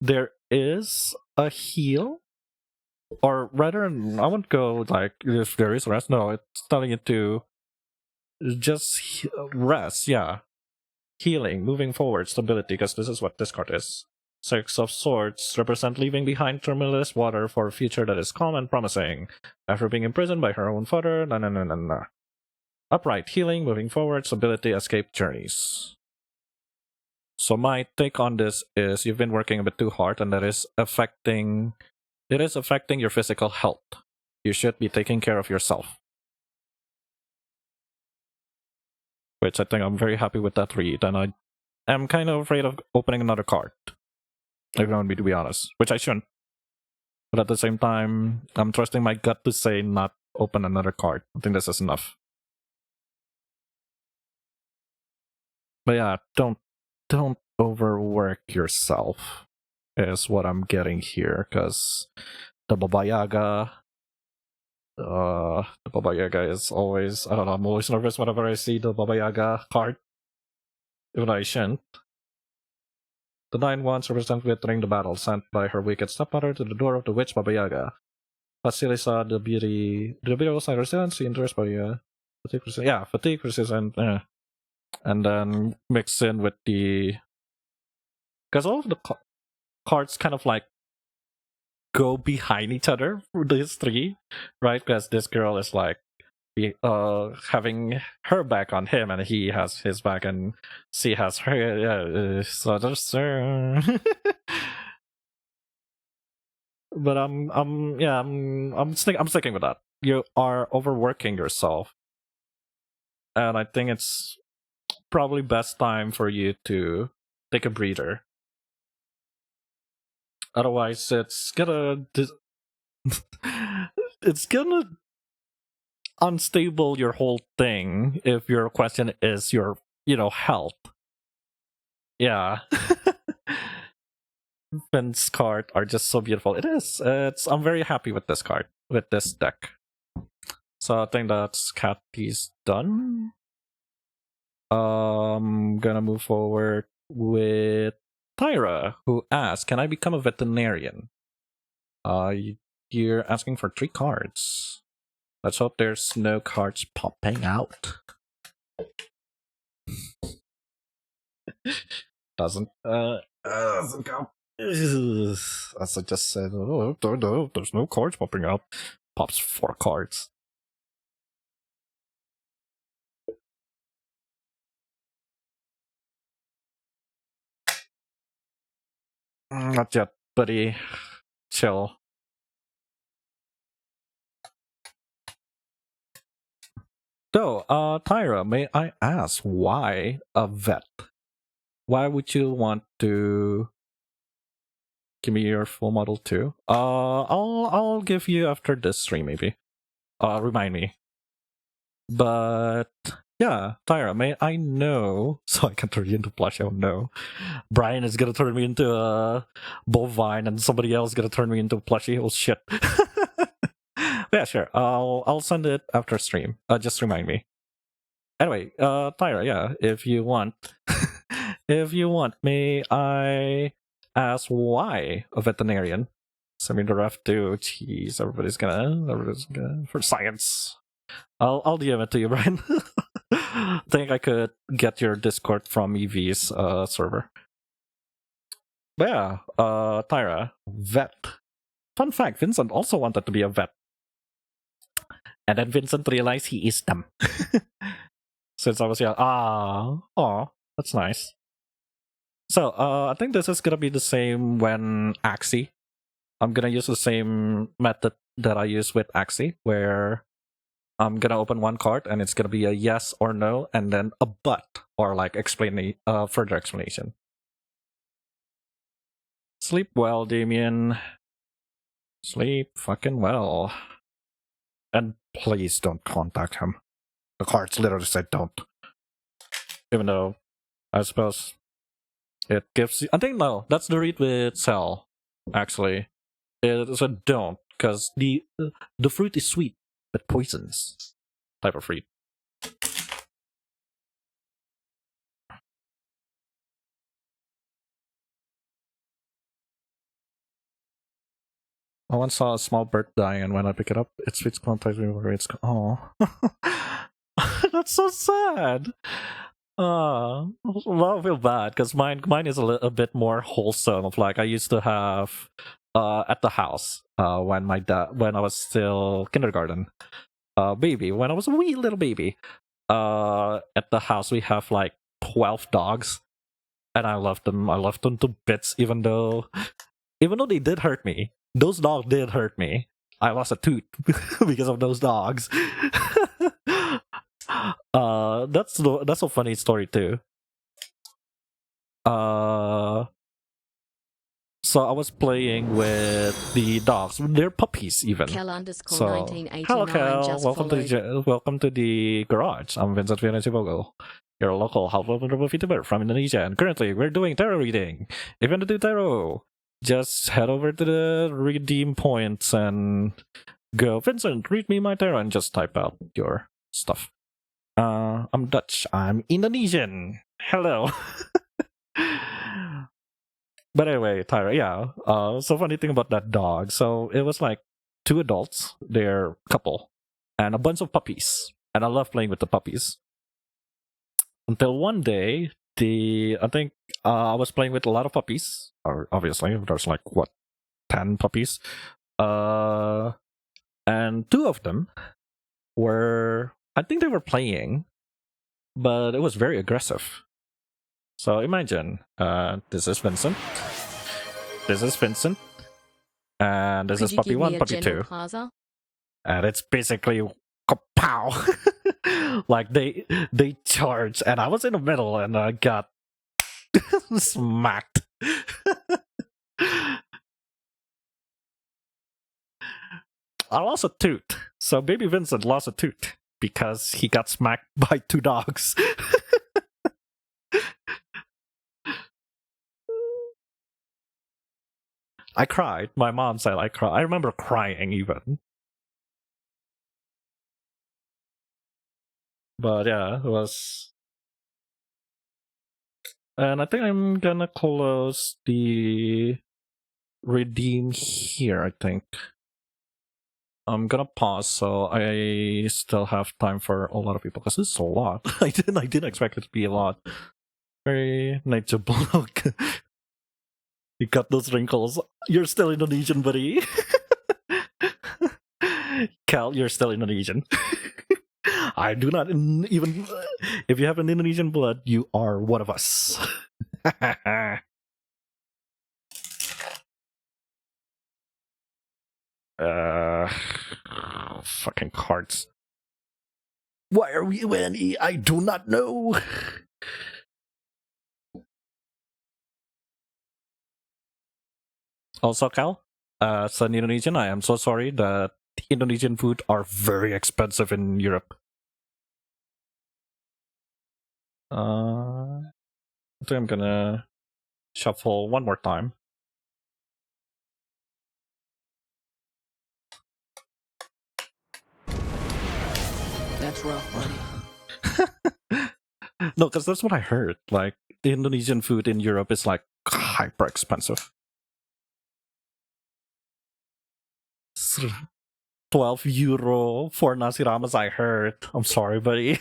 there is a heal. Or rather, I won't go like if there is rest. No, it's telling you to just rest, yeah. Healing, moving forward, stability, because this is what this card is. Six of Swords represent leaving behind tumultuous water for a future that is calm and promising. After being imprisoned by her own father, Upright, healing, moving forward, stability, escape journeys. So my take on this is you've been working a bit too hard, and that is affecting your physical health. You should be taking care of yourself. Which I think I'm very happy with that read, and I am kind of afraid of opening another card. If you want me to be honest, which I shouldn't. But at the same time, I'm trusting my gut to say not open another card. I think this is enough. But yeah, don't overwork yourself is what I'm getting here, because the Baba Yaga is always... I don't know, I'm always nervous whenever I see the Baba Yaga card. Even though I shouldn't. The 9 wands represent withering the battle, sent by her wicked stepmother to the door of the witch Baba Yaga. Vasily saw the beauty was like resilience, she endures by fatigue, persistence, and then mix in with the... because all of the cards kind of like go behind each other for these three, right? Because this girl is like having her back on him, and he has his back, and she has her. Yeah, so there's but I'm sticking with that. You are overworking yourself, and I think it's probably best time for you to take a breather. Otherwise, it's gonna it's gonna unstable your whole thing if your question is your health. Yeah. Finn's card are just so beautiful. It is. I'm very happy with this card, with this deck. So I think that's Cathy's done. Gonna move forward with Tyra, who asks, "Can I become a veterinarian?" You're asking for 3 cards. Let's hope there's no cards popping out. Doesn't count. As I just said, no, there's no cards popping out. Pops 4 cards. Not yet, buddy. Chill. So, Tyra, may I ask why a vet? Why would you want to give me your full model too? I'll give you after this stream maybe. Remind me. But yeah, Tyra, may I know so I can turn you into plush? Oh no, Brian is gonna turn me into a bovine, and somebody else is gonna turn me into a plushie. Oh shit. Yeah, sure. I'll send it after stream. Just remind me. Anyway, Tyra, yeah, if you want, may I ask why a veterinarian? Send me the ref too. Jeez, everybody's gonna for science. I'll DM it to you, Brian. Think I could get your Discord from EV's server. But yeah, Tyra, vet. Fun fact: Vincent also wanted to be a vet. And then Vincent realized he is dumb. Since I was young. That's nice. So, I think this is gonna be the same when Axie. I'm gonna use the same method that I use with Axie, where I'm gonna open 1 card and it's gonna be a yes or no, and then a but, or like further explanation. Sleep well, Damien. Sleep fucking well. And please don't contact him. The cards literally said don't. Even though, I suppose, it gives you... I think, no, that's the read with Cell, actually. It said don't, because the fruit is sweet, but poisonous type of fruit. I once saw a small bird dying, and when I pick it up, it sweets contact me where it's... Oh. That's so sad! Well, I feel bad, because mine is a bit more wholesome. Of like, I used to have... at the house, when I was still kindergarten, baby, when I was a wee little baby, at the house we have like 12 dogs, and I loved them. I loved them to bits, even though they did hurt me. Those dogs did hurt me. I lost a tooth because of those dogs. That's a funny story too. So I was playing with the dogs. They're puppies, even. Kel _ So, 1989 hello, Kel. just Welcome to the garage. I'm Vincent VNNZ. You're a local half-level VTuber from Indonesia, and currently we're doing tarot reading. If you want to do tarot, just head over to the redeem points and go, Vincent, read me my tarot, and just type out your stuff. I'm Dutch. I'm Indonesian. Hello. But anyway, Tyra, yeah. So funny thing about that dog. So it was like 2 adults, they're couple, and a bunch of puppies. And I love playing with the puppies. Until one day, I think I was playing with a lot of puppies. Or obviously, there's like 10 puppies. And 2 of them I think they were playing, but it was very aggressive. So imagine, this is Vincent. This is Vincent. And this is puppy 1, puppy 2. Plaza? And it's basically pow. Like they charged, and I was in the middle, and I got smacked. I lost a tooth. So baby Vincent lost a tooth because he got smacked by 2 dogs. I cried. My mom said I cried. I remember crying even. But yeah, it was. And I think I'm gonna close the redeem here, I think. I'm gonna pause so I still have time for a lot of people because this is a lot. I didn't expect it to be a lot. Very nice block. You got those wrinkles. You're still Indonesian, buddy. Cal, you're still Indonesian. I do not even. If you have an Indonesian blood, you are one of us. Fucking cards. Why are we UNE? I do not know. Also, Cal, as an Indonesian, I am so sorry that Indonesian food are very expensive in Europe. I think I'm gonna shuffle one more time. That's rough, buddy. No, because that's what I heard. Like, the Indonesian food in Europe is like hyper expensive. 12 euro for nasi rames, I heard. I'm sorry, buddy.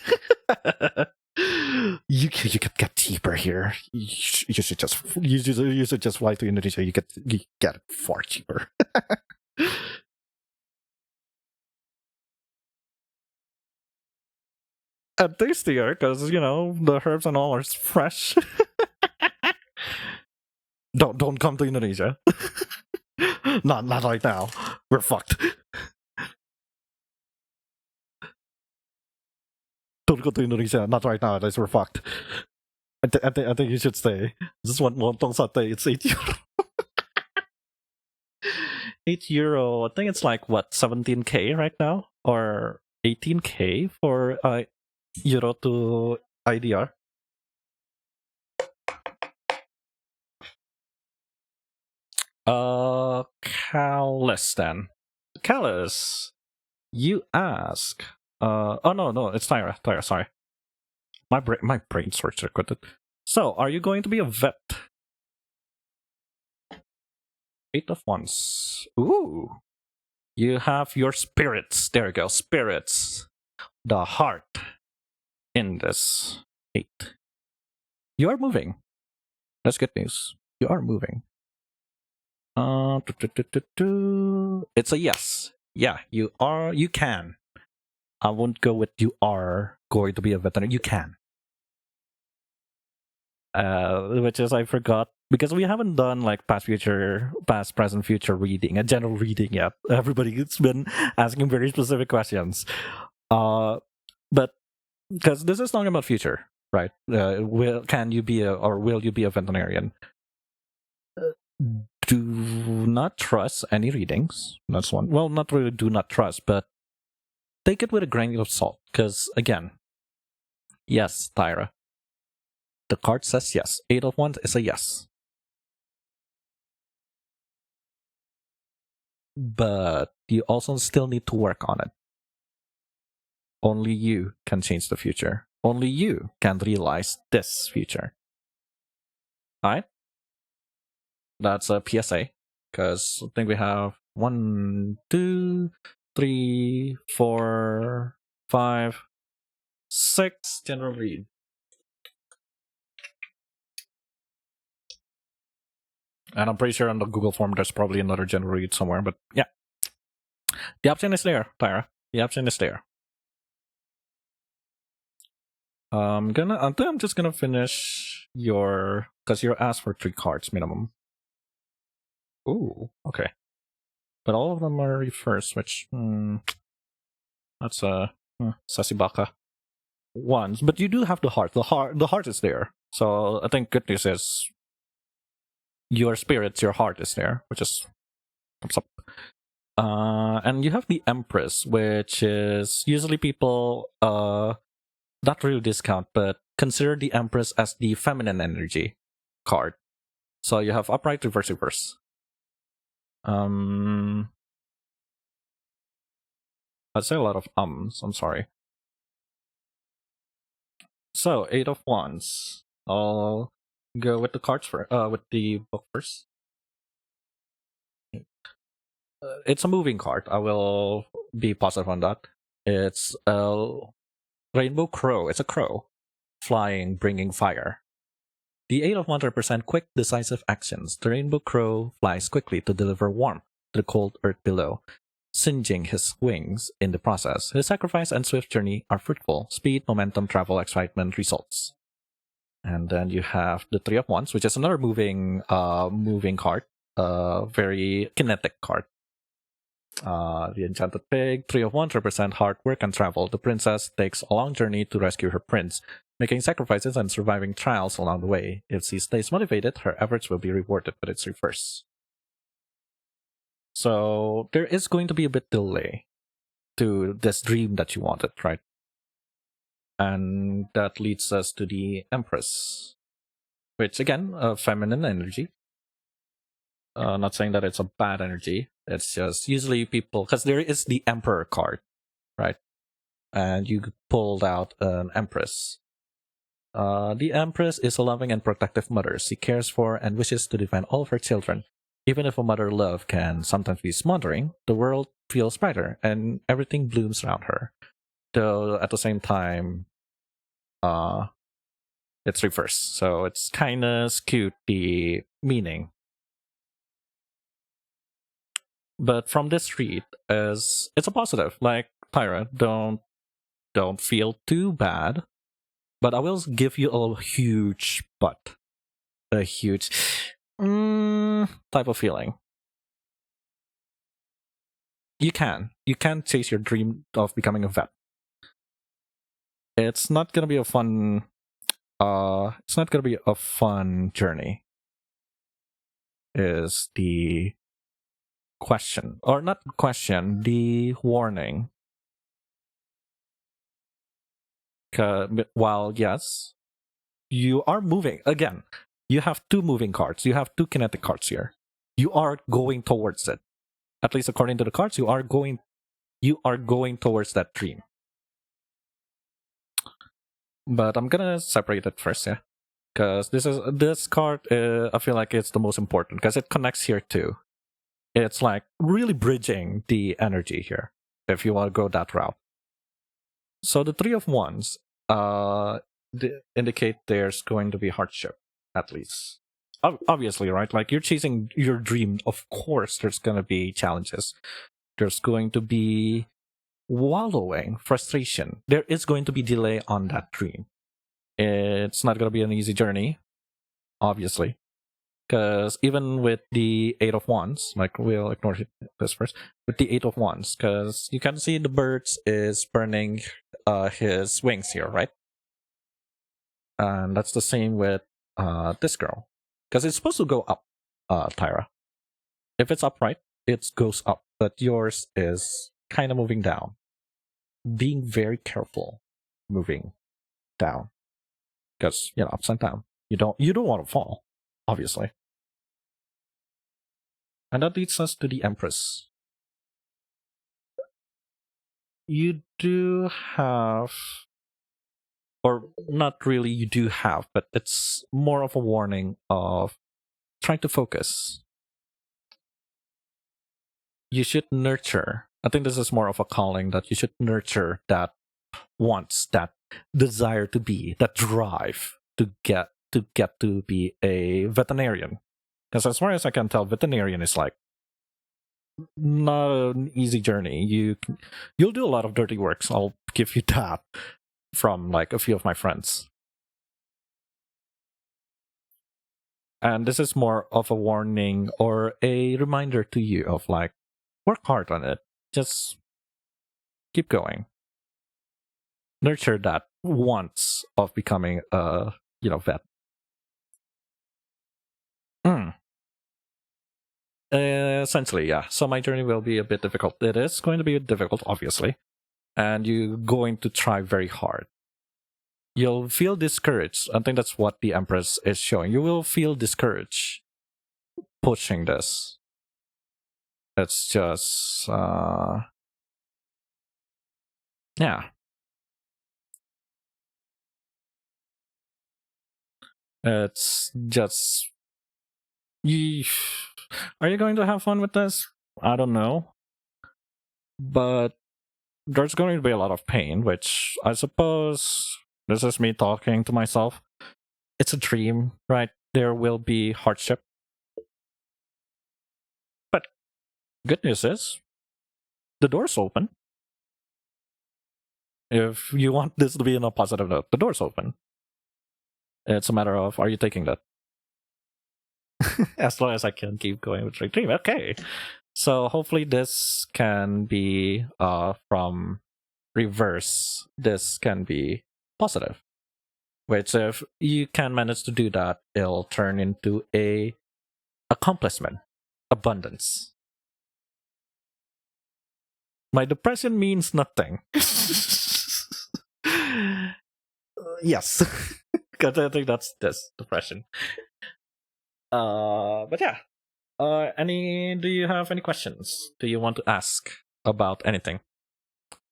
you could get cheaper here. You should just fly to Indonesia. You get it far cheaper. And tastier because the herbs and all are fresh. Don't come to Indonesia. not right now. We're fucked. Don't go to Indonesia. Not right now. We're fucked. I think you should stay. This one lontong satay. It's €8. €8. I think it's like what 17k right now or 18k for euro to IDR. Callus then. Callus, you ask. Oh no, it's Tyra. Tyra, sorry. My brain short circuited. So, are you going to be a vet? 8 of Wands. Ooh. You have your spirits. There you go. Spirits. The heart. In this 8. You are moving. That's good news. You are moving. It's a yes. Yeah, you are. You can. I won't go with you are going to be a veterinarian. You can. Which is I forgot because we haven't done like past, present, future reading, a general reading yet. Everybody's been asking very specific questions. But because this is talking about future, right? Will you be a veterinarian? Do not trust any readings. That's one. Well, not really do not trust, but take it with a grain of salt. Because, again, yes, Tyra. The card says yes. 8 of Wands is a yes. But you also still need to work on it. Only you can change the future. Only you can realize this future. Alright? That's a PSA. Because I think we have 1, 2, 3, 4, 5, 6 general read. And I'm pretty sure on the Google form there's probably another general read somewhere, but yeah. The option is there, Tyra. The option is there. I'm just gonna finish because you're asked for 3 cards minimum. Ooh, okay. But all of them are reversed, which that's Sasibaka ones. But you do have the heart. The heart is there. So I think good news is your spirits, your heart is there, which is thumbs up. And you have the Empress, which is usually people not really discount, but consider the Empress as the feminine energy card. So you have upright, reverse, reverse. I'd say a lot of ums. I'm sorry. So 8 of Wands. I'll go with the cards first. With the book first. It's a moving card. I will be positive on that. It's a rainbow crow. It's a crow, flying, bringing fire. The 8 of Wands represent quick, decisive actions. The rainbow crow flies quickly to deliver warmth to the cold earth below, singeing his wings in the process. His sacrifice and swift journey are fruitful. Speed, momentum, travel, excitement, results. And then you have the 3 of Wands, which is another moving card. Very kinetic card. The Enchanted Pig. 3 of Wands represent hard work and travel. The princess takes a long journey to rescue her prince, making sacrifices and surviving trials along the way. If she stays motivated, her efforts will be rewarded, but it's reverse. So there is going to be a bit delay to this dream that you wanted, right? And that leads us to the Empress, which again, feminine energy. Not saying that it's a bad energy. It's just usually people, because there is the Emperor card, right? And you pulled out an Empress. The Empress is a loving and protective mother. She cares for and wishes to defend all of her children. Even if a mother love can sometimes be smothering, the world feels brighter and everything blooms around her. Though at the same time, it's reversed. So it's kind of skewed the meaning. But from this read, as it's a positive. Like Tyra, don't feel too bad. But I will give you a huge but. A huge type of feeling. You can chase your dream of becoming a vet. It's not gonna be a fun journey. Is the question, or not question, the warning. While yes, you are moving again. You have 2 moving cards. You have 2 kinetic cards here. You are going towards it. At least according to the cards, you are going towards that dream. But I'm gonna separate it first, yeah, because this card. I feel like it's the most important because it connects here too. It's like really bridging the energy here. If you want to go that route. So the 3 of Wands indicate there's going to be hardship, at least. Obviously, right? Like you're chasing your dream. Of course, there's going to be challenges. There's going to be wallowing, frustration. There is going to be delay on that dream. It's not going to be an easy journey, obviously. Because even with the 8 of Wands, like we'll ignore this first, with the 8 of Wands, because you can see the birds is burning his wings here, right? And that's the same with this girl. Because it's supposed to go up, Tyra. If it's upright, it goes up, but yours is kind of moving down. Being very careful moving down. Because, upside down. You don't want to fall, obviously. And that leads us to the Empress. You do have, or not really you do have, but it's more of a warning of trying to focus. You should nurture. I think this is more of a calling that you should nurture that wants, that desire to be, that drive to get to be a veterinarian. Because as far as I can tell, veterinarian is like not an easy journey. You'll do a lot of dirty works. I'll give you that from like a few of my friends. And this is more of a warning or a reminder to you of like, work hard on it. Just keep going. Nurture that wants of becoming a vet. Essentially, yeah. So my journey will be a bit difficult. It is going to be difficult, obviously. And you're going to try very hard. You'll feel discouraged. I think that's what the Empress is showing. You will feel discouraged pushing this. It's just, yeah. It's just, are you going to have fun with this? I don't know. But there's going to be a lot of pain, which I suppose this is me talking to myself. It's a dream, right? There will be hardship. But good news is, the door's open. If you want this to be on a positive note, the door's open. It's a matter of, are you taking that? As long as I can keep going with the dream, okay. So hopefully this can be from reverse. This can be positive. Which if you can manage to do that, it'll turn into a accomplishment, abundance. My depression means nothing. Yes. Because I think that's this depression. But yeah. Do you have any questions? Do you want to ask about anything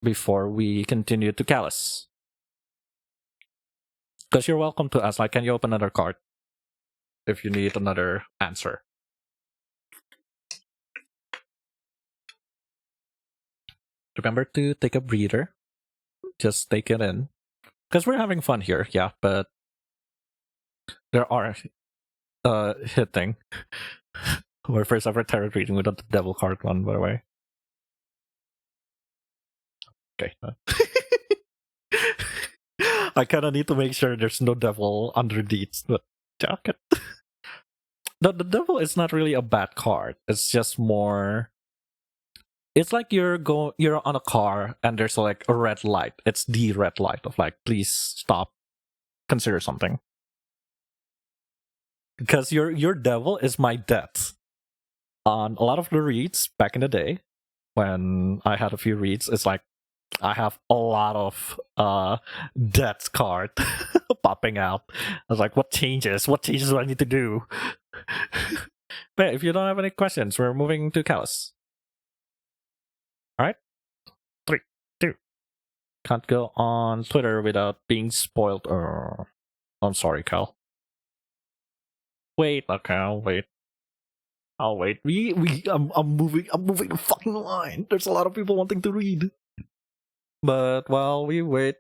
before we continue to Callus? Because you're welcome to ask, like, can you open another card if you need another answer? Remember to take a breather. Just take it in. Because we're having fun here, yeah, but there are hitting. Our first ever tarot reading without the devil card one, by the way. Okay. I kinda need to make sure there's no devil underneath the jacket. The devil is not really a bad card. It's just more. It's like you're on a car and there's like a red light. It's the red light of like, please stop, consider something. Because your devil is my death. On a lot of the reads back in the day, when I had a few reads, it's like I have a lot of death card popping out. I was like, what changes? What changes do I need to do? But if you don't have any questions, we're moving to Callus. Alright? 3, 2. Can't go on Twitter without being spoiled. I'm sorry, Cal. Wait, okay, I'll wait. I'm moving the fucking line. There's a lot of people wanting to read. But while we wait,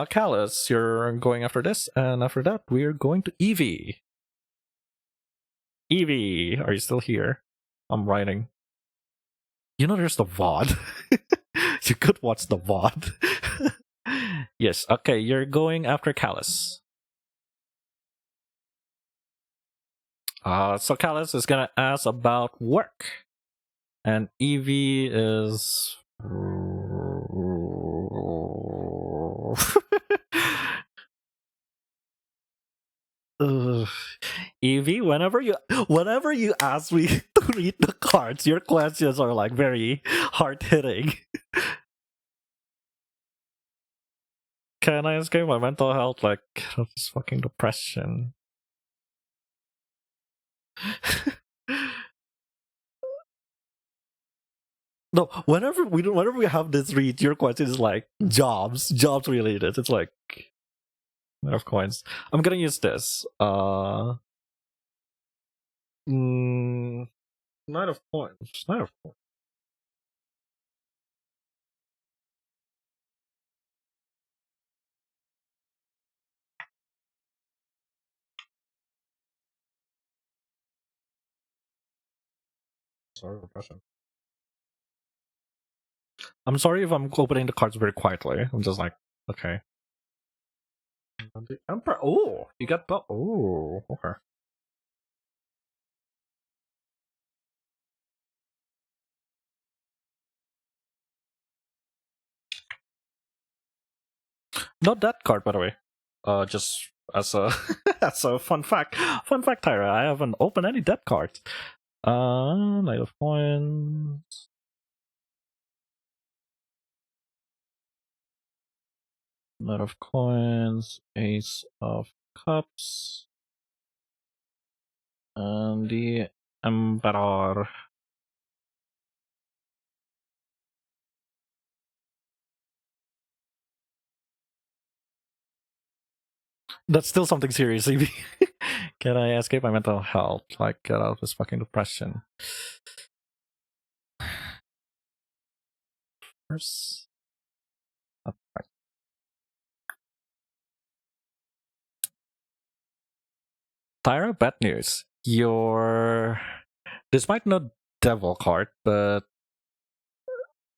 Callus, you're going after this, and after that, we're going to Evie. Evie, are you still here? I'm writing. You know there's the VOD. You could watch the VOD. Yes, okay, you're going after Callus. So Callus is gonna ask about work. And Evie is... Evie, whenever you ask me to read the cards, your questions are like very hard-hitting. Can I escape my mental health? Like, this fucking depression. No, whenever we have this read, your question is like jobs related. It's like Knight of Coins. I'm gonna use this. Knight of Coins. Knight of Coins. Sorry, depression. I'm sorry if I'm opening the cards very quietly. I'm just like, okay. The Emperor. Oh, you got the. Oh, okay. Not that card, by the way. Just as a as a fun fact, Tyra, I haven't opened any debt cards. Knight of Coins. Knight of Coins, Ace of Cups, and the Emperor. That's still something serious, EB. Can I escape my mental health? Like, get out of this fucking depression. First. Right. Tyra, bad news. Despite no devil card, but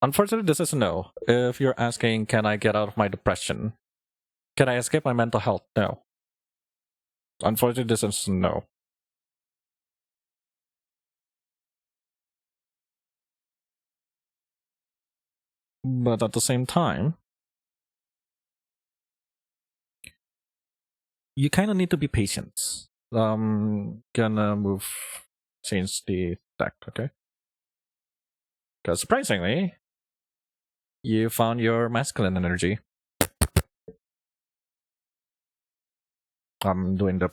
unfortunately, this is a no. If you're asking, can I get out of my depression? Can I escape my mental health? No. Unfortunately, this is a no. But at the same time, you kind of need to be patient. Gonna change the deck, okay? Because surprisingly, you found your masculine energy. I'm doing the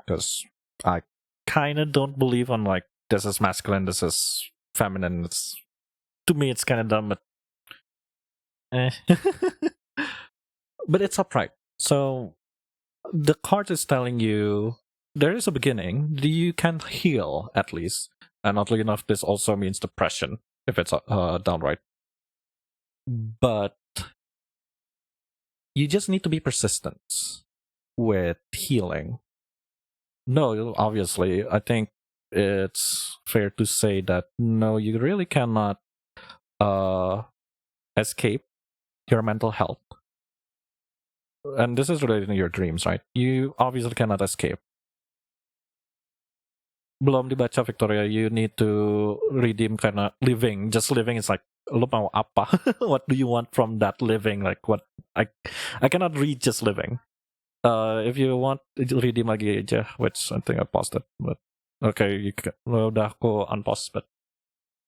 because I kind of don't believe on like this is masculine, this is feminine. To me, it's kind of dumb, but but it's upright. So the card is telling you there is a beginning. You can heal at least, and oddly enough, this also means depression if it's downright. But you just need to be persistent with healing. No, obviously, I think it's fair to say that no, you really cannot escape your mental health. And this is related to your dreams, right? You obviously cannot escape. Belum dibaca Victoria, you need to redeem karena living. Just living is like, lo mau apa? What do you want from that living? Like what? I cannot read just living. If you want, redeem lagi aja, which I think I paused it. But okay, you can, udah aku unpause, but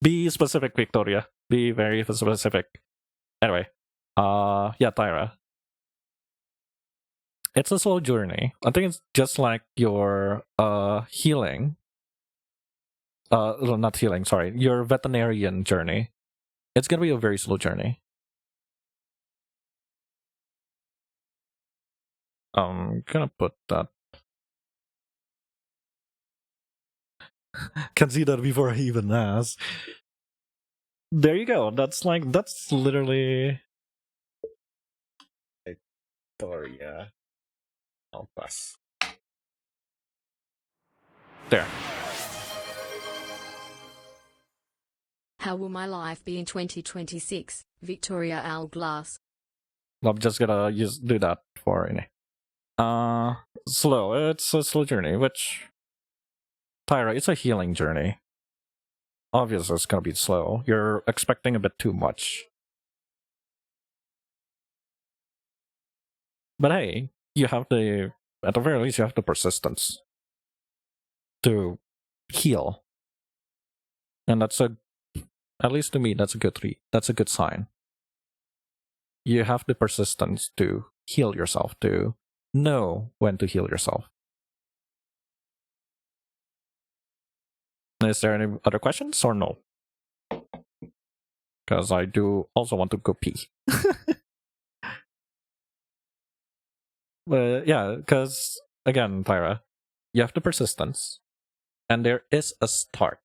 be specific, Victoria. Be very specific. Anyway, yeah, Tyra. It's a slow journey. I think it's just like your healing. Not healing, sorry. Your veterinarian journey. It's gonna be a very slow journey. I'm gonna put that. Can see that before I even ask. There you go. That's literally Victoria. I'll pass. There. How will my life be in 2026? Victoria Hourglass. I'm just gonna do that for ini. Slow. It's a slow journey, which Tyra, it's a healing journey. Obviously, it's gonna be slow. You're expecting a bit too much. But hey, you have at the very least, you have the persistence to heal. And at least to me, that's a good sign. You have the persistence to heal yourself, to know when to heal yourself. Is there any other questions or no? Because I do also want to go pee. But yeah, because again, Tyra, you have the persistence, and there is a start.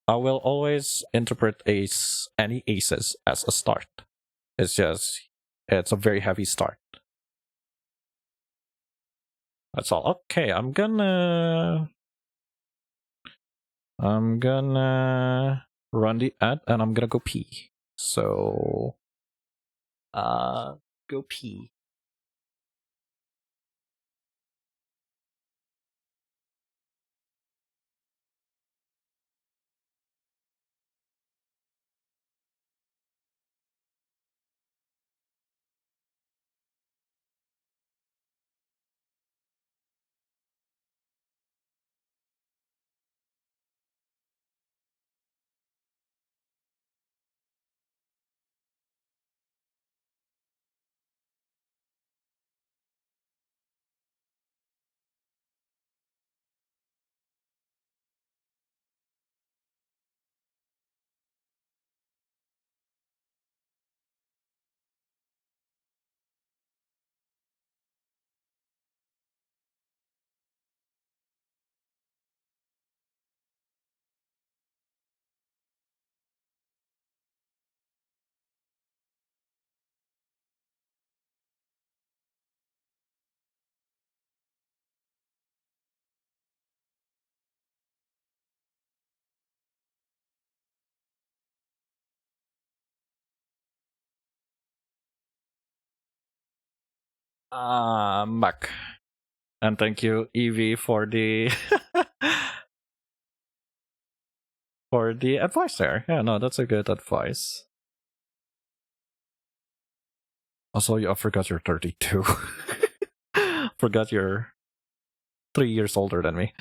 I will always interpret any aces as a start. It's a very heavy start. That's all. Okay, I'm gonna run the ad and I'm gonna go pee. So, go pee. Back. And thank you, Evie, for the for the advice there. Yeah, no, that's a good advice. Also, I forgot you're 32. Forgot you're 3 years older than me.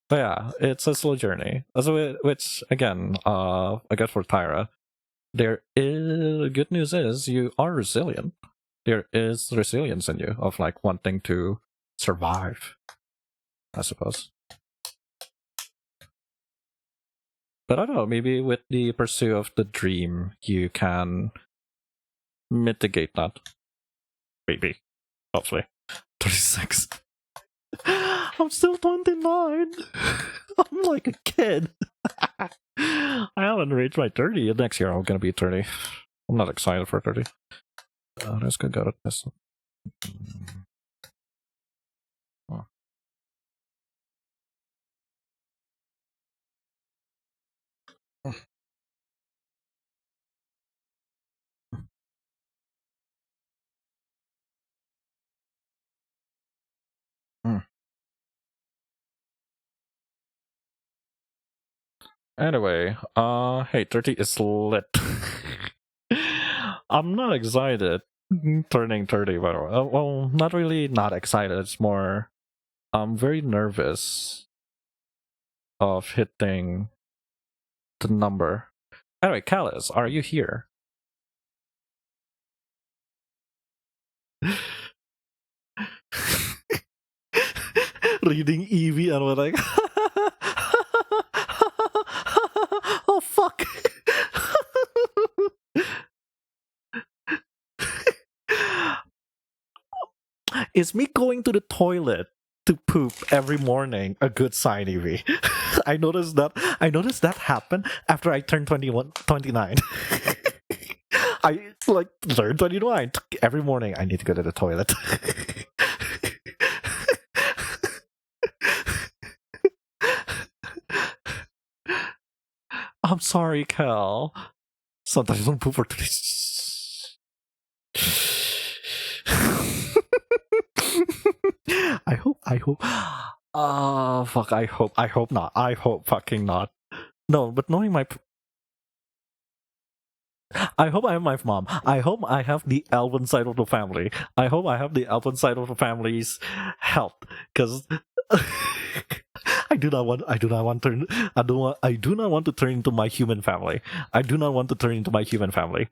But yeah, it's a slow journey. So, which again, I guess for Tyra, there is good news is you are resilient. There is resilience in you of like wanting to survive, I suppose. But I don't know, maybe with the pursuit of the dream, you can mitigate that. Maybe. Hopefully. 36. I'm still 29. I'm like a kid. I haven't reached my 30. Next year I'm gonna be 30. I'm not excited for 30. Let's go to this. Oh. Anyway, hey, 30 is lit. I'm not excited turning 30, by the way. Well, not really not excited. It's more, I'm very nervous of hitting the number. Anyway, Callus, are you here? Reading Eevee and we're like, oh fuck. Is me going to the toilet to poop every morning a good sign, Eevee? I noticed that happen after I turned 29. I like learned 29 every morning. I need to go to the toilet. I'm sorry, Cal. Sometimes I don't poop for 2 days. I hope. Fuck, I hope not. I hope fucking not. No, but knowing my... I hope I have my mom. I hope I have the Elven side of the family. I hope I have the Elven side of the family's health. Because... I do not want to turn into my human family. I do not want to turn into my human family.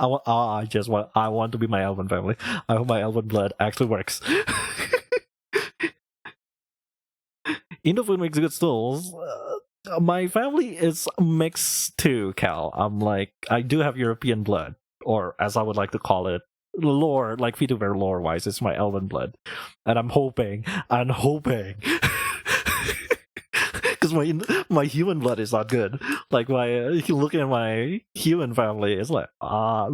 I want to be my elven family. I hope my elven blood actually works. In the food makes good stools. My family is mixed too, Cal. I do have European blood, or as I would like to call it, lore, like VTuber lore wise, it's my elven blood. And I'm hoping because my human blood is not good. Like looking at my human family, it's like I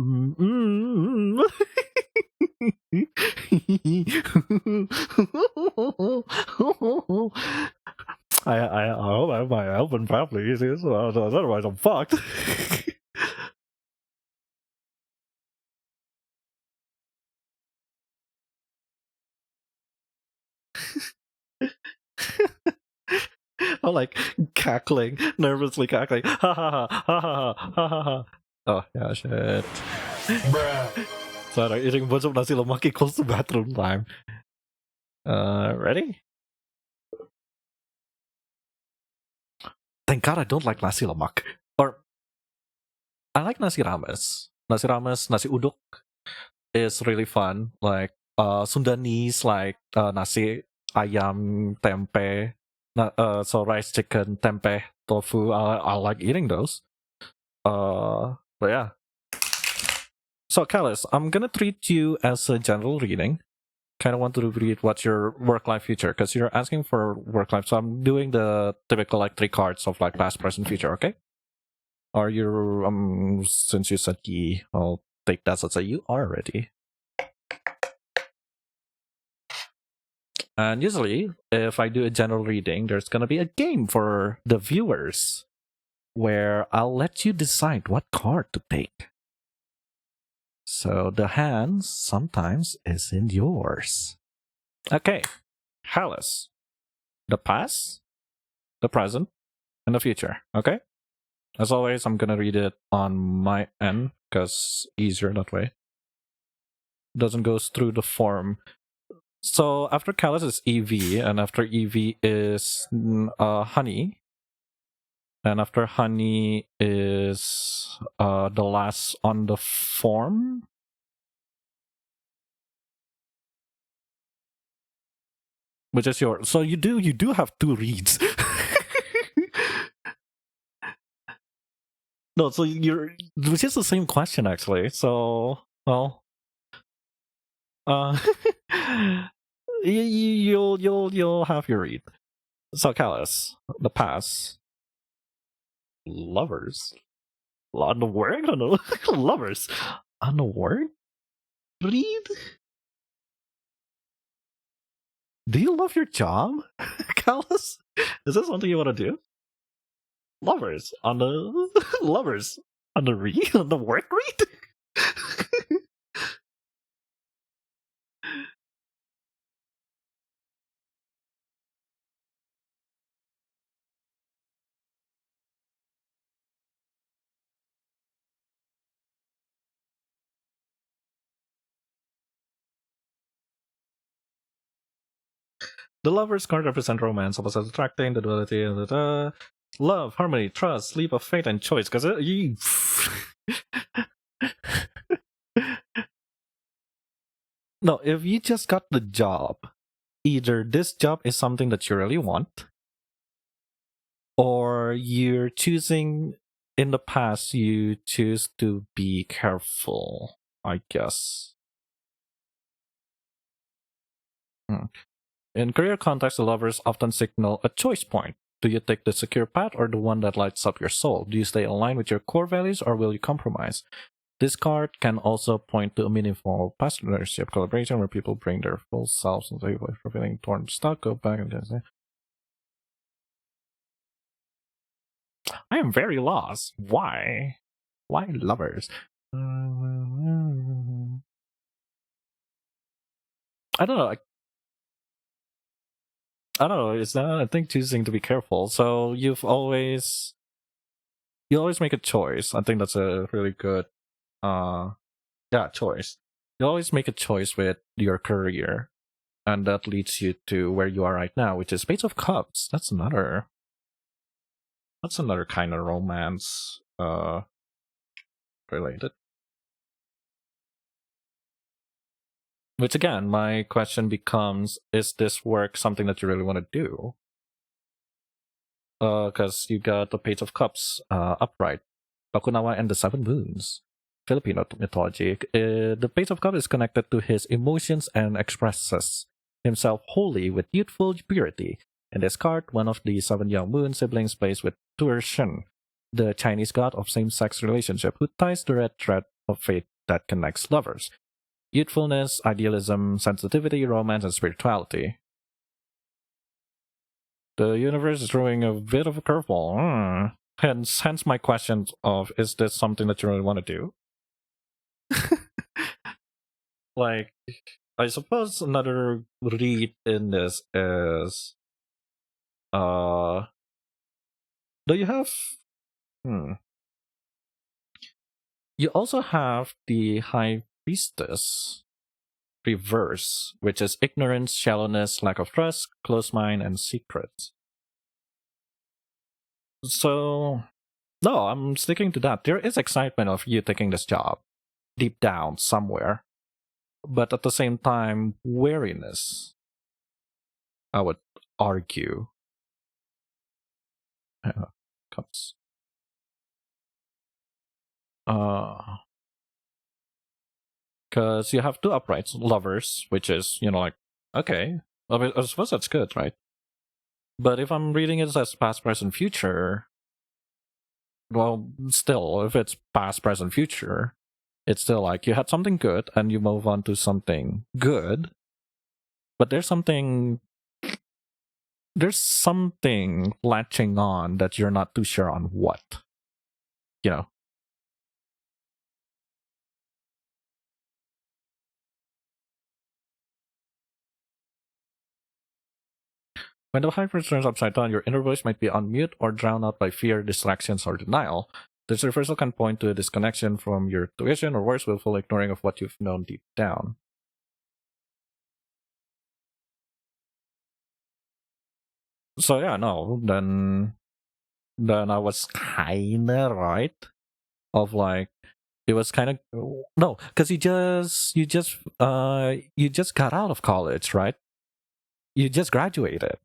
hope I have my elven family. Otherwise, I'm fucked. I'm like cackling, nervously cackling. Ha ha ha ha ha ha ha ha. Oh yeah, shit. Bruh. Sorry, eating a bunch of nasi lemak equals to bathroom time. Ready? Thank God I don't like nasi lemak. Or I like nasi rames. Nasi rames, nasi uduk is really fun. Like Sundanese, like nasi ayam tempe. So rice, chicken, tempeh, tofu. I like eating those. But yeah. So Callus, I'm gonna treat you as a general reading. Kind of want to read what's your work-life future, because you're asking for work-life. So I'm doing the typical like 3 cards of like past, present, future. Okay? Are you since you said ye, I'll take that as a you are ready. And usually, if I do a general reading, there's gonna be a game for the viewers. where I'll let you decide what card to take. So the hand sometimes isn't yours. Okay, Hallis. The past, the present, and the future. Okay? As always, I'm gonna read it on my end, because easier that way. Doesn't go through the form. So after Callus is EV, and after EV is Honey. And after Honey is the last on the form. Which is yours. So you do have two reads. No, so which is the same question actually. So well, you'll have your read. So Callus, the past, lovers, on the word, I don't know, lovers, on the word, read. Do you love your job, Callus? Is this something you want to do? Lovers on the lovers on the read on the work read. The lovers card represent romance, opposites attracting, the duality, love, harmony, trust, leap of faith, and choice. Because you. No, if you just got the job, either this job is something that you really want, or you're choosing. In the past, you choose to be careful, I guess. In career context, the lovers often signal a choice point. Do you take the secure path or the one that lights up your soul? Do you stay aligned with your core values or will you compromise? This card can also point to a meaningful partnership collaboration where people bring their full selves and they for feeling torn stuck, go back and say, I am very lost. Why? Why lovers? I don't know. I don't know. It's not. I think choosing to be careful. So you always make a choice. I think that's a really good, choice. You always make a choice with your career, and that leads you to where you are right now, which is Page of Cups. That's another kind of romance, related. Which again, my question becomes, is this work something that you really want to do? Because you got the Page of Cups upright, Bakunawa and the Seven Moons, Filipino mythology. The Page of Cups is connected to his emotions and expresses himself wholly with youthful purity. In this card, one of the 7 young moon siblings plays with Tuirshen, the Chinese god of same-sex relationship, who ties the red thread of fate that connects lovers. Youthfulness, idealism, sensitivity, romance, and spirituality. The universe is throwing a bit of a curveball. Hence my question of, is this something that you really want to do? Like, I suppose another read in this is... do you have... You also have the High Priestess reverse, which is ignorance, shallowness, lack of trust, closed mind, and secrets. So, no, I'm sticking to that. There is excitement of you taking this job, deep down somewhere, but at the same time, wariness, I would argue. Cups. Because you have two uprights, lovers, which is, like, okay, I suppose that's good, right? But if I'm reading it as past, present, future, well, still, if it's past, present, future, it's still like you had something good and you move on to something good, but there's something latching on that you're not too sure on what. you know. When the hyper turns upside down, your inner voice might be on mute or drowned out by fear, distractions, or denial. This reversal can point to a disconnection from your tuition or worse, willful ignoring of what you've known deep down. So yeah, no, then I was kinda right. Of like, it was kind of no, because you just got out of college, right? You just graduated,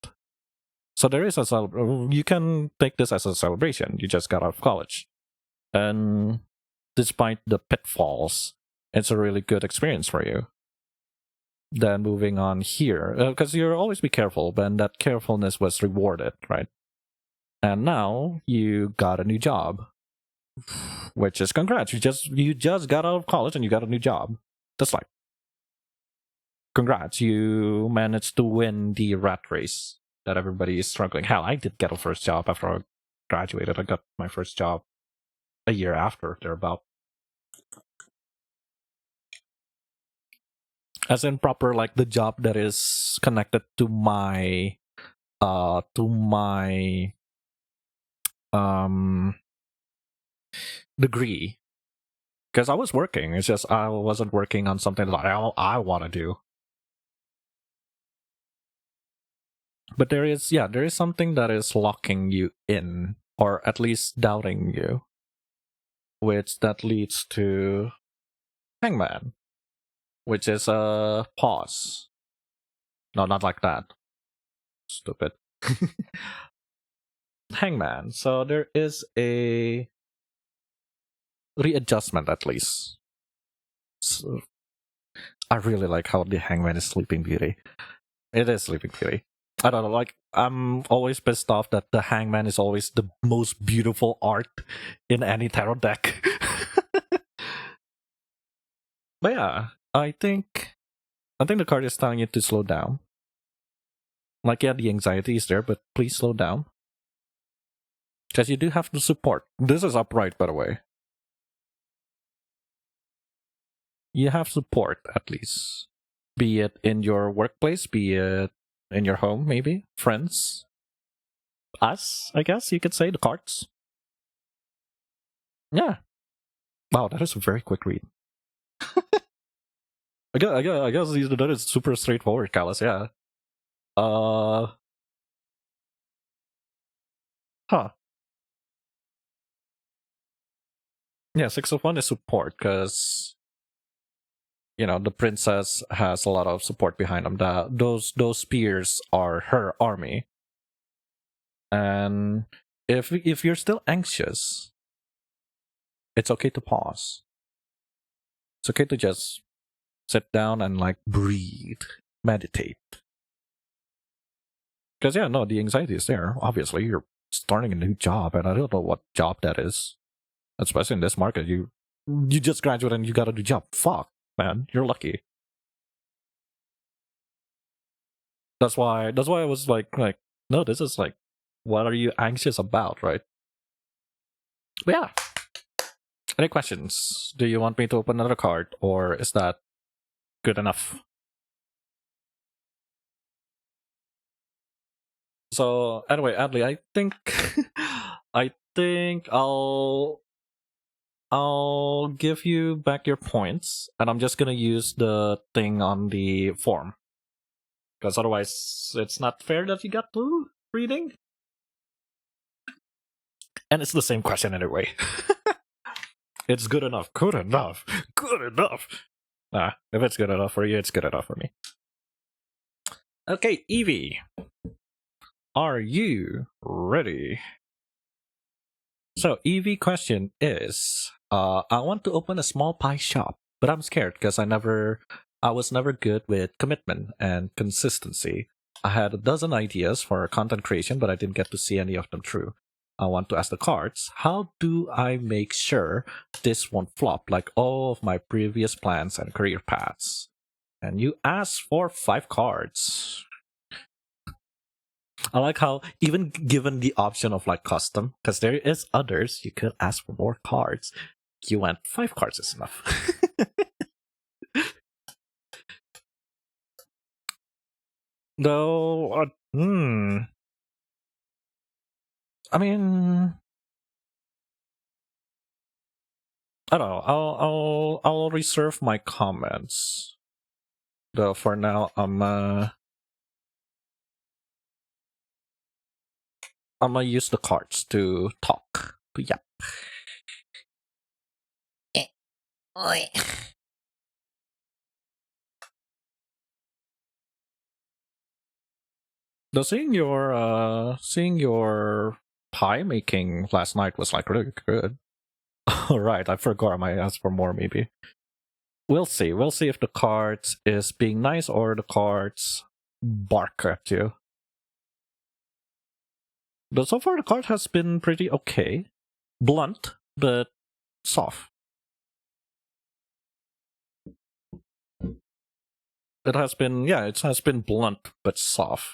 so there is you can take this as a celebration. You just got out of college, and despite the pitfalls, it's a really good experience for you. Then moving on here, because you always be careful, but that carefulness was rewarded, right? And now you got a new job, which is congrats. You just got out of college and you got a new job. That's like, congrats. You managed to win the rat race that everybody is struggling. Hell, I did get a first job after I graduated. I got my first job a year after, thereabout. As in proper, like the job that is connected to my degree. Because I was working, it's just I wasn't working on something that I want to do. But there is something that is locking you in, or at least doubting you, which that leads to Hangman, which is a pause. No, not like that. Stupid. Hangman. So there is a readjustment, at least. So, I really like how the Hangman is Sleeping Beauty. It is Sleeping Beauty. I don't know, like, I'm always pissed off that the Hangman is always the most beautiful art in any tarot deck. But yeah, I think the card is telling you to slow down. Like, yeah, the anxiety is there, but please slow down. Because you do have the support. This is upright, by the way. You have support, at least. Be it in your workplace, be it in your home, maybe. Friends. Us, I guess you could say, the cards. Yeah. Wow, that is a very quick read. I guess that is super straightforward, Callus, yeah. Huh. Yeah, 6 of 1 is support, because you know, the princess has a lot of support behind them. Those spears are her army. And if you're still anxious, it's okay to pause. It's okay to just sit down and like breathe, meditate. Because yeah, no, the anxiety is there. Obviously, you're starting a new job, and I don't know what job that is. Especially in this market, you just graduated and you got a new job. Fuck, man, you're lucky. That's why I was like, no, this is like, what are you anxious about, right? But yeah. Any questions? Do you want me to open another card, or is that good enough? So anyway, Adley, I think I'll give you back your points, and I'm just gonna use the thing on the form. Because otherwise, it's not fair that you got 2 reading. And it's the same question anyway. It's good enough. Good enough. Good enough. If it's good enough for you, it's good enough for me. Okay, Evie. Are you ready? So, Evie question is, I want to open a small pie shop, but I'm scared because I was never good with commitment and consistency. I had a dozen ideas for content creation, but I didn't get to see any of them through. I want to ask the cards, how do I make sure this won't flop like all of my previous plans and career paths? And you asked for 5 cards. I like how even given the option of like custom, because there is others, you could ask for more cards. You went 5 cards is enough. Though, I mean, I don't know. I'll reserve my comments. Though for now, I'm gonna use the cards to talk. Yeah. Though seeing your pie making last night was like really good. Alright, I forgot I might ask for more maybe. We'll see. We'll see if the cards is being nice or the cards bark at you. But so far the card has been pretty okay. Blunt, but soft. It has been blunt but soft.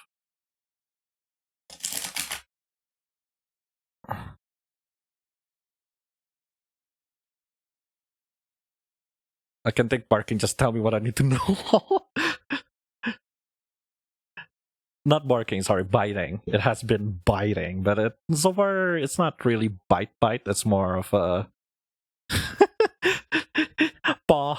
I can take barking, just tell me what I need to know. Not barking, sorry, biting. It has been biting, but so far it's not really bite. It's more of a paw.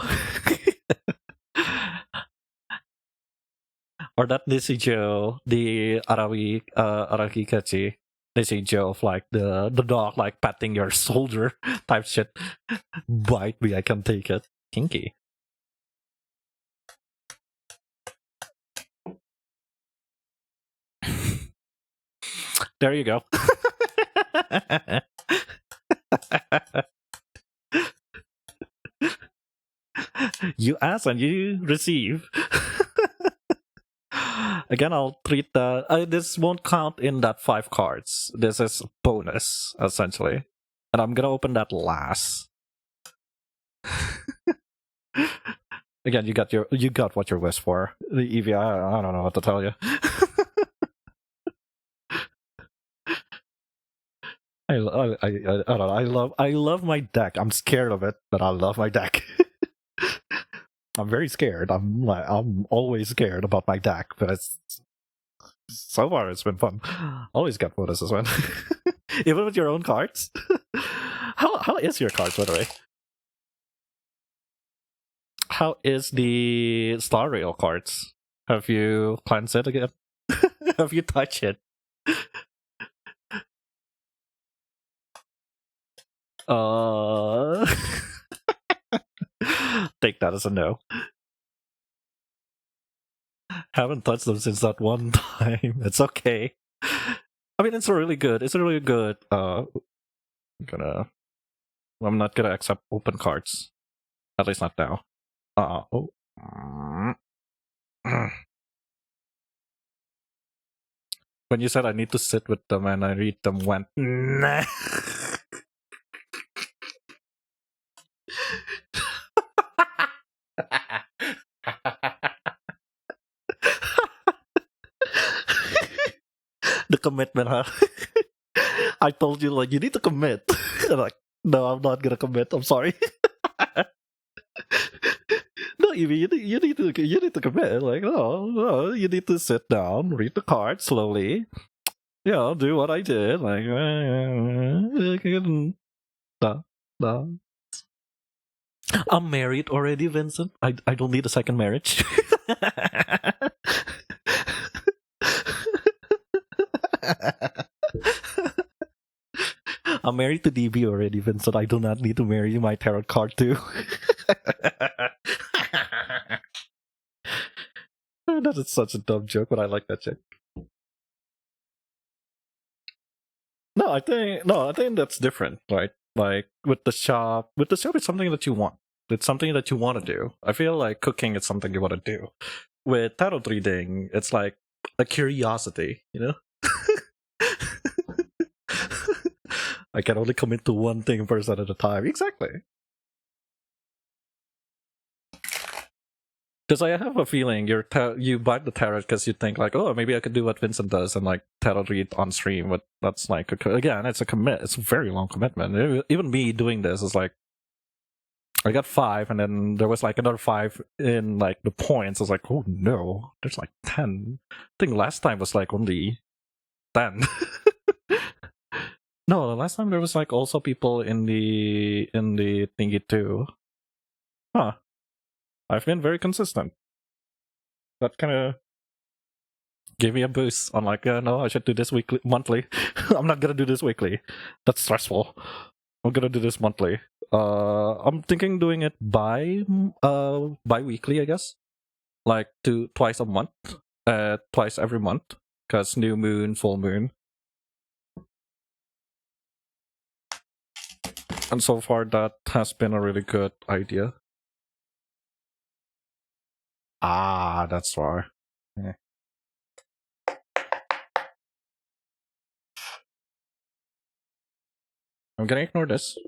Or that Nishijo, the Arakikachi Nishijo of like the dog like patting your shoulder type shit. Bite me, I can take it. Kinky. There you go. You ask and you receive. Again, I'll treat that. This won't count in that 5 cards. This is bonus, essentially. And I'm gonna open that last. Again, you got what you wished for. The EV, I don't know what to tell you. I don't know. I love my deck. I'm scared of it, but I love my deck. I'm very scared. I'm always scared about my deck, but so far it's been fun. Always get bonuses, man. Even with your own cards. How is your cards, by the way? How is the Star Rail cards? Have you cleansed it again? Have you touched it? Take that as a no. Haven't touched them since that one time. It's okay. I mean, it's really good. I'm not gonna accept open cards. At least not now. When you said I need to sit with them and I read them, went nah. The commitment, huh? I told you, like, you need to commit. Like, no, I'm not gonna commit. I'm sorry. No, you need to commit. Like, no, you need to sit down, read the card slowly. Yeah, do what I did. Like, no. I'm married already, Vincent. I don't need a second marriage. I'm married to DB already, Vincent. I do not need to marry my tarot card too. That is such a dumb joke, but I like that joke. No, I think that's different, right? Like with the shop, it's something that you want. It's something that you want to do. I feel like cooking is something you want to do. With tarot reading, it's like a curiosity, you know? I can only commit to one thing person at a time. Exactly. Because I have a feeling you buy the tarot because you think like, oh, maybe I could do what Vincent does and like tarot read on stream. But that's like again, it's a commit. It's a very long commitment. Even me doing this is like, I got 5, and then there was like another 5 in like the points. I was like, oh no, there's like 10. I think last time was like only 10. No, the last time there was like also people in the thingy too. Huh. I've been very consistent. That kind of gave me a boost. I'm like, no, I should do this monthly. I'm not gonna do this weekly. That's stressful. I'm gonna do this monthly. I'm thinking doing it bi-weekly, I guess. Like twice a month. Twice every month. Because new moon, full moon. And so far that has been a really good idea. Ah, that's why. Yeah. I'm gonna ignore this.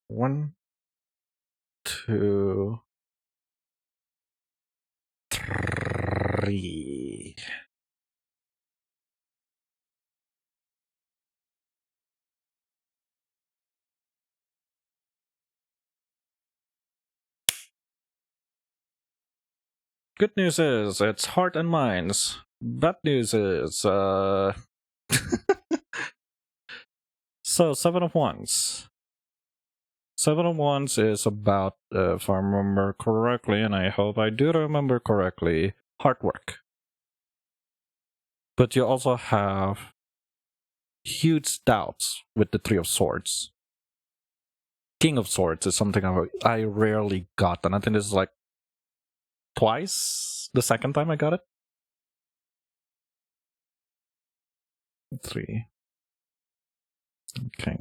1, 2, 3. Good news is it's heart and minds. Bad news is so 7 of Wands. 7 of Wands is about, if I remember correctly, and I hope I do remember correctly, hard work. But you also have huge doubts with the 3 of Swords. King of Swords is something I rarely got, and I think this is like twice the second time I got it. 3. Okay.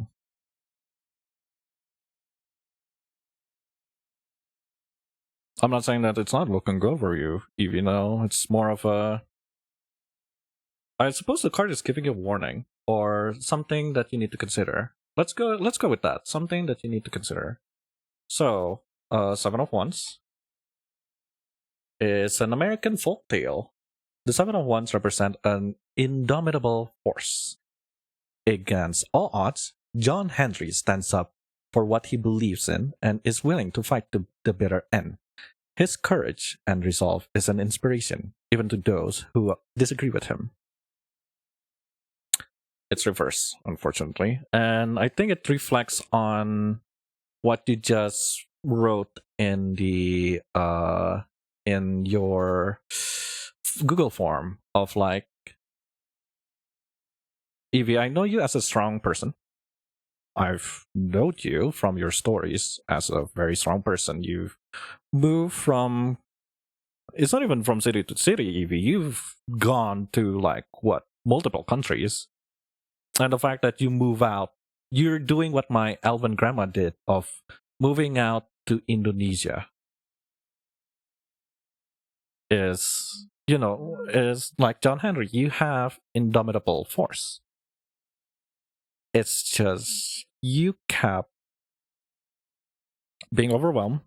I'm not saying that it's not looking good for you, even though it's more of a... I suppose the card is giving you a warning, or something that you need to consider. Let's go with that. Something that you need to consider. So, 7 of Wands is an American folktale. The 7 of Wands represent an indomitable force. Against all odds, John Henry stands up for what he believes in and is willing to fight to the bitter end. His courage and resolve is an inspiration, even to those who disagree with him. It's reverse, unfortunately, and I think it reflects on what you just wrote in the in your Google form of like, Evie, I know you as a strong person. I've known you from your stories as a very strong person. You've moved from, it's not even from city to city, Evie. You've gone to like, what, multiple countries. And the fact that you move out, you're doing what my Alvin grandma did of moving out to Indonesia. Is, is like John Henry, you have indomitable force. It's just you kept being overwhelmed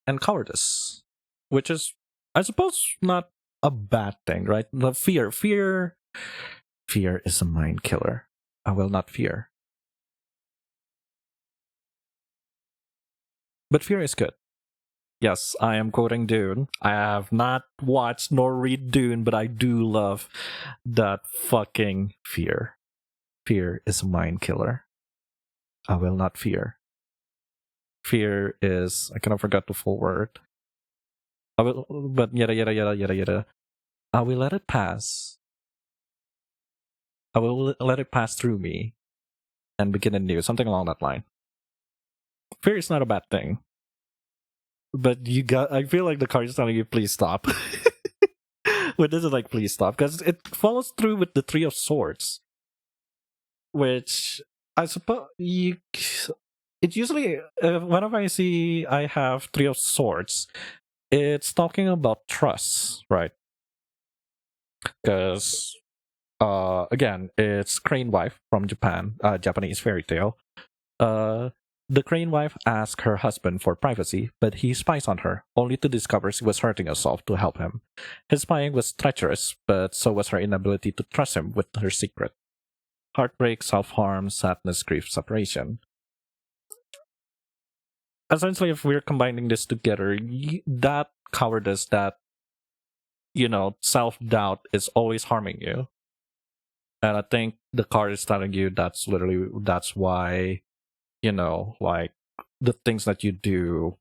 and cowardice, which is, I suppose, not a bad thing, right? The fear is a mind killer. I will not fear. But fear is good. Yes, I am quoting Dune. I have not watched nor read Dune, but I do love that fucking fear. Fear is a mind killer. I will not fear. Fear is, I kind of forgot the full word. I will, but yada yada yada yada yada. I will let it pass. I will let it pass through me and begin anew. Something along that line. Fear is not a bad thing. But I feel like the card is telling you, please stop. But this is like, please stop. Because it follows through with the 3 of Swords. Which, I suppose, it usually, whenever I have 3 of Swords, it's talking about trust, right? Because, again, it's Crane Wife from Japan, Japanese fairy tale. The The crane wife asks her husband for privacy, but he spies on her, only to discover she was hurting herself to help him. His spying was treacherous, but so was her inability to trust him with her secret. Heartbreak, self-harm, sadness, grief, separation. Essentially, if we're combining this together, that cowardice, that, self-doubt is always harming you. And I think the card is telling you that's why, like, the things that you do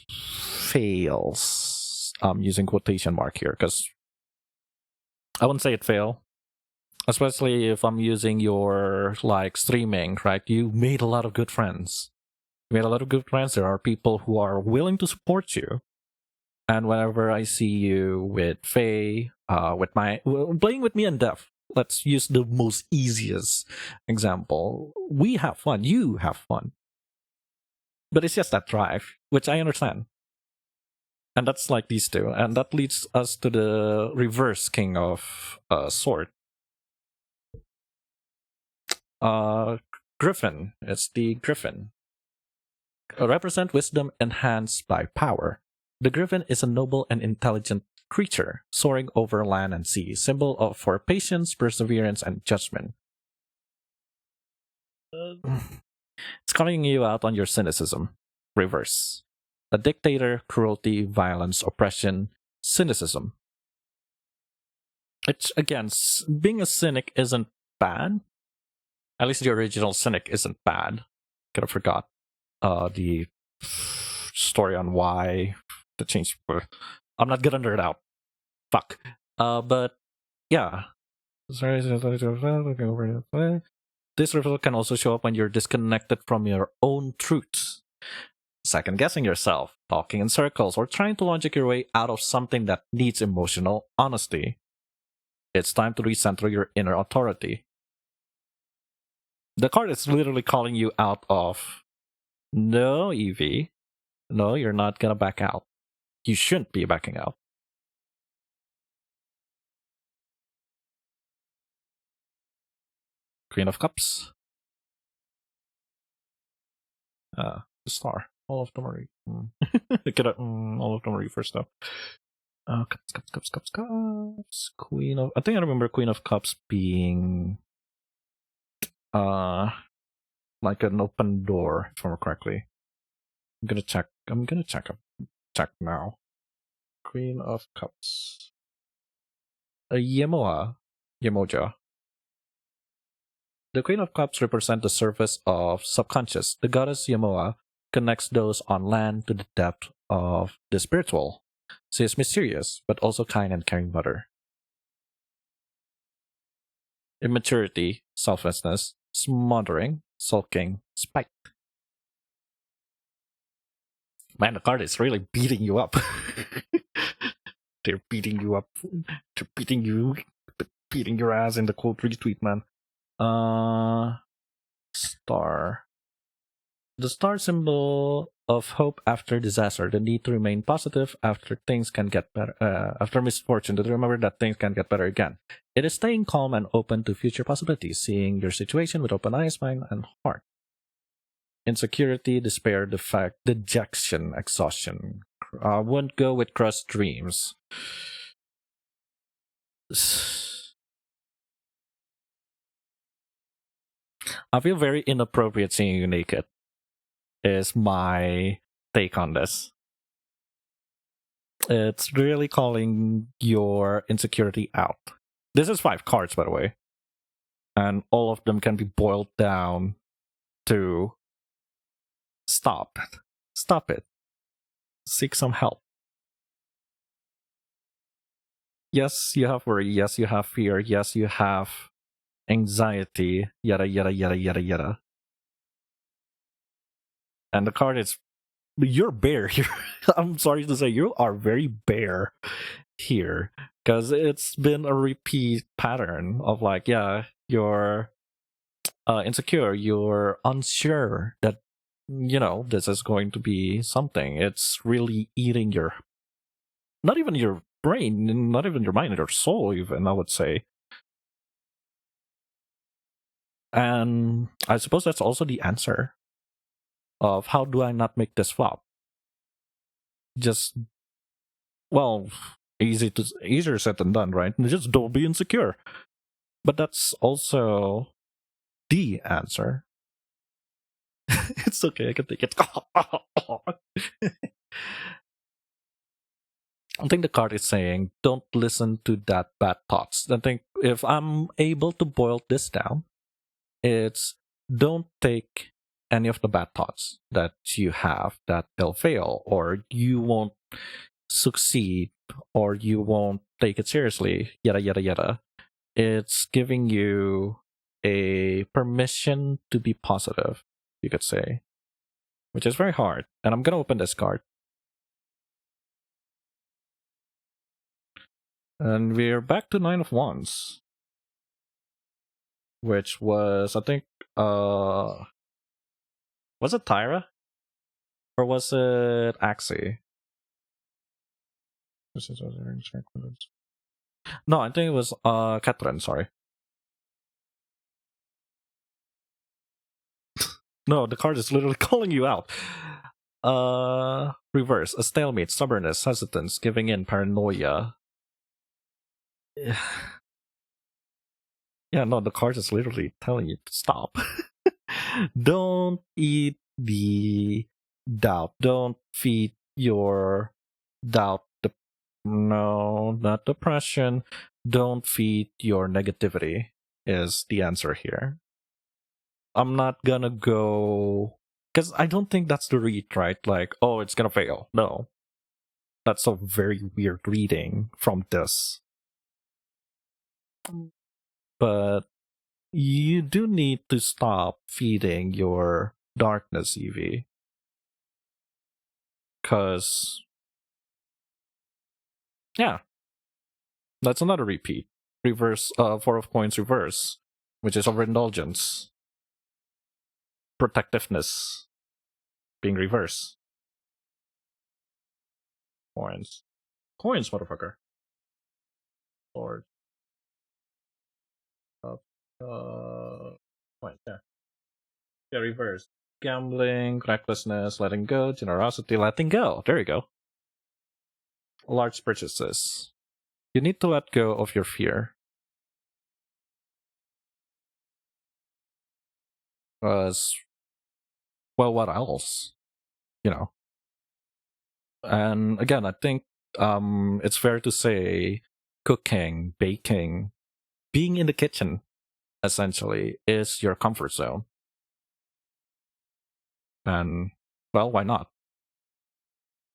fails. I'm using quotation mark here because I wouldn't say it fail. Especially if I'm using your, like, streaming, right? You made a lot of good friends. There are people who are willing to support you. And whenever I see you with Faye, playing with me and Dev, let's use the most easiest example. We have fun. You have fun. But it's just that drive, which I understand. And that's like these two. And that leads us to the reverse King of Sword. Griffin. It's the Griffin. Represent wisdom enhanced by power. The Griffin is a noble and intelligent creature, soaring over land and sea, symbol for patience, perseverance, and judgment. It's calling you out on your cynicism. Reverse. A dictator, cruelty, violence, oppression, cynicism. It's, again, being a cynic isn't bad. At least the original cynic isn't bad. Could have forgot the story on why the change. I'm not gonna nerd out. Fuck. But yeah. This reversal can also show up when you're disconnected from your own truths, second guessing yourself, talking in circles, or trying to logic your way out of something that needs emotional honesty. It's time to recenter your inner authority. The card is literally calling you out of, no, Evie, no, you're not gonna back out. You shouldn't be backing out. Queen of Cups. The star. All of them are. All of them are reversed though. Cups. Queen of. I think I remember Queen of Cups being like an open door, if I remember correctly. I'm gonna check now. Queen of Cups. Yemoja. The Queen of Cups represents the surface of subconscious. The goddess Yemoa connects those on land to the depth of the spiritual. She is mysterious, but also kind and caring mother. Immaturity, selflessness, smothering, sulking, spite. Man, the card is really beating you up. They're beating you up. They're beating your ass in the quote retweet, man. Star. The star symbol of hope after disaster, the need to remain positive after things can get better, after misfortune, to remember that things can get better again. It is staying calm and open to future possibilities, seeing your situation with open eyes, mind, and heart. Insecurity, despair, defect, dejection, exhaustion. Wouldn't go with crushed dreams. I feel very inappropriate seeing you naked, is my take on this. It's really calling your insecurity out. This is 5 cards, by the way. And all of them can be boiled down to stop it. Seek some help. Yes, you have worry. Yes, you have fear. Yes, you have anxiety. Yada, yada, yada, yada, yada. And the card is, you're bare here. I'm sorry to say, you are very bare here. Because it's been a repeat pattern of like, yeah, you're insecure. You're unsure that, this is going to be something. It's really eating your, not even your brain, not even your mind, your soul even, I would say. And I suppose that's also the answer. of how do I not make this flop. Just, well, easier said than done, right? Just don't be insecure. But that's also the answer. It's okay, I can take it. I think the card is saying, don't listen to that bad thoughts. I think if I'm able to boil this down, it's don't take any of the bad thoughts that you have that they'll fail, or you won't succeed, or you won't take it seriously, yada, yada, yada. It's giving you a permission to be positive, you could say, which is very hard. And I'm going to open this card. And we're back to 9 of Wands, which was, I think, was it Tyra? Or was it Axie? No, I think it was Catherine, sorry. No, the card is literally calling you out. Reverse, a stalemate, stubbornness, hesitance, giving in, paranoia. Yeah, no, the card is literally telling you to stop. Don't eat the doubt. Don't feed your doubt. No, not depression. Don't feed your negativity is the answer here. I'm not gonna go... Because I don't think that's the read, right? Like, oh, it's gonna fail. No. That's a very weird reading from this. But you do need to stop feeding your darkness, Evie. Because, yeah, that's another repeat. Reverse, 4 of coins reverse, which is overindulgence. Protectiveness being reverse. Coins. Coins, motherfucker. Lord. Coins, yeah. Yeah, reverse. Gambling, recklessness, letting go, generosity, letting go. There you go. Large purchases. You need to let go of your fear. Because, well, what else? You know. And again, I think it's fair to say cooking, baking, being in the kitchen, essentially, is your comfort zone. And, well, why not?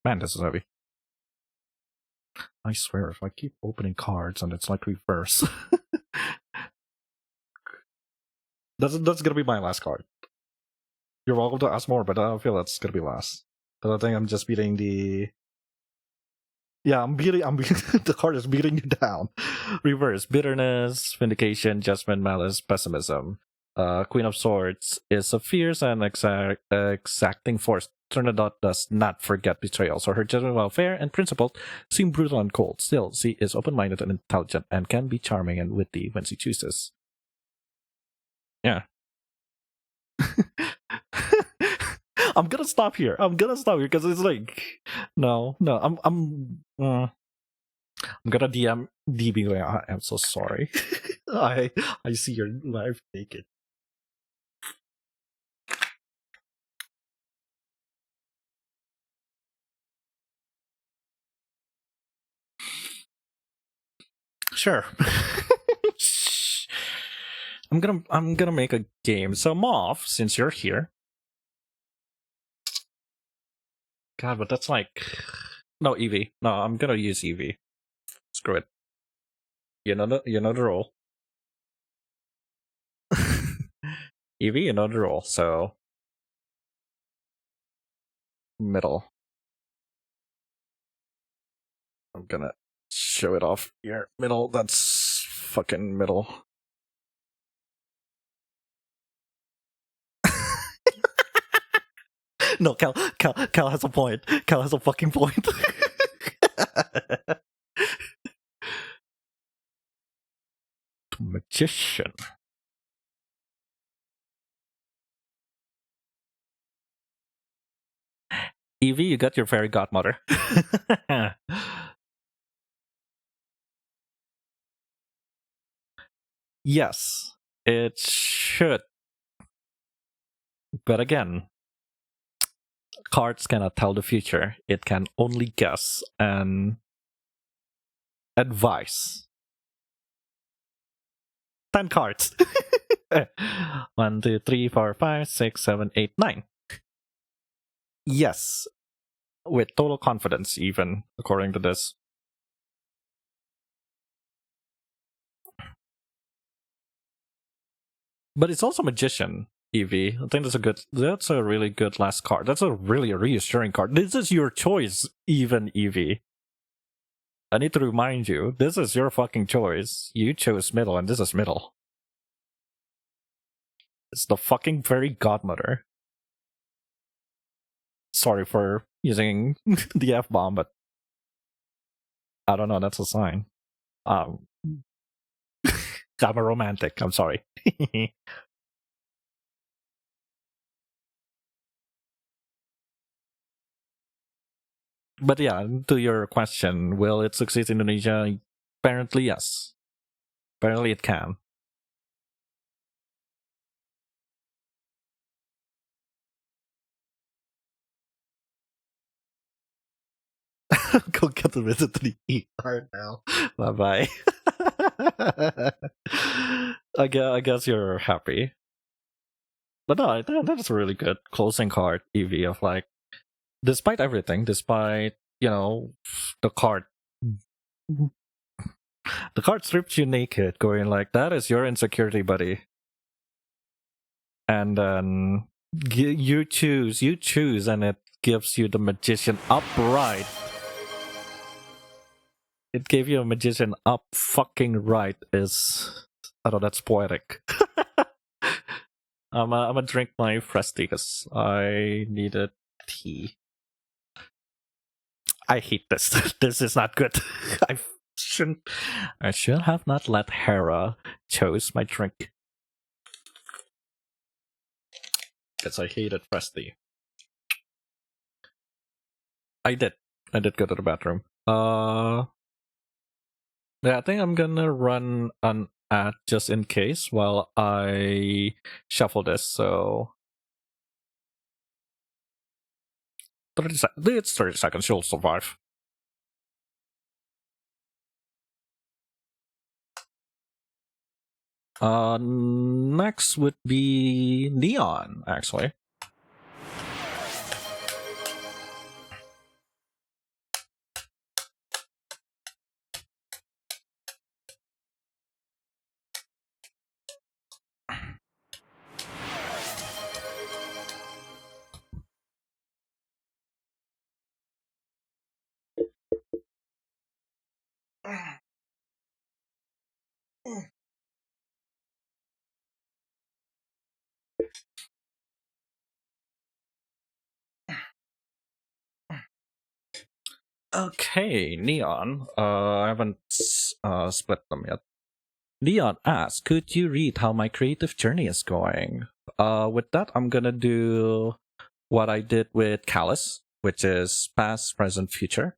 Man, this is heavy. I swear, if I keep opening cards and it's like reverse... that's gonna be my last card. You're welcome to ask more, but I feel that's gonna be last. But I think I'm just beating the... Yeah, I'm beating the card is beating you down. Reverse, bitterness, vindication, judgment, malice, pessimism. Queen of Swords is a fierce and exacting force. Trinidad does not forget betrayal, so her judgment, while fair and principled, seem brutal and cold. Still, she is open-minded and intelligent, and can be charming and witty when she chooses. Yeah. I'm gonna stop here because it's like, no, I'm gonna DM DB going, I'm so sorry. I see your life naked. Sure. I'm gonna make a game. So Moth, since you're here. God, but that's like, no, Eevee. No, I'm gonna use Eevee. Screw it. You know the rule. Eevee, you know the rule. So middle. I'm gonna show it off here. Middle. That's fucking middle. No, Cal has a point. Cal has a fucking point. Magician. Evie, you got your fairy godmother. Yes, it should. But again, cards cannot tell the future. It can only guess and advise. 10 cards. 1, 2, 3, 4, 5, 6, 7, 8, 9. Yes. With total confidence, even, according to this. But it's also Magician, Evie. I think that's a really good last card. That's a really reassuring card. This is your choice, even, Evie. I need to remind you, this is your fucking choice. You chose middle, and this is middle. It's the fucking fairy godmother. Sorry for using the F-bomb, but I don't know, that's a sign. I'm a romantic, I'm sorry. But yeah, to your question, will it succeed in Indonesia? Apparently, yes. Apparently, it can. Go get the visit to the ER now. Bye bye. I guess you're happy. But no, that's a really good closing card, Evie, of like, despite everything, despite, the card. The card strips you naked, going like, that is your insecurity, buddy. And then you choose, and it gives you the Magician upright. It gave you a Magician up fucking right is... I don't know, that's poetic. I'm gonna drink my Fresti because I needed tea. I hate this. This is not good. I should have not let Hera chose my drink. Because I hated Fresti. I did go to the bathroom. Yeah, I think I'm gonna run an ad just in case while I shuffle this, so 30 seconds, you'll survive. Next would be Neon, actually. Okay, Neon. I haven't split them yet. Neon asks, could you read how my creative journey is going? With that, I'm gonna do what I did with Callus, which is past, present, future.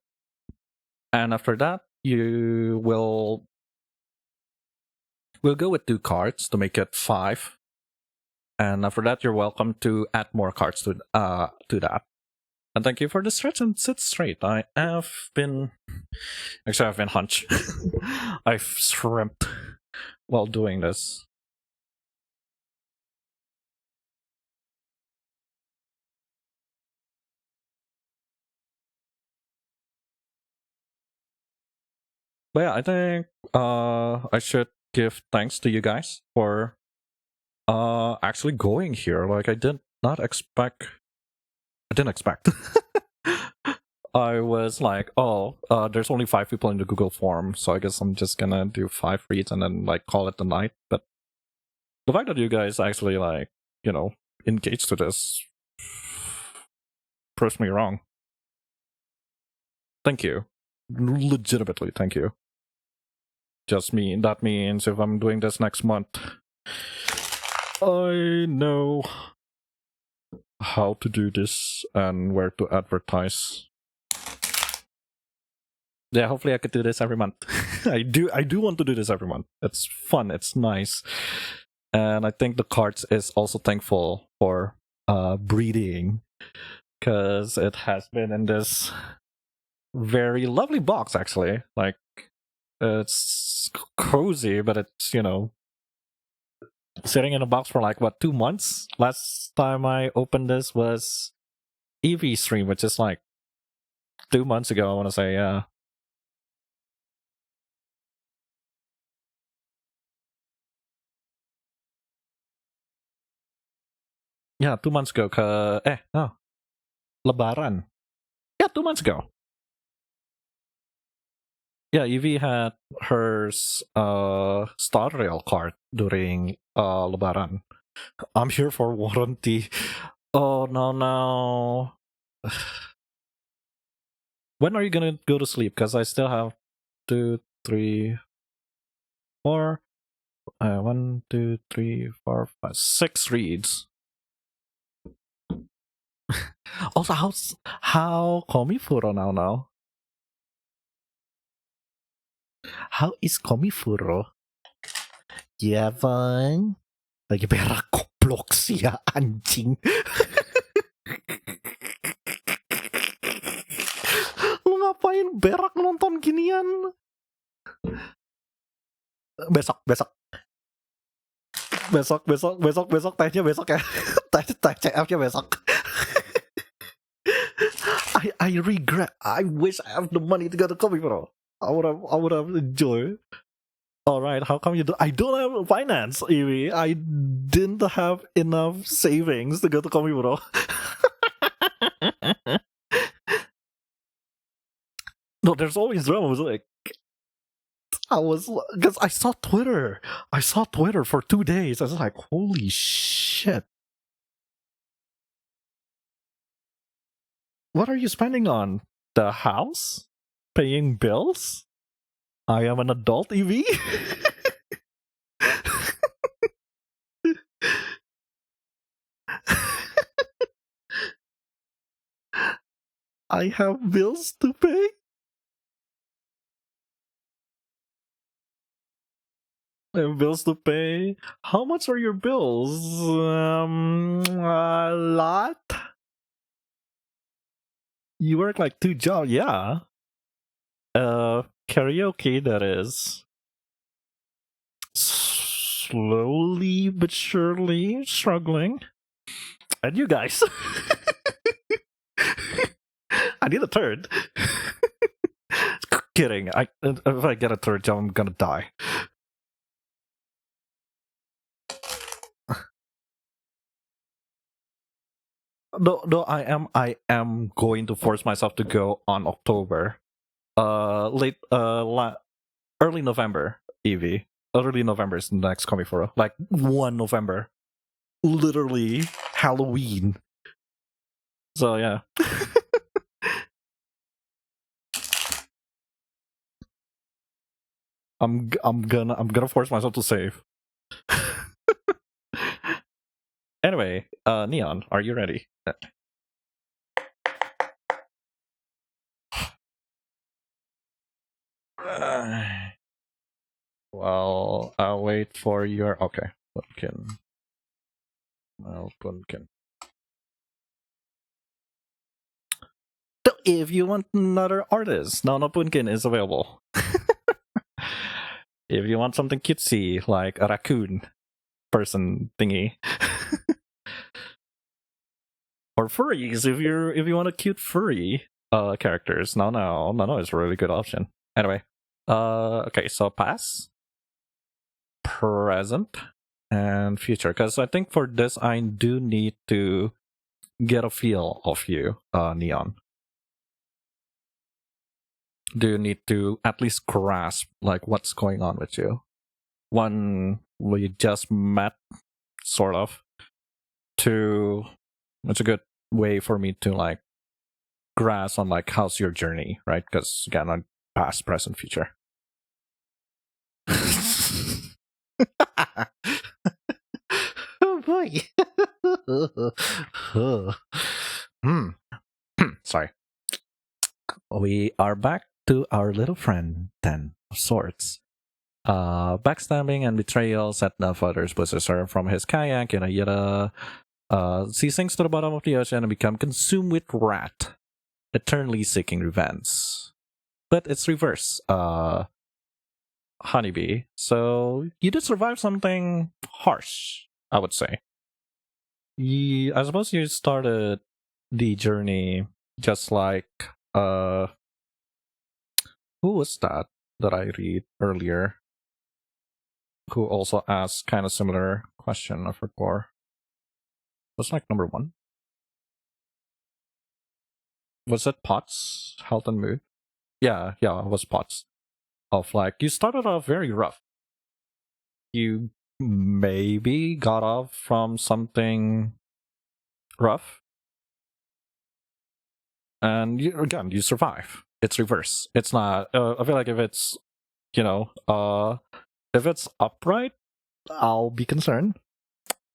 And after that, we'll go with 2 cards to make it 5. And after that, you're welcome to add more cards to that. And thank you for the stretch and sit straight. I've been hunched. I've shrimped while doing this. But yeah, I think I should give thanks to you guys for actually going here. Like, I didn't expect. I was like, there's only 5 people in the Google form, so I guess I'm just gonna do 5 reads and then like call it the night. But the fact that you guys actually engaged to this proves me wrong. Thank you. Legitimately, thank you. That means if I'm doing this next month, I know how to do this and where to advertise. Yeah, hopefully I could do this every month. I do want to do this every month. It's fun, it's nice. And I think the cards is also thankful for breeding, because it has been in this very lovely box actually. Like, it's cozy, but it's, you know, sitting in a box for like what, 2 months? Last time I opened this was EV stream, which is like 2 months ago, I want to say. Yeah, 2 months ago. Lebaran. Yeah, 2 months ago. Yeah, Evie had her Star Rail card during Lebaran. I'm here for warranty. Oh, no. When are you gonna go to sleep? Because I still have 2, 3, 4. 1, 2, 3, 4, 5, 6 reads. Also, how Komifuro now? How is Komifuro? Yavan? Lagi berak goblok sih ya, anjing. Lu ngapain berak nonton ginian? Besok tehnya besok ya. Teh CF-nya besok. I regret. I wish I have the money to go to Komifuro. I would have enjoyed. All right, how come you do? I don't have finance, Evie. I didn't have enough savings to go to Komifuro. No, there's always drama. Like, because I saw Twitter for 2 days. I was like, holy shit. What are you spending on? The house? Paying bills? I am an adult, Evie? I have bills to pay? I have bills to pay? How much are your bills? A lot? You work like 2 jobs, yeah. Karaoke, that is. Slowly but surely struggling. And you guys. I need a third. Kidding. If I get a third job, I'm gonna die. No, I am going to force myself to go on October. Early November, Evie. Early November is the next Komifuro. Like 1 November. Literally Halloween. So yeah. I'm gonna force myself to save. Anyway, Neon, are you ready? Well, I'll wait for your... Okay, Pumpkin. Well, Pumpkin. So if you want another artist, no Pumpkin is available. If you want something cutesy, like a raccoon person thingy. Or furries, if you want a cute furry characters. No, it's a really good option. Anyway, okay, so past, present, and future. Because I think for this, I do need to get a feel of you, Neon. Do you need to at least grasp like what's going on with you? One, we just met, sort of. Two, it's a good way for me to like grasp on like how's your journey, right? Because again, on past, present, future. Oh boy. Sorry. We are back to our little friend, Ten of Swords. Backstabbing and betrayal set enough others pushes her from his kayak, yada. She sinks to the bottom of the ocean and become consumed with wrath, eternally seeking revenge. But it's reverse. Honeybee. So you did survive something harsh, I would say. I suppose you started the journey just like who was that I read earlier? Who also asked kind of similar question of her core. Was like number 1. Was it Potts? Health and Mood? Yeah, it was Potts. Of like, you started off very rough. You maybe got off from something rough. And you survive. It's reverse. It's not, I feel like if it's, if it's upright, I'll be concerned.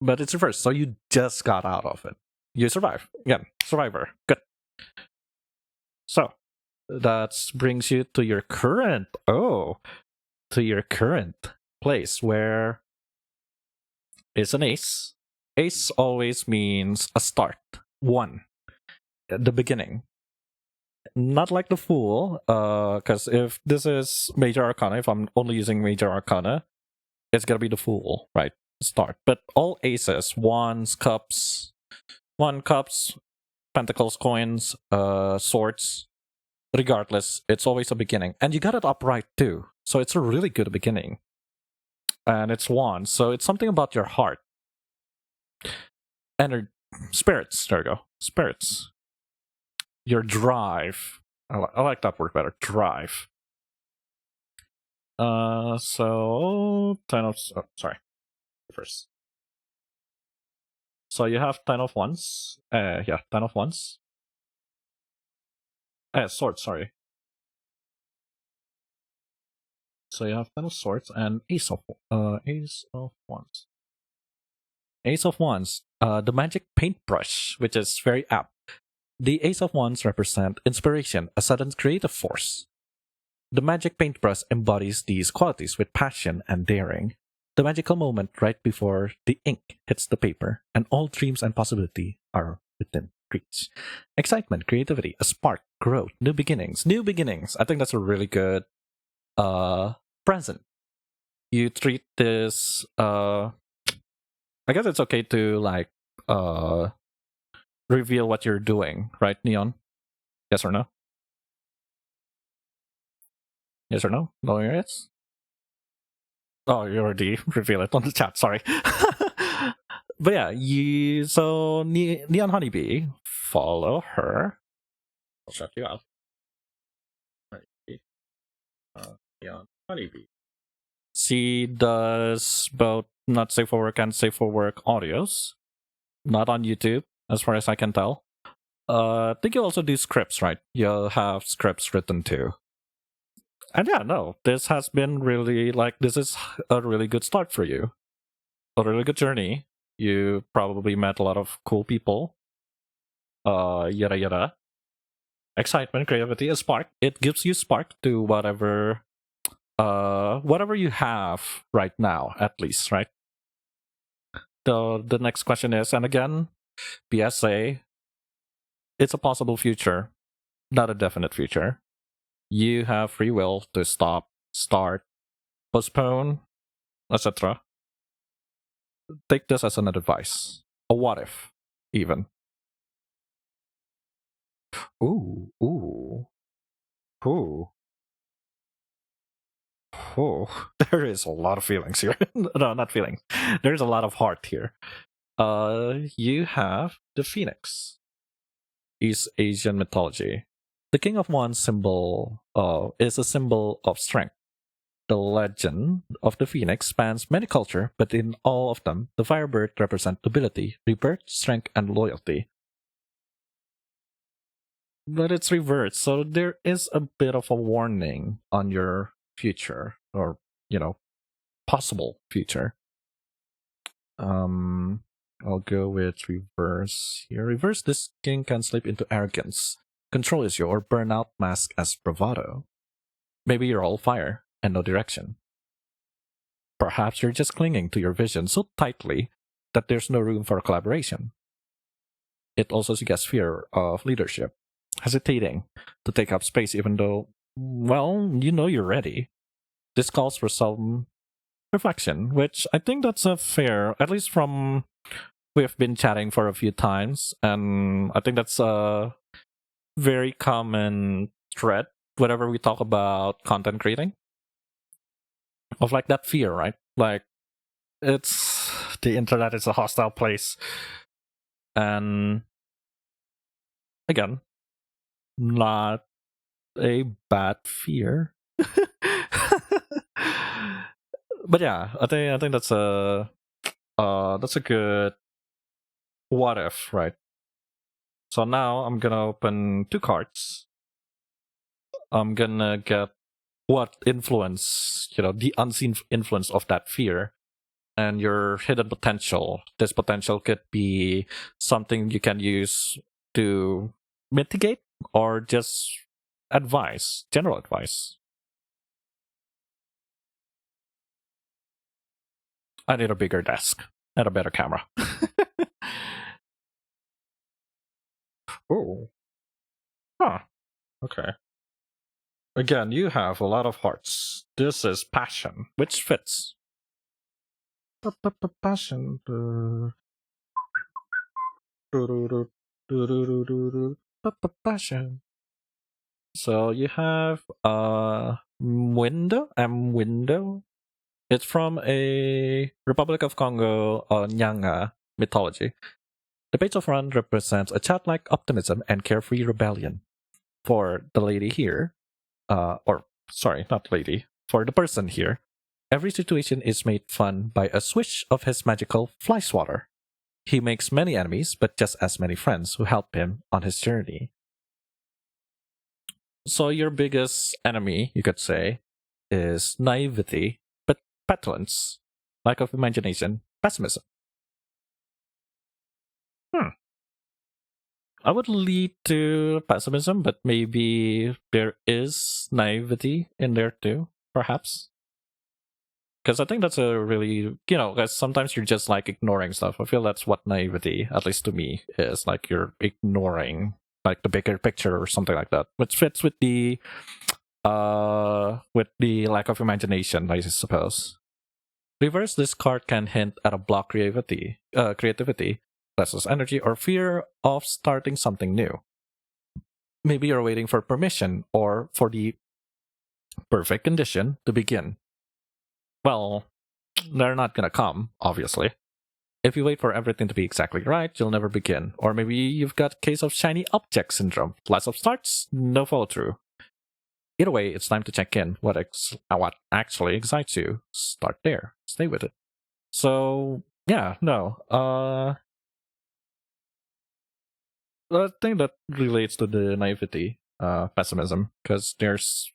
But it's reverse, so you just got out of it. You survive. Again, survivor. Good. So, that brings you to your current place, where it's an ace. Ace always means a start. 1. The beginning. Not like the Fool, because if this is Major Arcana, if I'm only using Major Arcana, it's gonna be the Fool, right? Start. But all aces, wands, cups, pentacles, coins, swords, regardless, it's always a beginning. And you got it upright too, so it's a really good beginning. And it's wands, so it's something about your heart. Spirits, there we go. Spirits. Your drive. I like that word better. Drive. So 10 of first. So you have 10 of wands. 10 of wands. Swords, sorry. So you have 10 of swords and ace of wands. Ace of wands. The magic paintbrush, which is very apt. The Ace of Wands represent inspiration, a sudden creative force. The magic paintbrush embodies these qualities with passion and daring. The magical moment right before the ink hits the paper, and all dreams and possibility are within reach. Excitement, creativity, a spark, growth, new beginnings. New beginnings. I think that's a really good present. You treat this I guess it's okay to like reveal what you're doing, right, Neon? Yes or no? Yes or no? No, yes? Oh, you already revealed it on the chat, sorry. But yeah, Neon Honeybee, follow her. I'll shut you out. Neon Honeybee. She does both not safe for work and safe for work audios. Not on YouTube, as far as I can tell. I think you also do scripts, right? You'll have scripts written too. And yeah, no, this has been really, this is a really good start for you. A really good journey. You probably met a lot of cool people. Yada yada. Excitement, creativity, a spark. It gives you spark to whatever you have right now, at least, right? The next question is, and again, BSA, it's a possible future, not a definite future. You have free will to stop, start, postpone, etc. Take this as an advice. A what if, even. Ooh. There is a lot of feelings here. No, not feelings. There's a lot of heart here. You have the Phoenix. East Asian mythology. The King of Wands symbol is a symbol of strength. The legend of the Phoenix spans many cultures, but in all of them, the Firebird represents nobility, rebirth, strength, and loyalty. But it's reversed, so there is a bit of a warning on your future, or possible future. I'll go with reverse here. Reverse, this king can slip into arrogance. Control is your burnout mask as bravado. Maybe you're all fire and no direction. Perhaps you're just clinging to your vision so tightly that there's no room for collaboration. It also suggests fear of leadership, hesitating to take up space even though, well, you know you're ready. This calls for some reflection, which I think that's a fair, at least from we've been chatting for a few times, and I think that's a very common thread whenever we talk about content creating. Of like that fear, right? Like, it's the internet is a hostile place. And again, not a bad fear. But yeah, I think that's a good what if, right? So now I'm gonna open 2 cards. I'm gonna get what influence, the unseen influence of that fear and your hidden potential. This potential could be something you can use to mitigate or just advice, general advice. I need a bigger desk and a better camera. Oh. Huh. Okay. Again, you have a lot of hearts. This is passion, which fits. Passion. Passion. So you have window. Window. It's from a Republic of Congo Nyanga mythology. The page of Run represents a childlike optimism and carefree rebellion. For the lady here, not lady, for the person here, every situation is made fun by a swish of his magical fly swatter. He makes many enemies, but just as many friends who help him on his journey. So your biggest enemy, you could say, is naivety, but petulance, lack of imagination, pessimism. I would lead to pessimism, but maybe there is naivety in there too, perhaps. Because I think that's a really, because sometimes you're just like ignoring stuff. I feel that's what naivety, at least to me, is. Like you're ignoring like the bigger picture or something like that, which fits with the lack of imagination, I suppose. Reverse, this card can hint at a block creativity, restless energy, or fear of starting something new. Maybe you're waiting for permission or for the perfect condition to begin. Well, they're not gonna come, obviously. If you wait for everything to be exactly right, you'll never begin. Or maybe you've got a case of shiny object syndrome. Lots of starts, no follow through. Either way, it's time to check in. What actually excites you? Start there. Stay with it. So, yeah, no. I think that relates to the naivety, pessimism, because there's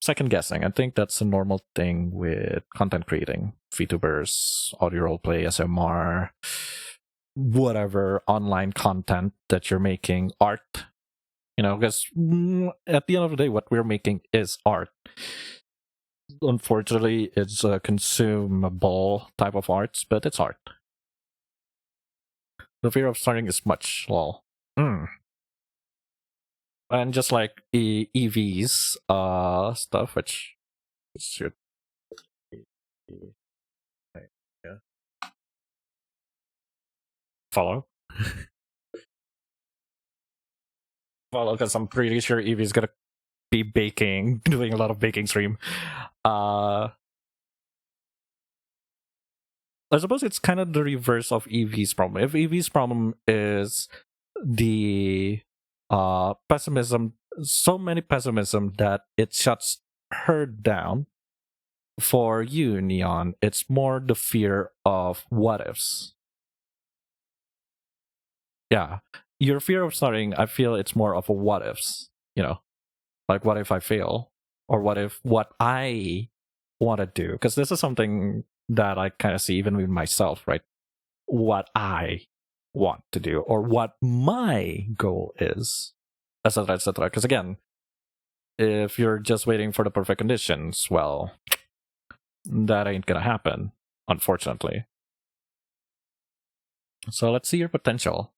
second guessing. I think that's a normal thing with content creating, VTubers, audio roleplay, SMR, whatever online content that you're making, art. Because at the end of the day, what we're making is art. Unfortunately, it's a consumable type of arts, but it's art. The fear of starting is much, and just like EVs stuff, which should follow. Follow, because I'm pretty sure Evie's gonna be baking, doing a lot of baking stream. I suppose it's kind of the reverse of Evie's problem. If Evie's problem is the pessimism, so many pessimism that it shuts her down, for you, Neon, it's more the fear of what ifs. Yeah. Your fear of starting, I feel it's more of a what ifs, like what if I fail, or what I want to do, because this is something that I kind of see even with myself, right? what I want to do or what my goal is, etc., etc. Because again, if you're just waiting for the perfect conditions, well, that ain't gonna happen, unfortunately. So let's see your potential.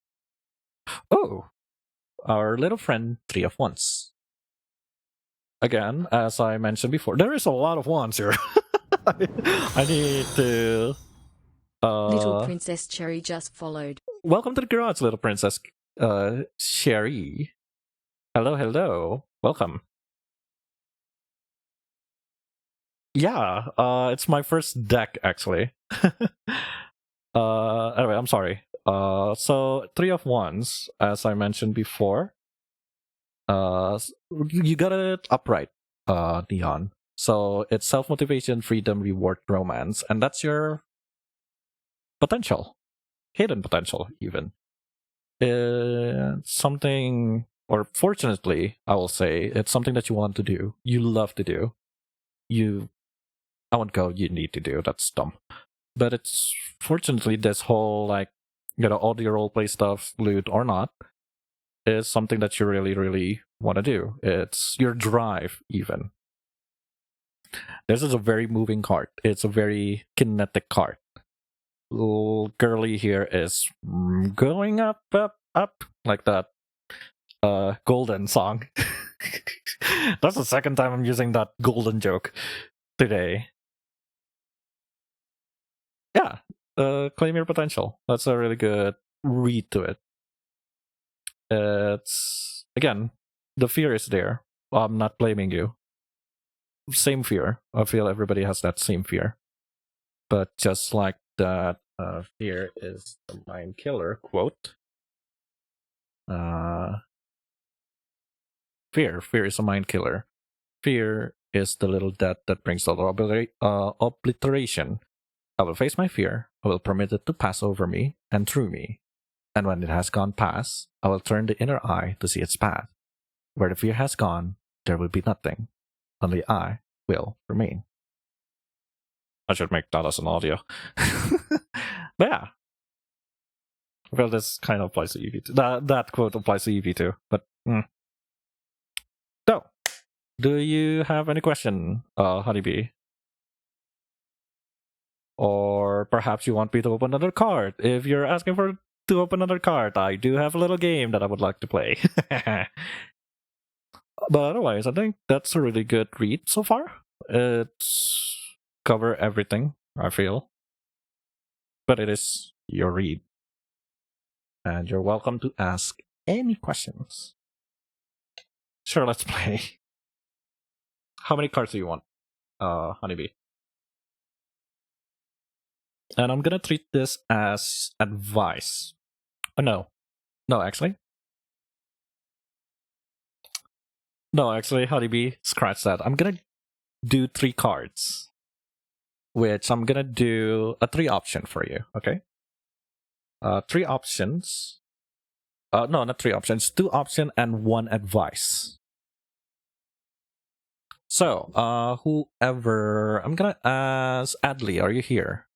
Oh, our little friend 3 of Wands. Again, as I mentioned before, there is a lot of wands here. I need to... Little Princess Cherry just followed. Welcome to the garage, little princess Sherry. Hello, hello. Welcome. Yeah, it's my first deck, actually. Anyway, I'm sorry. So 3 of Wands, as I mentioned before. You got it upright, Neon. So it's self-motivation, freedom, reward, romance, and that's your potential. Hidden potential, even. It's something, or fortunately, I will say, it's something that you want to do. You love to do. I won't go, you need to do, that's dumb. But it's, fortunately, this whole, like, all the roleplay stuff, loot or not, is something that you really, really want to do. It's your drive, even. This is a very moving card. It's a very kinetic card. Little girly here is going up, up, up, like that Golden song. That's the second time I'm using that Golden joke today. Yeah, claim your potential. That's a really good read to it. It's, again, the fear is there. I'm not blaming you. Same fear. I feel everybody has that same fear. But just like that, fear is the mind killer quote. Fear is a mind killer. Fear is the little death that brings the obliteration. I will face my fear. I will permit it to pass over me and through me. And when it has gone past, I will turn the inner eye to see its path. Where the fear has gone, there will be nothing. Only I will remain. I should make that as an audio. But yeah. Well, this kind of applies to Eevee too. That quote applies to Eevee too. But, So, do you have any question, Honeybee? Or perhaps you want me to open another card. If you're asking to open another card, I do have a little game that I would like to play. But otherwise, I think that's a really good read so far. It's cover everything, I feel. But it is your read. And you're welcome to ask any questions. Sure, let's play. How many cards do you want, Honeybee? And I'm gonna treat this as advice. Oh, no. No, actually. No, actually, Honeybee, scratch that. I'm gonna do 3 cards. Which I'm gonna do a 3 option for you, okay? 3 options. No, not 3 options. 2 option and 1 advice. So, whoever... I'm gonna ask Adley, are you here?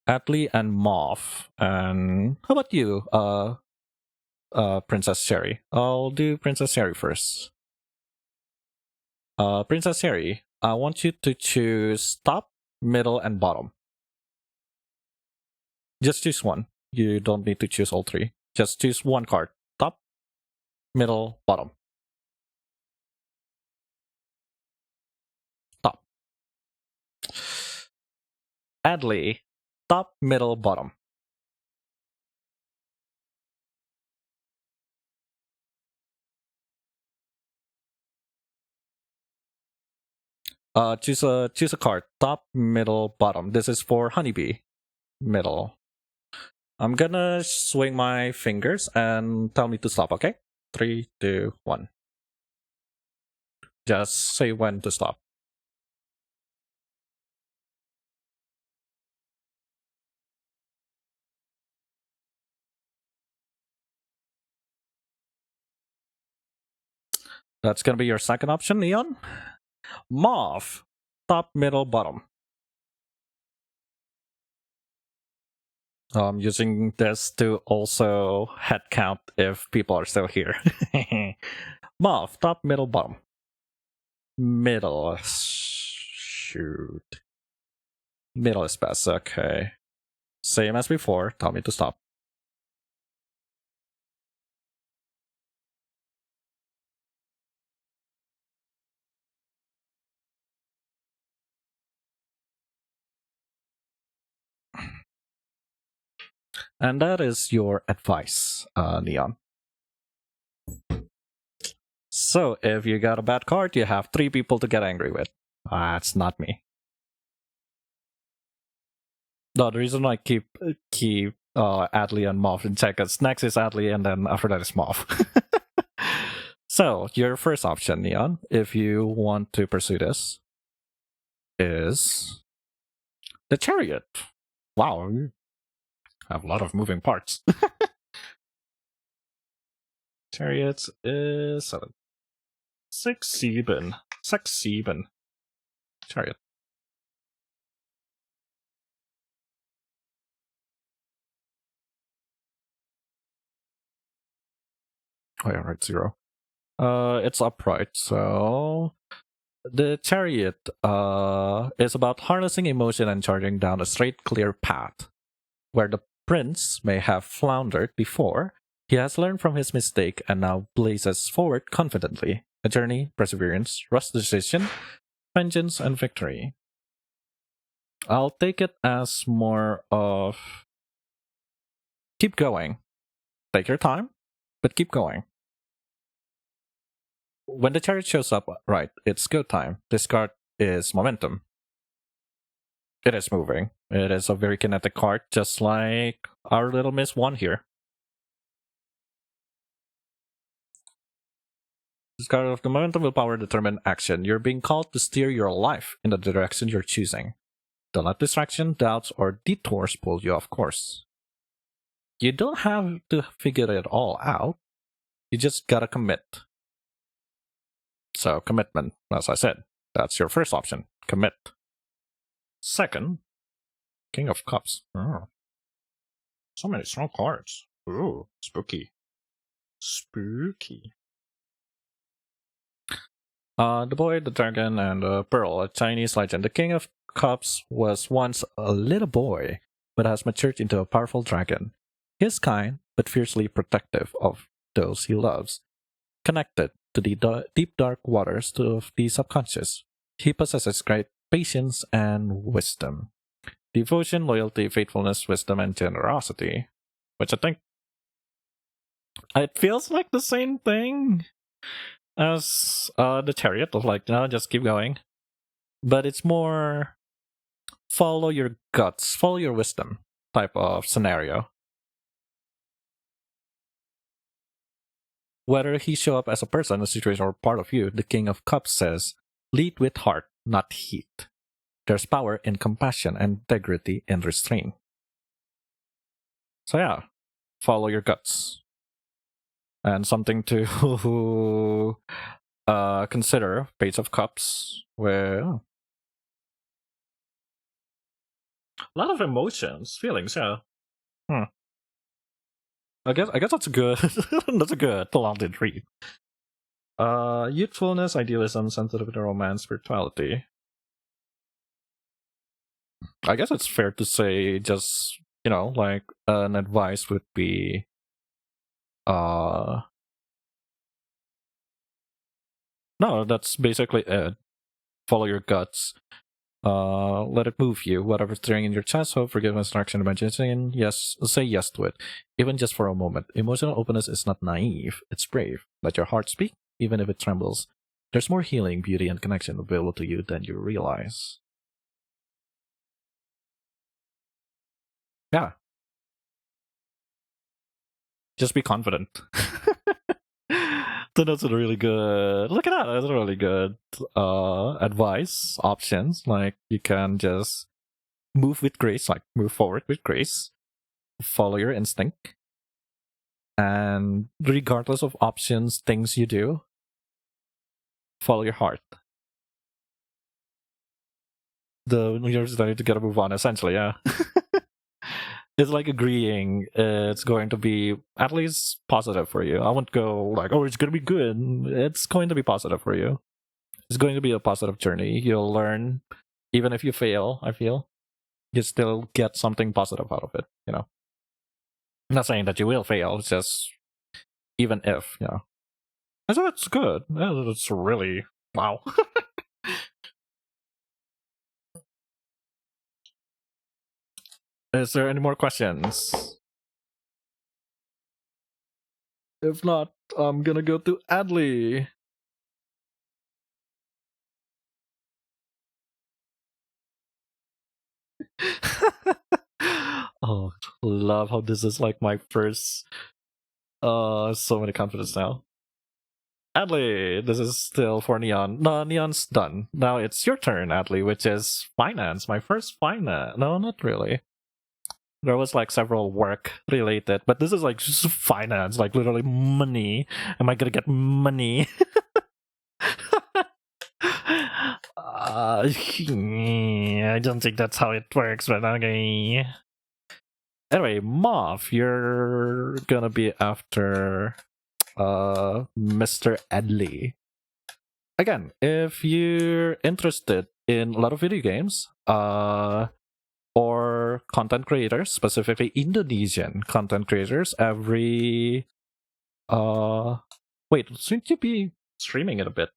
Adley and Moth. And how about you, Princess Sherry? I'll do Princess Sherry first. Princess Sherry, I want you to choose top, middle, and bottom. Just choose one. You don't need to choose all 3. Just choose 1 card. Top, middle, bottom. Top. Adley, top, middle, bottom. Choose a card. Top, middle, bottom. This is for Honeybee. Middle. I'm gonna swing my fingers and tell me to stop, okay? 3, 2, 1. Just say when to stop. That's gonna be your second option, Neon. Moth. Top, middle, bottom. Using this to also head count if people are still here. Moth, top, middle, bottom. Middle. Shoot. Middle is best, okay. Same as before, tell me to stop. And that is your advice, Neon. So, if you got a bad card, you have 3 people to get angry with. That's not me. No, the reason I keep Adley and Moth in check is next is Adley and then after that is Moth. So, your first option, Neon, if you want to pursue this, is the Chariot. Wow, you have a lot of moving parts. Chariots is 7. 6, 7. 6, 7. Chariot. Oh yeah, right, 0. It's upright, so the Chariot is about harnessing emotion and charging down a straight, clear path. Where the prince may have floundered before, he has learned from his mistake and now blazes forward confidently. A journey, perseverance, rushed decision, vengeance, and victory. I'll take it as more of keep going. Take your time, but keep going. When the chariot shows up, right, it's go time. This card is momentum. It is moving. It is a very kinetic card, just like our little Miss 1 here. This card of the momentum will power determine action. You're being called to steer your life in the direction you're choosing. Don't let distraction, doubts, or detours pull you off course. You don't have to figure it all out. You just gotta commit. So, commitment, as I said, that's your first option. Commit. Second, King of Cups. Oh. So many strong cards. Ooh, spooky. Spooky. The Boy, the Dragon, and the Pearl, a Chinese legend. The King of Cups was once a little boy, but has matured into a powerful dragon. He is kind, but fiercely protective of those he loves. Connected to the deep dark waters of the subconscious, he possesses great patience and wisdom. Devotion, loyalty, faithfulness, wisdom, and generosity. Which I think it feels like the same thing as the Chariot of like, no, just keep going. But it's more follow your guts, follow your wisdom type of scenario. Whether he show up as a person, a situation, or part of you, the King of Cups says, lead with heart, not heat. There's power in compassion and integrity in restraint. So yeah, follow your guts. And something to consider, Page of Cups, where a lot of emotions, feelings, yeah. I guess that's a good that's a good talented read. Youthfulness, idealism, sensitivity, romance, spirituality. I guess it's fair to say just, like an advice would be no, that's basically it. Follow your guts. Let it move you. Whatever's stirring in your chest, hope, forgiveness, direction, imagination, yes, say yes to it. Even just for a moment. Emotional openness is not naive, it's brave. Let your heart speak, even if it trembles. There's more healing, beauty, and connection available to you than you realize. Yeah. Just be confident. So that's a really good. Look at that. That's a really good advice options. Like you can just move with grace, like move forward with grace, follow your instinct, and regardless of options, things you do, follow your heart. You're just to gotta move on. Essentially, yeah. it's like agreeing it's going to be at least positive for you. I won't go like, oh, it's going to be good. It's going to be positive for you. It's going to be a positive journey. You'll learn, even if you fail, I feel, you still get something positive out of it, you know. I'm not saying that you will fail, it's just even if, you know. I thought it's good. It's really, wow. Is there any more questions? If not, I'm gonna go to Adley. Oh, love how this is like my first so many confidence now. Adley, this is still for Neon. No, Neon's done. Now it's your turn, Adley, which is finance. My first finance. No, not really. There was like several work related, but this is like just finance, like literally money. Am I gonna get money? I don't think that's how it works, but okay. Anyway, Moth, you're gonna be after Mr. Adley. Again, if you're interested in a lot of video games, or content creators, specifically Indonesian content creators, every wait, shouldn't you be streaming it a bit?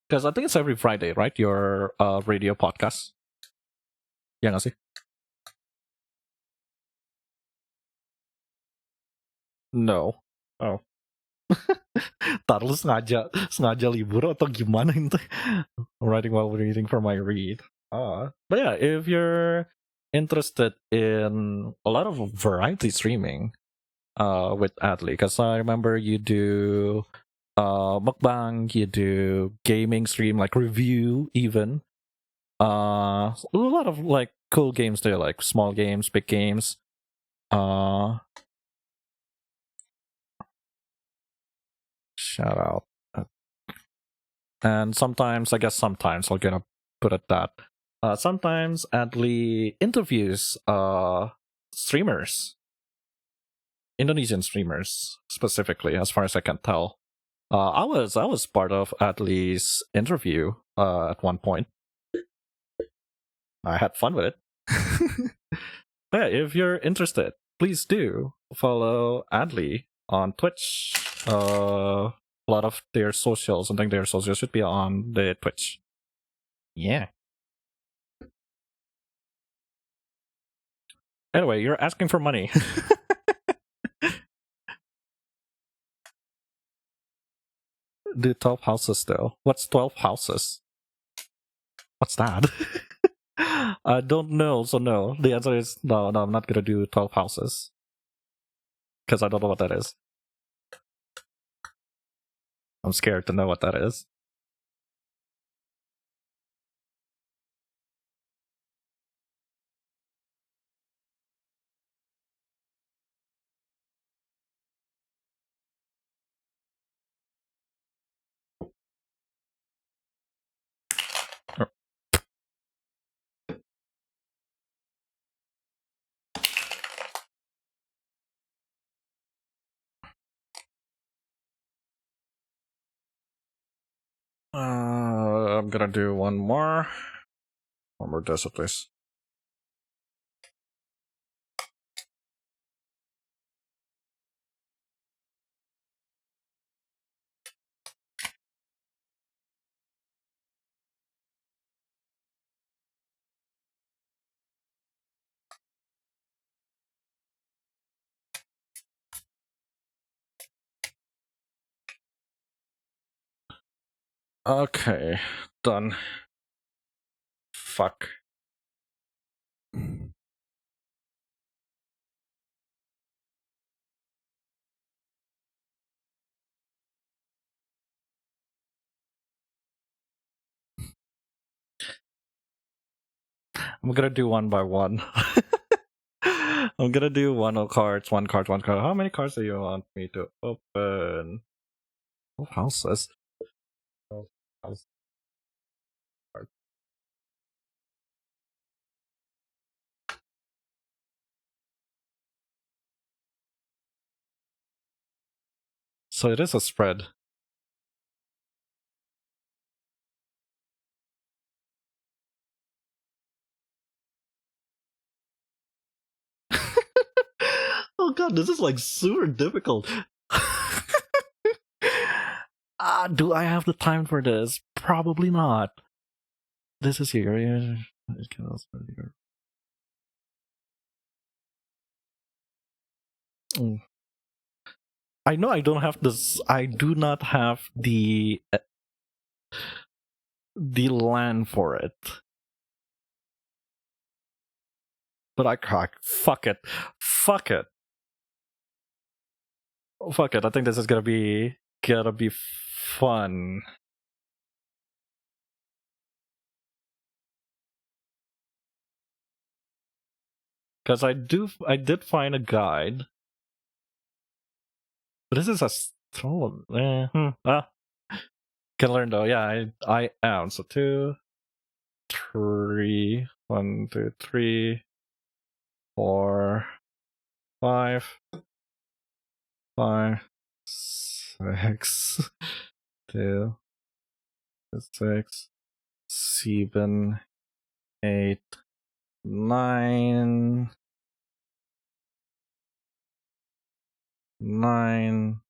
Because I think it's every Friday, right? Your radio podcast. Ya nggak sih? No. Oh. Ntar lu sengaja libur atau gimana itu? Writing while reading for my read. But yeah, if you're interested in a lot of variety streaming with Adley, because I remember you do mukbang, you do gaming stream, like review even. A lot of like cool games there, like small games, big games. Shout out. And sometimes, I guess sometimes, I'm gonna put it that. Sometimes Adley interviews streamers. Indonesian streamers, specifically, as far as I can tell. I was part of Adley's interview at one point. I had fun with it. But yeah, if you're interested, please do follow Adley on Twitch. A lot of their socials, I think their socials should be on the Twitch. Yeah. Anyway, you're asking for money. The 12 houses, though. What's 12 houses? What's that? I don't know, so no. The answer is no, I'm not gonna do 12 houses. Because I don't know what that is. I'm scared to know what that is. I'm gonna do one more. One more desert, please. Okay, done. Fuck. I'm gonna do one by one. I'm gonna do one card. How many cards do you want me to open? Oh, houses. Oh, house. So it is a spread. Oh god, this is like super difficult. Do I have the time for this? Probably not. This is here. It can also be here. I know I don't have this. I do not have the LAN for it. But I crack. Fuck it. Fuck it. Fuck it. I think this is gonna be fun. Because I did find a guide. But this is a stroll. Can learn though. Yeah, I am. So 2, 3, 1, 2, 3, 4, 5, 5, 6, 2, 6, 7, 8, 9, 9,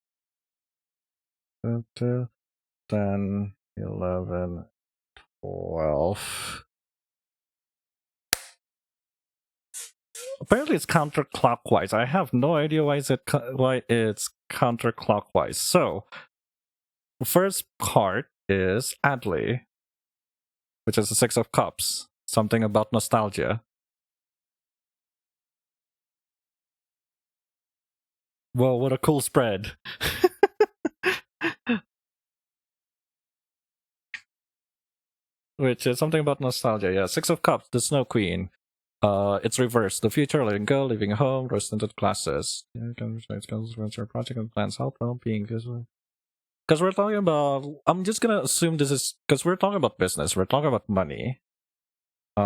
10, 11, 12. Apparently it's counterclockwise. I have no idea why it's counterclockwise. So, the first card is Adley, which is the 6 of Cups. Something about nostalgia. Whoa, what a cool spread. Which is something about nostalgia. Yeah, 6 of Cups, the Snow Queen. It's reversed. The future, letting go, leaving home, rose into classes. Yeah, project and plans, help, well-being. Because we're talking about, I'm just gonna assume this is, because we're talking about business, we're talking about money. 6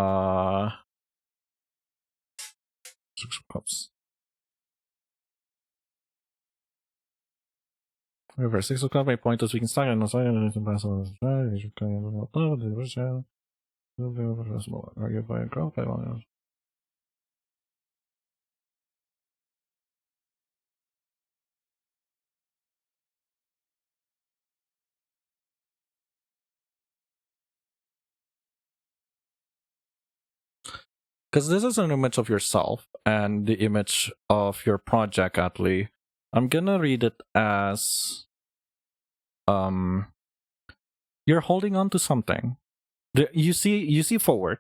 of Cups. Reverse 6 of Cups may point us, we can start and pass on argue by a growth by volume. Because this is an image of yourself and the image of your project, Atlee. I'm gonna read it as you're holding on to something. You see forward,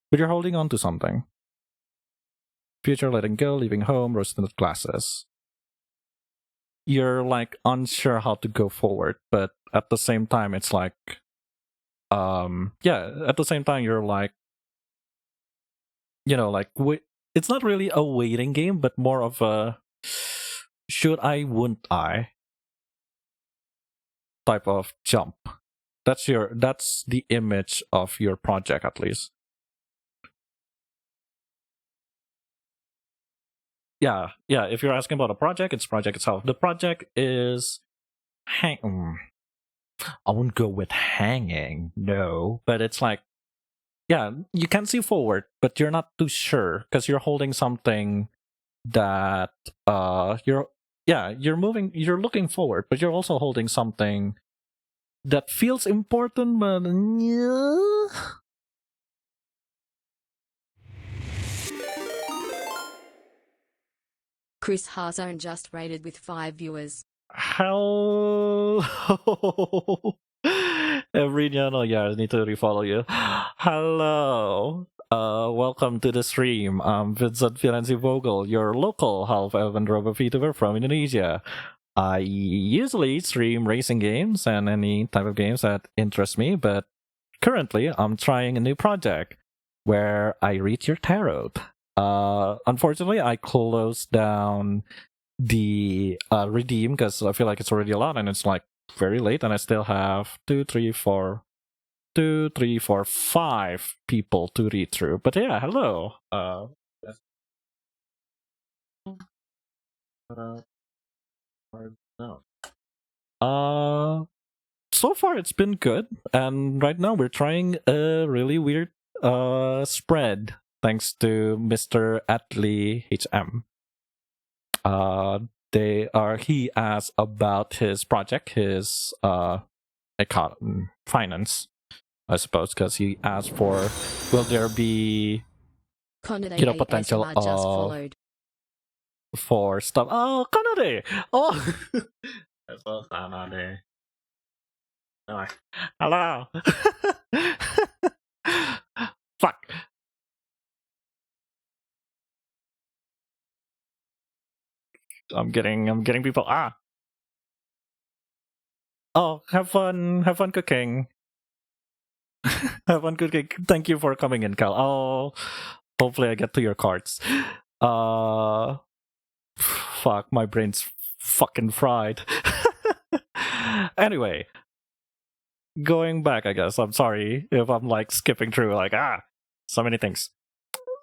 but you're holding on to something. Future, letting go, leaving home, rose-tinted glasses. You're like unsure how to go forward, but at the same time, it's like, at the same time, you're like, like it's not really a waiting game, but more of a should I, wouldn't I type of jump. That's the image of your project, at least. Yeah. If you're asking about a project, it's project itself. The project is I wouldn't go with hanging, no, but it's like, yeah, you can see forward, but you're not too sure because you're holding something that you're moving, you're looking forward, but you're also holding something that feels important, but yeah. Chris Harzone just rated with 5 viewers. Hello. Everyone, I need to refollow you. Hello. Welcome to the stream. I'm VNNZ Vogel, your local half-elf and robot VTuber from Indonesia. I usually stream racing games and any type of games that interest me, but currently I'm trying a new project where I read your tarot. Unfortunately, I closed down the redeem because I feel like it's already a lot and it's like very late, and I still have 5 people to read through. But yeah, hello. No. So far it's been good, and right now we're trying a really weird spread thanks to Mr. Atlee HM. He asked about his project, his finance, I suppose, because he asked for, will there be Conade potential ASMR just followed. for stuff? Oh, Kanade! Oh, hello, Kanade. Hello. Fuck. I'm getting people. Oh, have fun cooking. Have fun cooking. Thank you for coming in, Cal. Oh, hopefully I get to your cards. Fuck, my brain's fucking fried. Anyway, going back, I guess. I'm sorry if I'm like skipping through, like, so many things.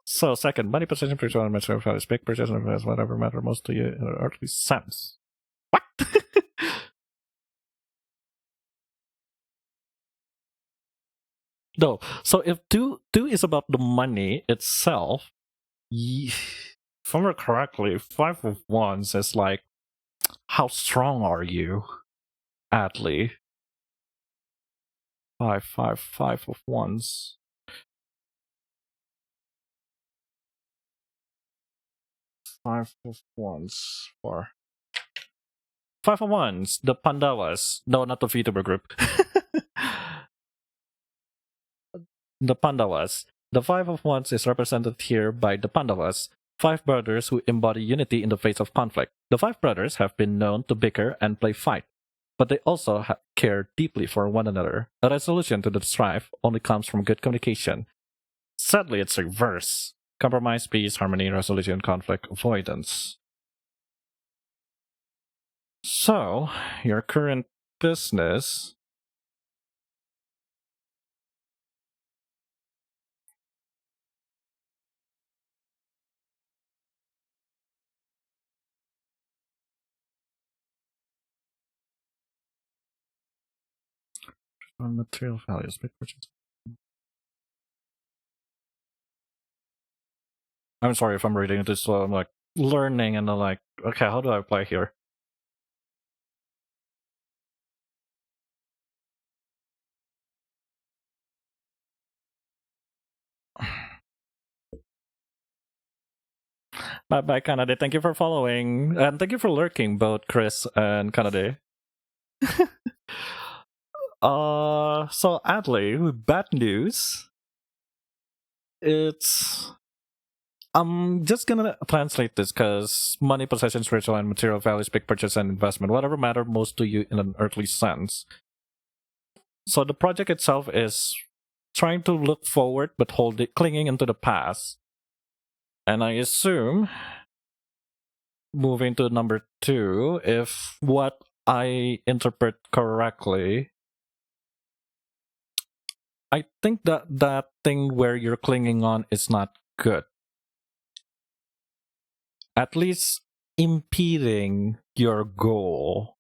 So, second, money position, purchase, material values, big purchase, whatever matter most to you in an earthly sense. What? No. So if two is about the money itself, if I remember correctly, 5 of Wands is like, how strong are you, Adley? 5 of Wands. 5 of Wands for 5 of Wands, the Pandavas. No, not the VTuber group. The Pandavas. The 5 of Wands is represented here by the Pandavas, 5 brothers who embody unity in the face of conflict. The 5 brothers have been known to bicker and play fight, but they also care deeply for one another. A resolution to the strife only comes from good communication. Sadly, it's reverse. Compromise, peace, harmony, resolution, conflict, avoidance. So, your current business... material values, big purchase. I'm sorry if I'm reading this slow. I'm like learning and I'm like, okay, how do I apply here? Bye, Kanade. Thank you for following. And thank you for lurking, both Chris and Kanade. So Adley, bad news. I'm just gonna translate this because money, possessions, spiritual and material values, big purchase and investment, whatever matter most to you in an earthly sense. So the project itself is trying to look forward but clinging into the past. And I assume, moving to number 2, if what I interpret correctly, I think that thing where you're clinging on is not good. At least impeding your goal,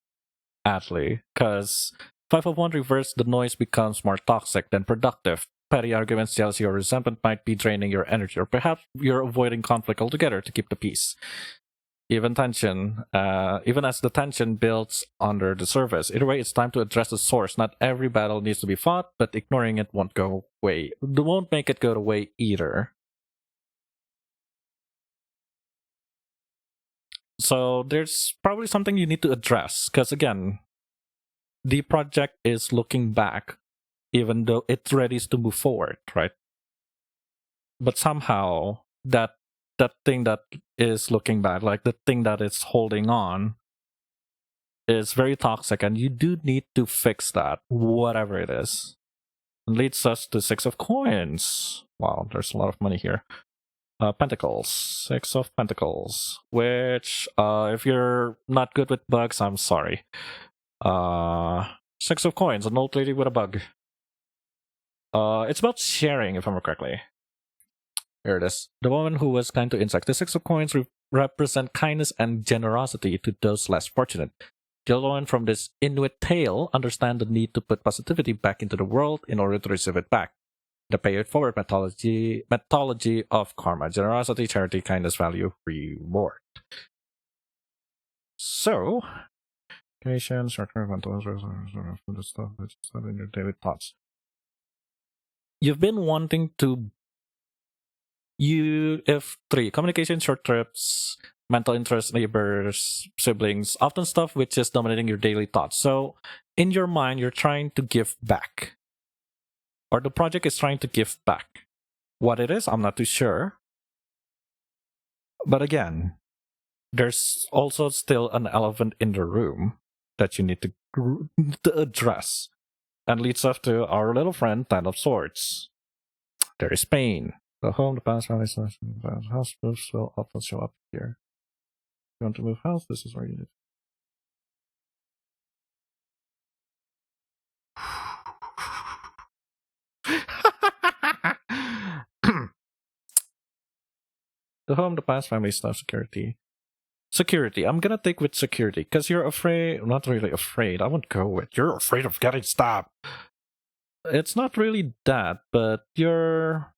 Atlee, because 5 of 1 reverse, the noise becomes more toxic than productive. Petty arguments, jealousy, or resentment might be draining your energy, or perhaps you're avoiding conflict altogether to keep the peace. Even as the tension builds under the surface. Either way, it's time to address the source. Not every battle needs to be fought, but ignoring it won't make it go away either. So there's probably something you need to address, because again, the project is looking back, even though it's ready to move forward, right? But somehow that thing that is looking back, like the thing that is holding on, is very toxic, and you do need to fix that, whatever it is. And leads us to 6 of Coins. Wow, there's a lot of money here. Pentacles. 6 of Pentacles. Which, if you're not good with bugs, I'm sorry. 6 of Coins, an old lady with a bug. It's about sharing, if I remember correctly. Here it is. The woman who was kind to insects. The 6 of Coins represent kindness and generosity to those less fortunate. You'll learn from this Inuit tale, understand the need to put positivity back into the world in order to receive it back. The pay it forward methodology of karma, generosity, charity, kindness, value, reward. So, communication, short-term mental stuff that's not in your daily thoughts. You've been wanting to if 3 communication, short trips, mental interest, neighbors, siblings, often stuff which is dominating your daily thoughts. So in your mind, you're trying to give back, or the project is trying to give back. What it is, I'm not too sure. But again, there's also still an elephant in the room that you need to address, and leads us to our little friend, Ten of Swords. There is pain. The home, the past, family, the house moves will often show up here. If you want to move house, this is where you need. The home, the past, family stuff, security. Security. I'm gonna take with security because you're afraid. Not really afraid. I won't go with. You're afraid of getting stabbed. It's not really that, but you're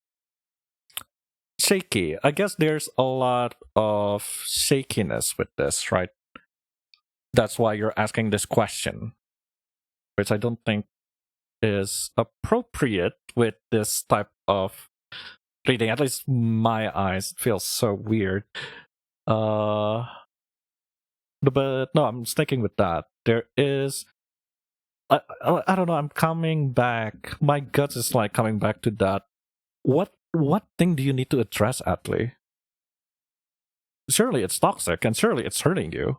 shaky. I guess there's a lot of shakiness with this, right? That's why you're asking this question, which I don't think is appropriate with this type of reading. At least my eyes feel so weird. But no, I'm sticking with that. There is, I don't know. I'm coming back. My guts is like coming back to that. What thing do you need to address, Atlee? Surely it's toxic, and surely it's hurting you,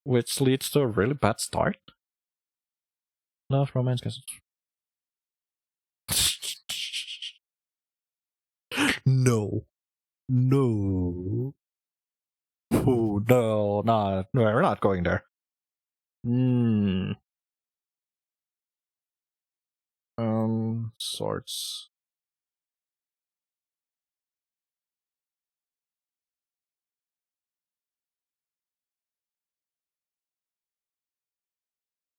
which leads to a really bad start. Love, romance, no. Oh, no, we're not going there. Swords.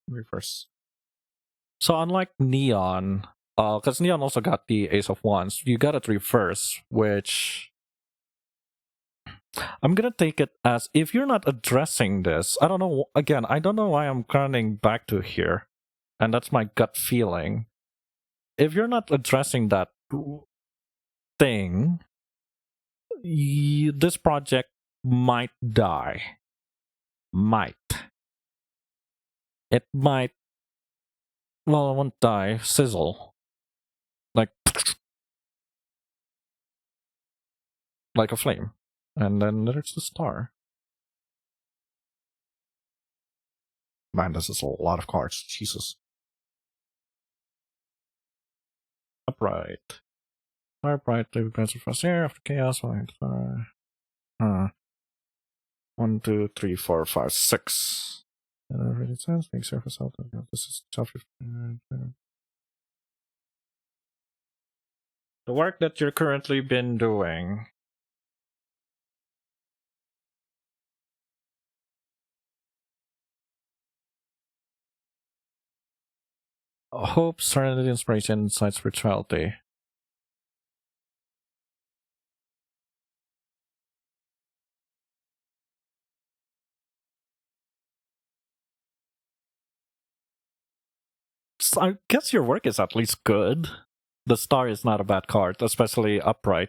Reverse. So unlike Neon, because Neon also got the Ace of Wands, you got it reverse, which I'm gonna take it as if you're not addressing this. I don't know. Again, I don't know why I'm running back to here, and that's my gut feeling. If you're not addressing that thing, this project might die. It might. Well, it won't die. Sizzle. Like a flame. And then there's the star. Man, this is a lot of cards. Jesus. Upright. Upright, they advance first here after chaos. 1, 2, 3, 4, 5, 6. Really sense. Make surface out. This is tough. The work that you're currently been doing. Hope, serenity, inspiration, insight, spirituality. So I guess your work is at least good. The star is not a bad card, especially upright.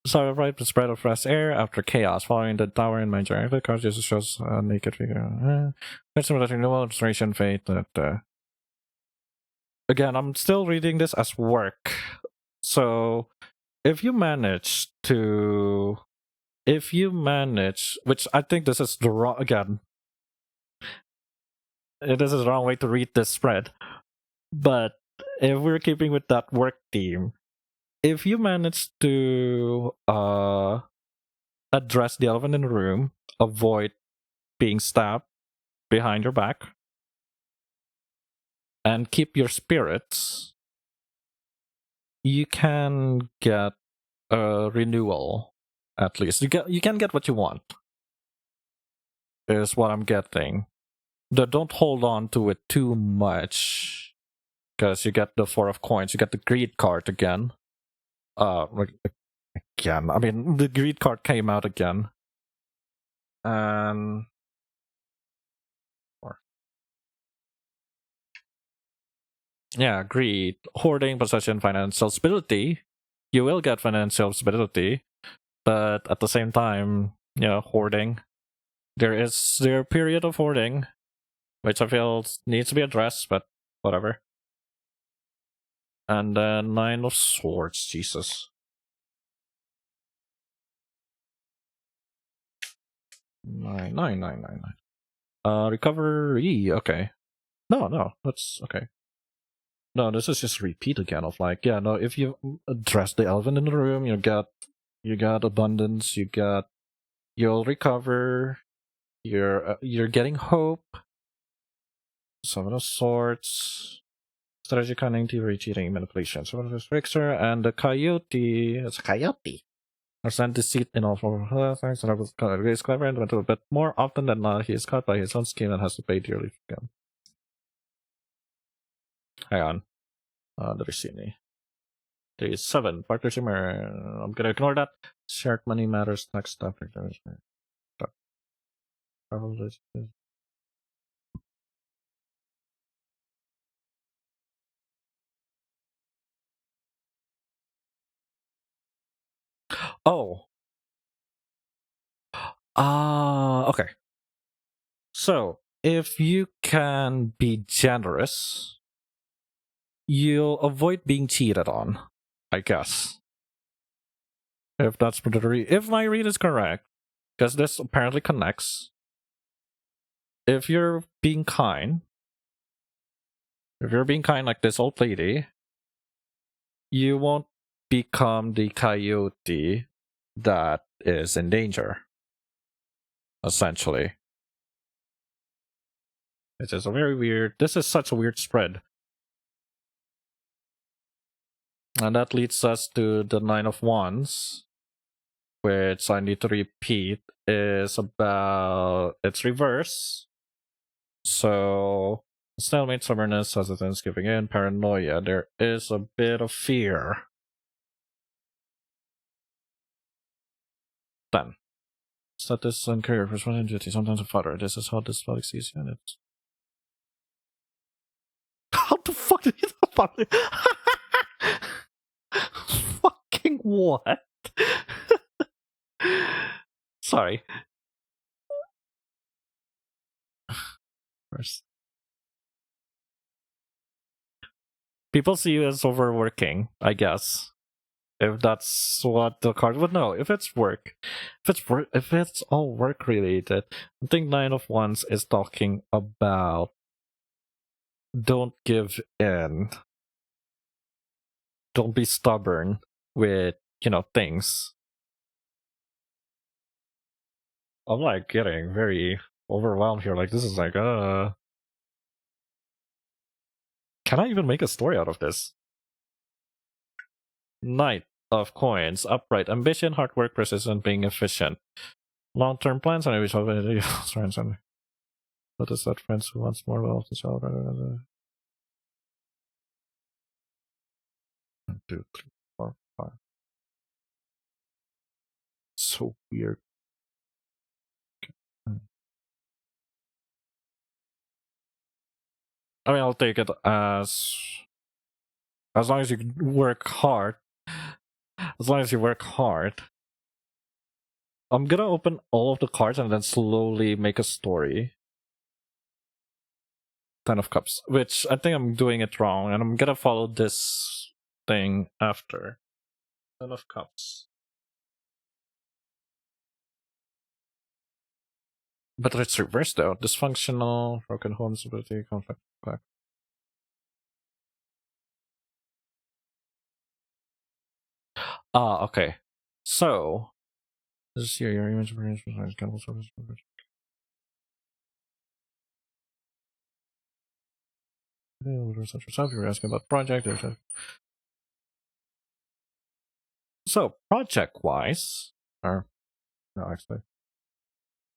So upright, the spread of fresh air after chaos, following the tower in major. The card just shows a naked figure. Renewal, restoration, fate. Again, I'm still reading this as work. So if you manage, which I think this is the wrong, again, this is the wrong way to read this spread. But if we're keeping with that work theme, if you manage to address the elephant in the room, avoid being stabbed behind your back, and keep your spirits, you can get a renewal. At least you can get what you want. is what I'm getting. Don't hold on to it too much, because you get the 4 of coins, you get the greed card again. Again, I mean, the greed card came out again. And yeah, greed, hoarding, possession, financial stability. You will get financial stability, but at the same time, hoarding. There is their period of hoarding, which I feel needs to be addressed, but whatever. And then 9 of Swords, Jesus. 9. Recovery, okay. No, that's okay. No, this is just repeat again of like, yeah, no, if you address the elephant in the room, you got abundance, you'll recover, you're getting hope. 7 of Swords, strategy, cunning, thievery, cheating, manipulation. 7 of Trickster, and the coyote. It's a coyote. Are sent deceit in all forms of things, and is clever and mental, but more often than not, he is caught by his own scheme and has to pay dearly for them. Hang on. The Vicini. There is 7. Partner Shimmer. I'm gonna ignore that. Shared money matters. Next step. Oh. Okay. So, if you can be generous, you'll avoid being cheated on, I guess. If that's if my read is correct, because this apparently connects. If you're being kind like this old lady, you won't become the coyote that is in danger. Essentially. It is a very weird. This is such a weird spread. And that leads us to the 9 of Wands, which I need to repeat is about its reverse. So, stalemate, stubbornness, hesitance, giving in, paranoia. There is a bit of fear. 10. Status and career, responsibility, sometimes a father. This is how this body sees you, and it's. How the fuck did you father? Fucking what? Sorry. First. People see you as overworking, I guess. If that's what the card would know. If it's all work related, I think 9 of Wands is talking about don't give in. Don't be stubborn with, things. I'm like getting very overwhelmed here. Like, this is like, can I even make a story out of this? Knight of Coins, upright, ambition, hard work, persistent, being efficient. Long-term plans, and which friends and what is that friends who wants more wealth to sell rather than 1, 2, 3, 4, 5. So weird. I mean, I'll take it as long as you work hard. As long as you work hard. I'm gonna open all of the cards and then slowly make a story. 10 of Cups, which I think I'm doing it wrong, and I'm gonna follow this thing after. 10 of Cups. But it's reversed though. Dysfunctional, broken home, stability, conflict. Okay. So, this is here, your image service. You're asking about project. So, project-wise, or no, actually,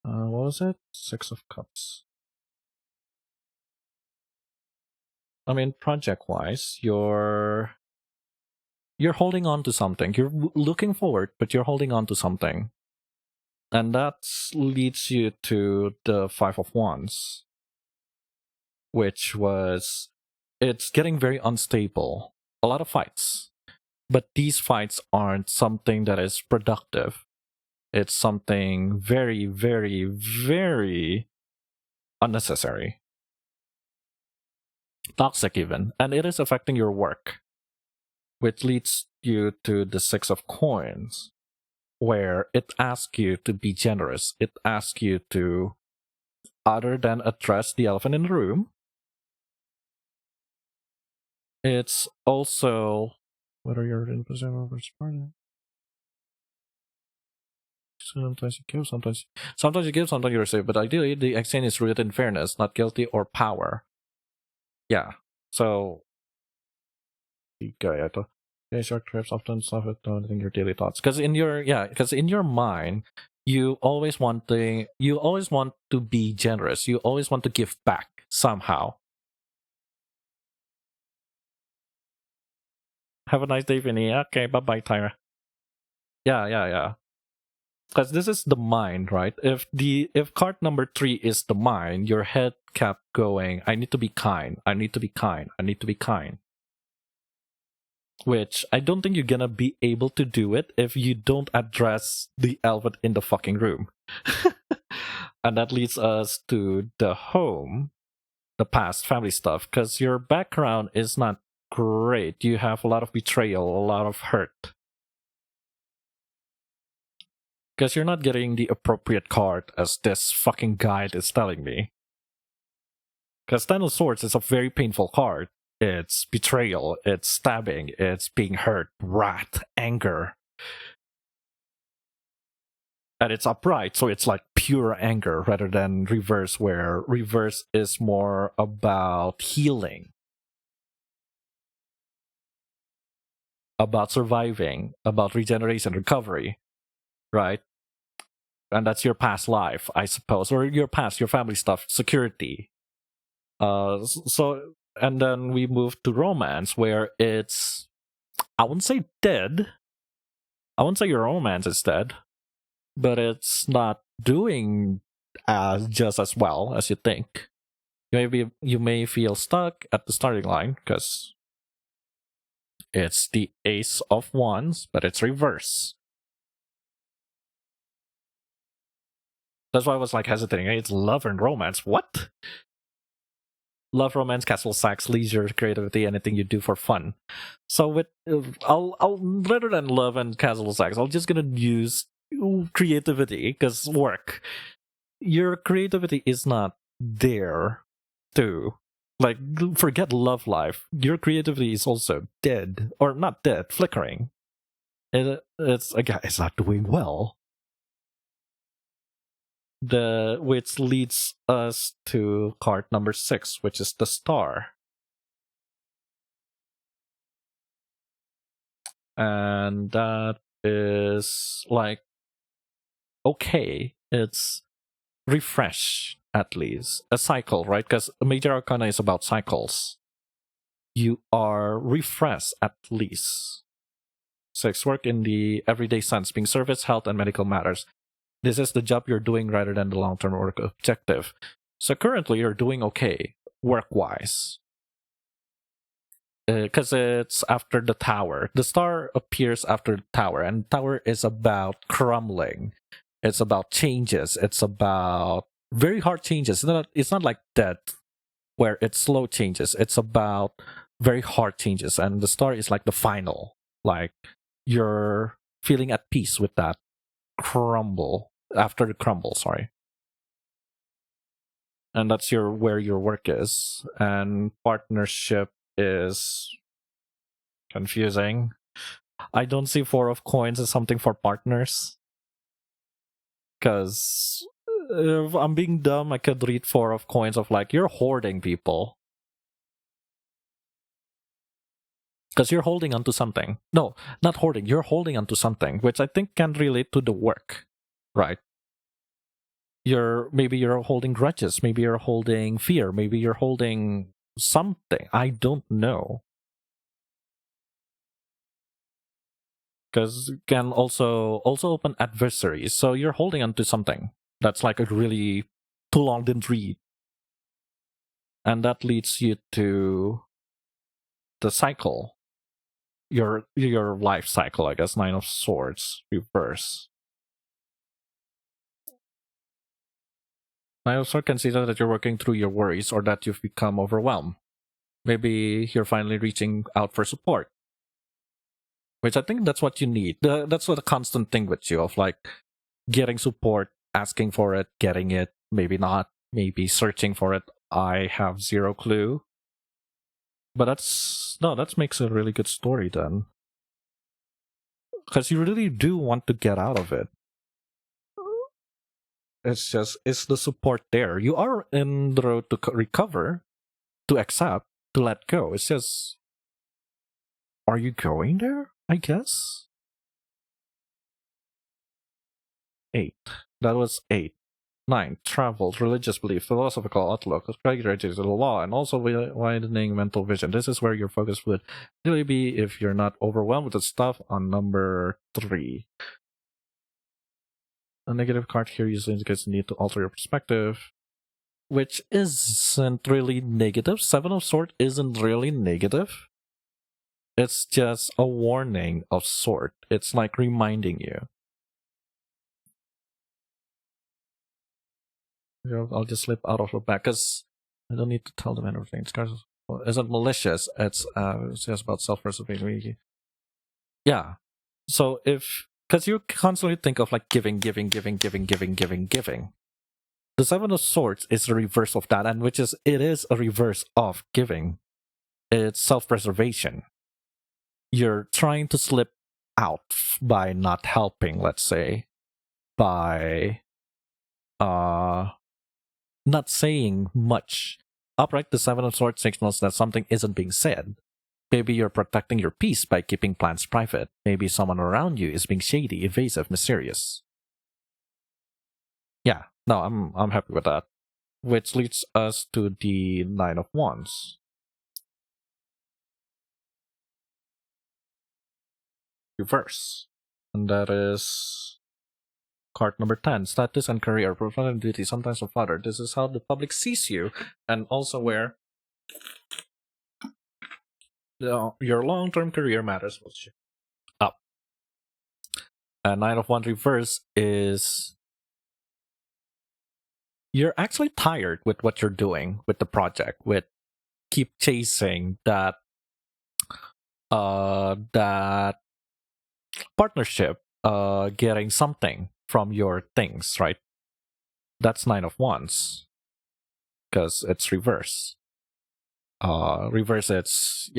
What was it? Six of Cups. I mean, project-wise, you're holding on to something. You're looking forward, but you're holding on to something. And that leads you to the Five of Wands, which was, it's getting very unstable. A lot of fights. But these fights aren't something that is productive. It's something very, very, very unnecessary. Toxic even. And it is affecting your work. Which leads you to the Six of Coins, where it asks you to be generous. It asks you to, other than address the elephant in the room, it's also whether you're in position of partner. Sometimes you give, sometimes you give, sometimes you receive. But ideally, the exchange is rooted in fairness, not guilty or power. Yeah. So, short trips often suffer in your daily thoughts. Because in your mind, you always want to be generous. You always want to give back somehow. Have a nice day, Vinny. Okay, bye-bye, Tyra. Yeah. Because this is the mind, right? If card number 3 is the mind, your head kept going, I need to be kind, I need to be kind, I need to be kind. Which I don't think you're gonna be able to do it if you don't address the elephant in the fucking room. And that leads us to the home, the past, family stuff, because your background is not great. You have a lot of betrayal, a lot of hurt. Because you're not getting the appropriate card, as this fucking guide is telling me. Because Ten of Swords is a very painful card. It's betrayal, it's stabbing, it's being hurt, wrath, anger. And it's upright, so it's like pure anger rather than reverse, where reverse is more about healing, about surviving, about regeneration, recovery, right? And that's your past life, I suppose, or your past, your family stuff, security. So, and then we move to romance, where it's, I wouldn't say dead. I wouldn't say your romance is dead, but it's not doing just as well as you think. You may feel stuck at the starting line because it's the Ace of Wands, but it's reverse. That's why I was like hesitating. Hey, it's love and romance. What? Love, romance, castle, sex, leisure, creativity, anything you do for fun. So with I'll rather than love and casual sex, I'm just gonna use creativity, because work. Your creativity is not there too. Like, forget love life. Your creativity is also dead, or not dead, flickering. It's again, it's not doing well. Which leads us to card number 6, which is the Star. And that is like, okay, it's refresh at least. A cycle, right? Because Major Arcana is about cycles. You are refreshed at least. 6, work in the everyday sense, being service, health, and medical matters. This is the job you're doing rather than the long-term work objective. So currently you're doing okay, work-wise. Because it's after the Tower. The Star appears after the Tower, and Tower is about crumbling. It's about changes. It's about very hard changes. It's not like Death, where it's slow changes. It's about very hard changes, and the Star is like the final. Like, you're feeling at peace with that crumble. After the crumble, sorry. And that's where your work is. And partnership is confusing. I don't see 4 of Coins as something for partners. Because if I'm being dumb, I could read 4 of Coins of like, you're hoarding people. Because you're holding onto something. No, not hoarding. You're holding onto something, which I think can relate to the work. Right? maybe you're holding grudges, maybe you're holding fear, maybe you're holding something. I don't know. Because can also open adversaries. So you're holding onto something that's like a really too long didn't read. And that leads you to the cycle. Your life cycle, I guess. 9 of Swords, reverse. 9 of Swords can see that you're working through your worries or that you've become overwhelmed. Maybe you're finally reaching out for support. Which I think that's what you need. That's what a constant thing with you of like getting support, asking for it, getting it, maybe not, maybe searching for it. I have zero clue. But that makes a really good story then. Because you really do want to get out of it. It's just, is the support there? You are in the road to recover, to accept, to let go. It's just, are you going there? I guess. 8. That was 8. 9. Travels, religious belief, philosophical outlook, graduating the law, and also widening mental vision. This is where your focus would really be if you're not overwhelmed with the stuff on number 3. A negative card here usually indicates the need to alter your perspective, which isn't really negative. 7 of Swords isn't really negative. It's just a warning of sort. It's like reminding you. I'll just slip out of the back because I don't need to tell them everything. It's isn't malicious. It's just about self-preservation. Yeah. So because you constantly think of like giving. The 7 of Swords is the reverse of that, and it is a reverse of giving. It's self-preservation. You're trying to slip out by not helping, let's say, by not saying much. Upright, the 7 of Swords signals that something isn't being said. Maybe you're protecting your peace by keeping plans private. Maybe someone around you is being shady, evasive, mysterious. Yeah, no, I'm happy with that. Which leads us to the 9 of Wands. Reverse. And that is card number 10. Status and career, professional duty, sometimes a father. This is how the public sees you, and also where your long-term career matters up. And 9 of Wands reverse is you're actually tired with what you're doing with the project, with keep chasing that partnership, getting something from your things, right? That's 9 of Wands because it's reverse. Reverse is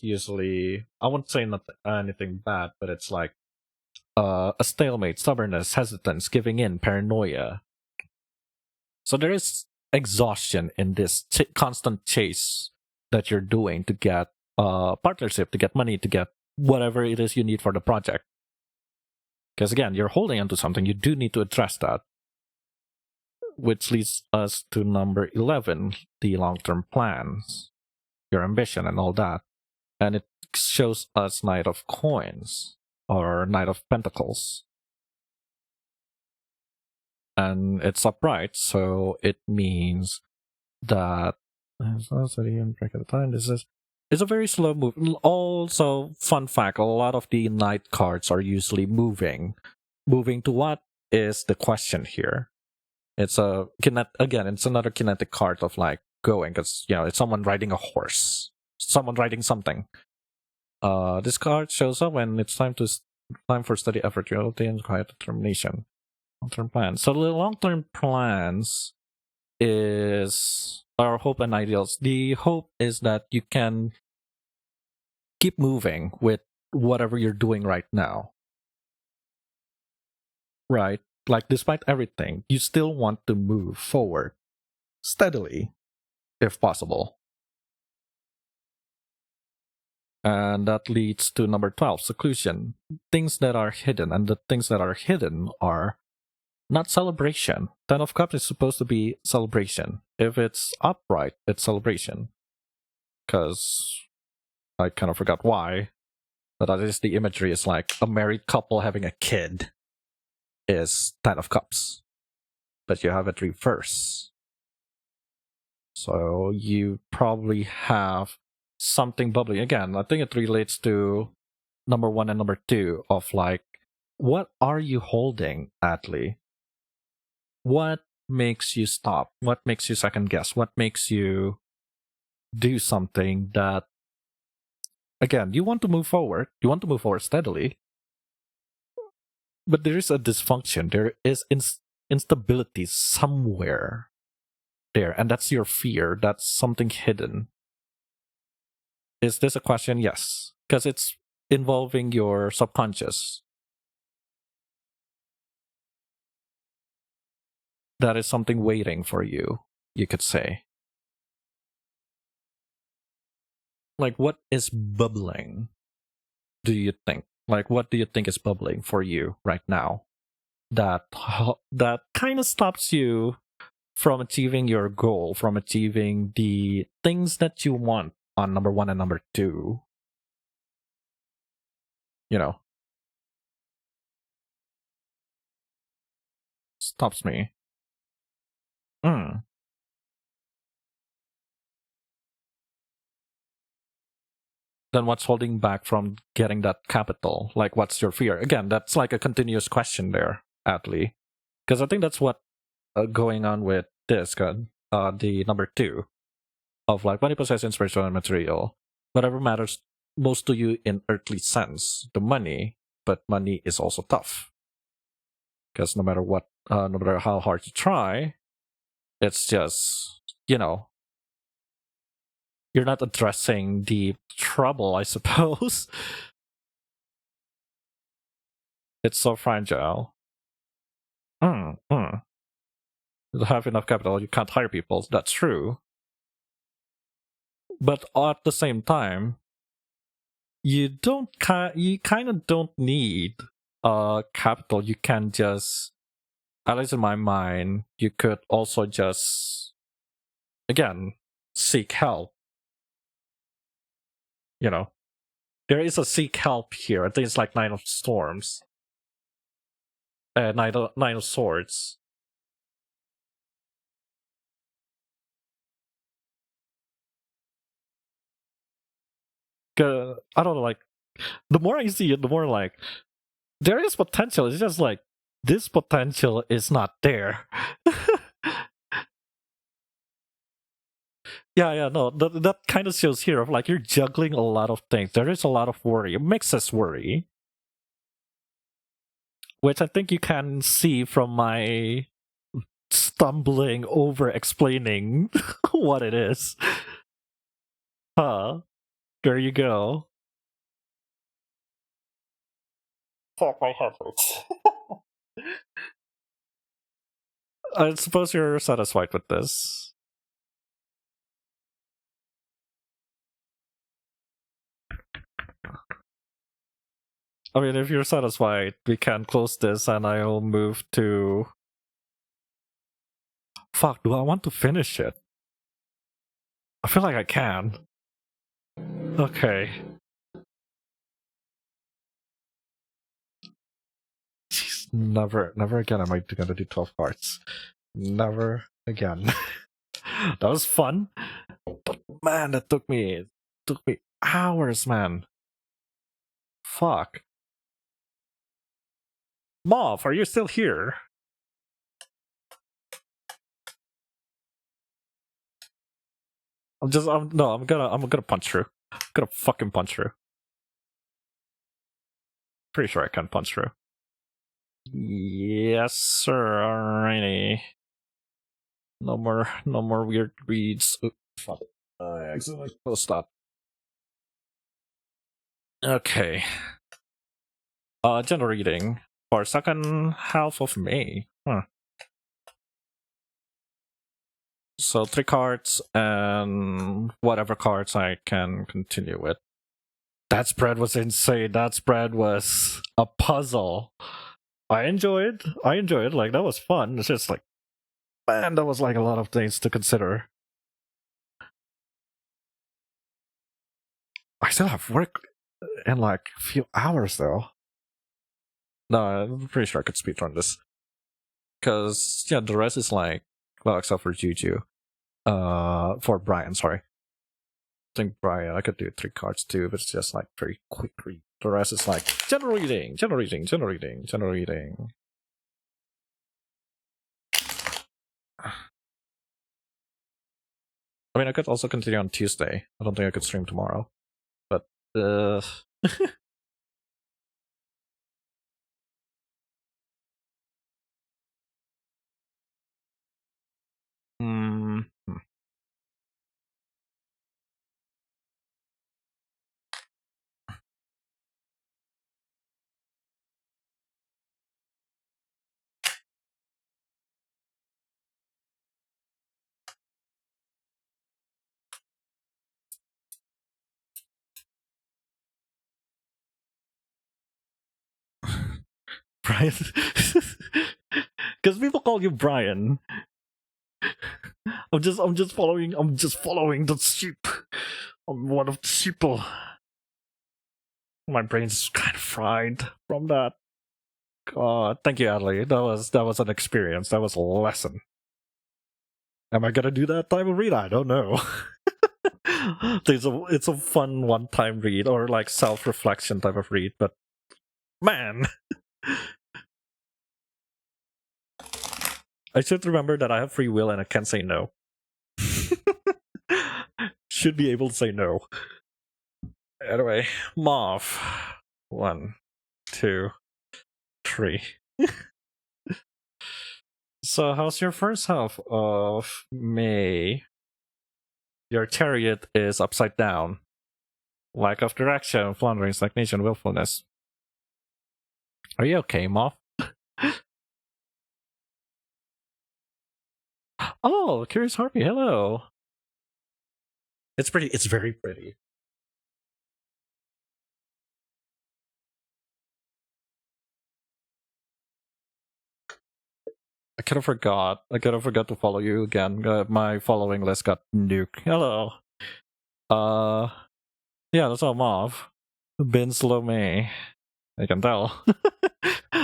usually, I won't say anything bad, but it's like a stalemate, stubbornness, hesitance, giving in, paranoia. So there is exhaustion in this constant chase that you're doing to get partnership, to get money, to get whatever it is you need for the project. Because again, you're holding onto something, you do need to address that. Which leads us to number 11, the long-term plans, your ambition and all that. And it shows us Knight of Coins, or Knight of Pentacles. And it's upright, so it means that it's a very slow move. Also, fun fact, a lot of the Knight cards are usually moving. Moving to what is the question here? It's it's another kinetic card of like going, because it's someone riding a horse, someone riding something. This card shows up when it's time for steady effort, loyalty, and quiet determination. Long-term plans. So the long-term plans is our hope and ideals. The hope is that you can keep moving with whatever you're doing right now. Right? Like, despite everything, you still want to move forward steadily, if possible. And that leads to number 12, seclusion. Things that are hidden. And the things that are hidden are not celebration. Ten of Cups is supposed to be celebration. If it's upright, it's celebration. Because I kind of forgot why, but at least the imagery is like a married couple having a kid is Ten of Cups, but you have it reverse. So you probably have something bubbling. Again, I think it relates to number 1 and number 2 of like, what are you holding, Atlee? What makes you stop? What makes you second guess? What makes you do something that, again, you want to move forward. You want to move forward steadily. But there is a dysfunction. There is instability somewhere there. And that's your fear. That's something hidden. Is this a question? Yes. Because it's involving your subconscious. That is something waiting for you, you could say. Like, what is bubbling, do you think? Like, what do you think is bubbling for you right now? That kind of stops you from achieving your goal, from achieving the things that you want on number 1 and number 2. You know. Stops me. Then what's holding back from getting that capital? Like, what's your fear? Again, that's like a continuous question there, Atlee. Because I think that's what going on with this, the number 2 of like, when you possess inspirational and material, whatever matters most to you in earthly sense, the money, but money is also tough. Because no matter what, no matter how hard you try, it's just, you know, you're not addressing the trouble, I suppose. It's so fragile. You don't have enough capital, you can't hire people. That's true. But at the same time, you kind of don't need capital. You can just, at least in my mind, you could also just, again, seek help. You know, there is a seek help here. I think it's like Nine of Storms. Nine of Swords. I don't know, like, the more I see it, the more like, there is potential. It's just like, this potential is not there. Yeah, no, that kind of shows here of like, you're juggling a lot of things. There is a lot of worry. It makes us worry. Which I think you can see from my stumbling over explaining what it is. There you go. Fuck, my head hurts. I suppose you're satisfied with this. I mean, if you're satisfied, we can close this and I'll move to... Fuck, do I want to finish it? I feel like I can. Okay. Jeez, never again am I gonna do 12 cards. Never again. That was fun. But man, that took me hours, man. Fuck. Moth, are you still here? I'm gonna punch through. I'm gonna fucking punch through. Pretty sure I can punch through. Yes, sir. Alrighty. No more weird reads. Oops, fuck. I accidentally closed that. Okay. General reading for second half of May. So 3 cards and whatever cards I can continue with. That spread was insane. That spread was a puzzle. I enjoyed. Like, that was fun. It's just like, man, that was like a lot of things to consider. I still have work in like a few hours though. No, I'm pretty sure I could speedrun this. Because, yeah, the rest is like, well, except for Juju. For Brian, sorry. I think Brian, I could do 3 cards too, but it's just like very quick read. The rest is like general reading. I mean, I could also continue on Tuesday. I don't think I could stream tomorrow. But, hmm. Brian. Because people call you Brian. I'm just following the sheep. I'm one of the sheeple. My brain's kind of fried from that. God, thank you, Adley. That was an experience. That was a lesson. Am I gonna do that type of read? I don't know. It's a fun one-time read or like self-reflection type of read, but man, I should remember that I have free will and I can say no. Should be able to say no. Anyway, Mauve. 1, 2, 3. So, how's your first half of May? Your chariot is upside down. Lack of direction, floundering, stagnation, willfulness. Are you okay, Mauve? Oh, Curious Harpy, hello. It's pretty, it's very pretty. I kind of forgot to follow you again. My following list got nuked. Hello. Yeah, that's all Mauve. Been slow May. I can tell.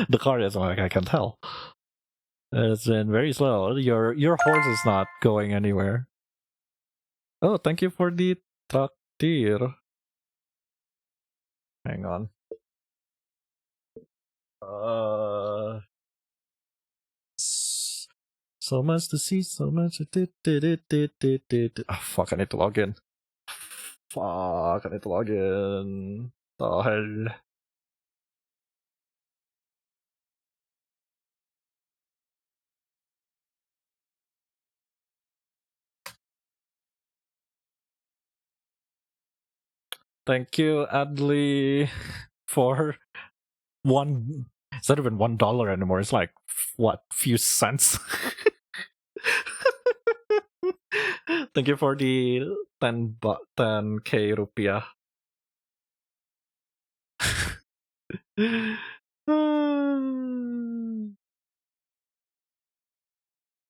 The card is like, I can tell. It's been very slow. Your horse is not going anywhere. Oh, thank you for the traktir. Hang on. So much to see, so much to oh, fuck, I need to log in. Fuck, I need to log in. The hell. Thank you, Adley, for one. It's not even $1 anymore. It's like what, few cents. Thank you for the 10k rupiah.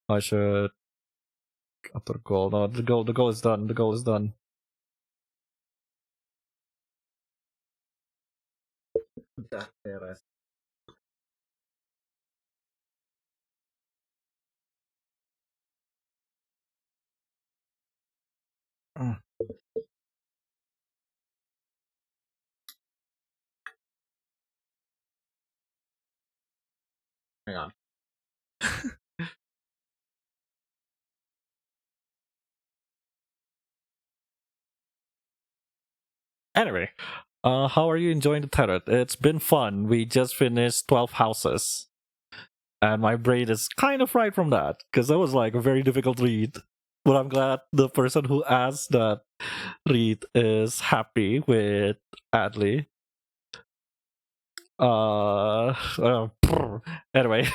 I should after goal. No, the goal is done. The goal is done. Hang on. Anyway, how are you enjoying the tarot? It's been fun. We just finished 12 houses. And my brain is kind of fried from that, because that was like a very difficult read. But I'm glad the person who asked that read is happy with Adley. Anyway.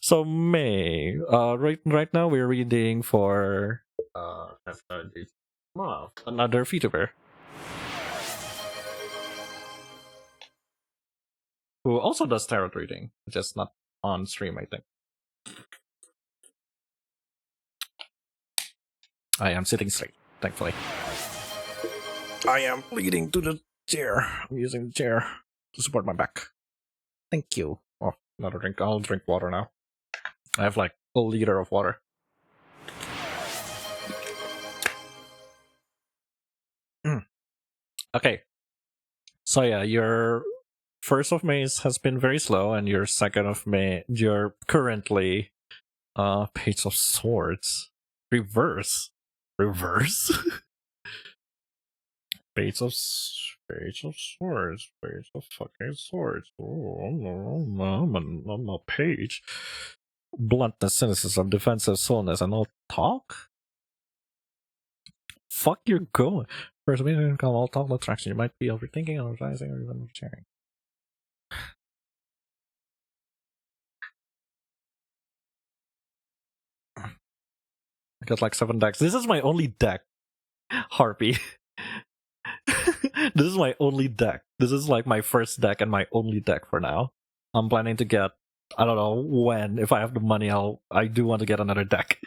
So May, right now we're reading for another VTuber who who also does tarot reading, just not on stream, I think. I am sitting straight, thankfully. I am leading to the chair. I'm using the chair to support my back. Thank you. Oh, another drink. I'll drink water now. I have like a liter of water. Okay. So yeah, your 1st of May has been very slow, and your 2nd of May, you're currently Page of Swords. Reverse? Page of Swords. Page of fucking Swords. Oh, I'm a page. Bluntness, cynicism, defensive, soulness, and all talk? Fuck, you're going. First, we didn't call all talk attraction. You might be overthinking, overvising, or even oversharing. I got like 7 decks. This is my only deck, Harpy. This is my only deck. This is like my first deck and my only deck for now. I'm planning to get, I don't know when, if I have the money, I do want to get another deck.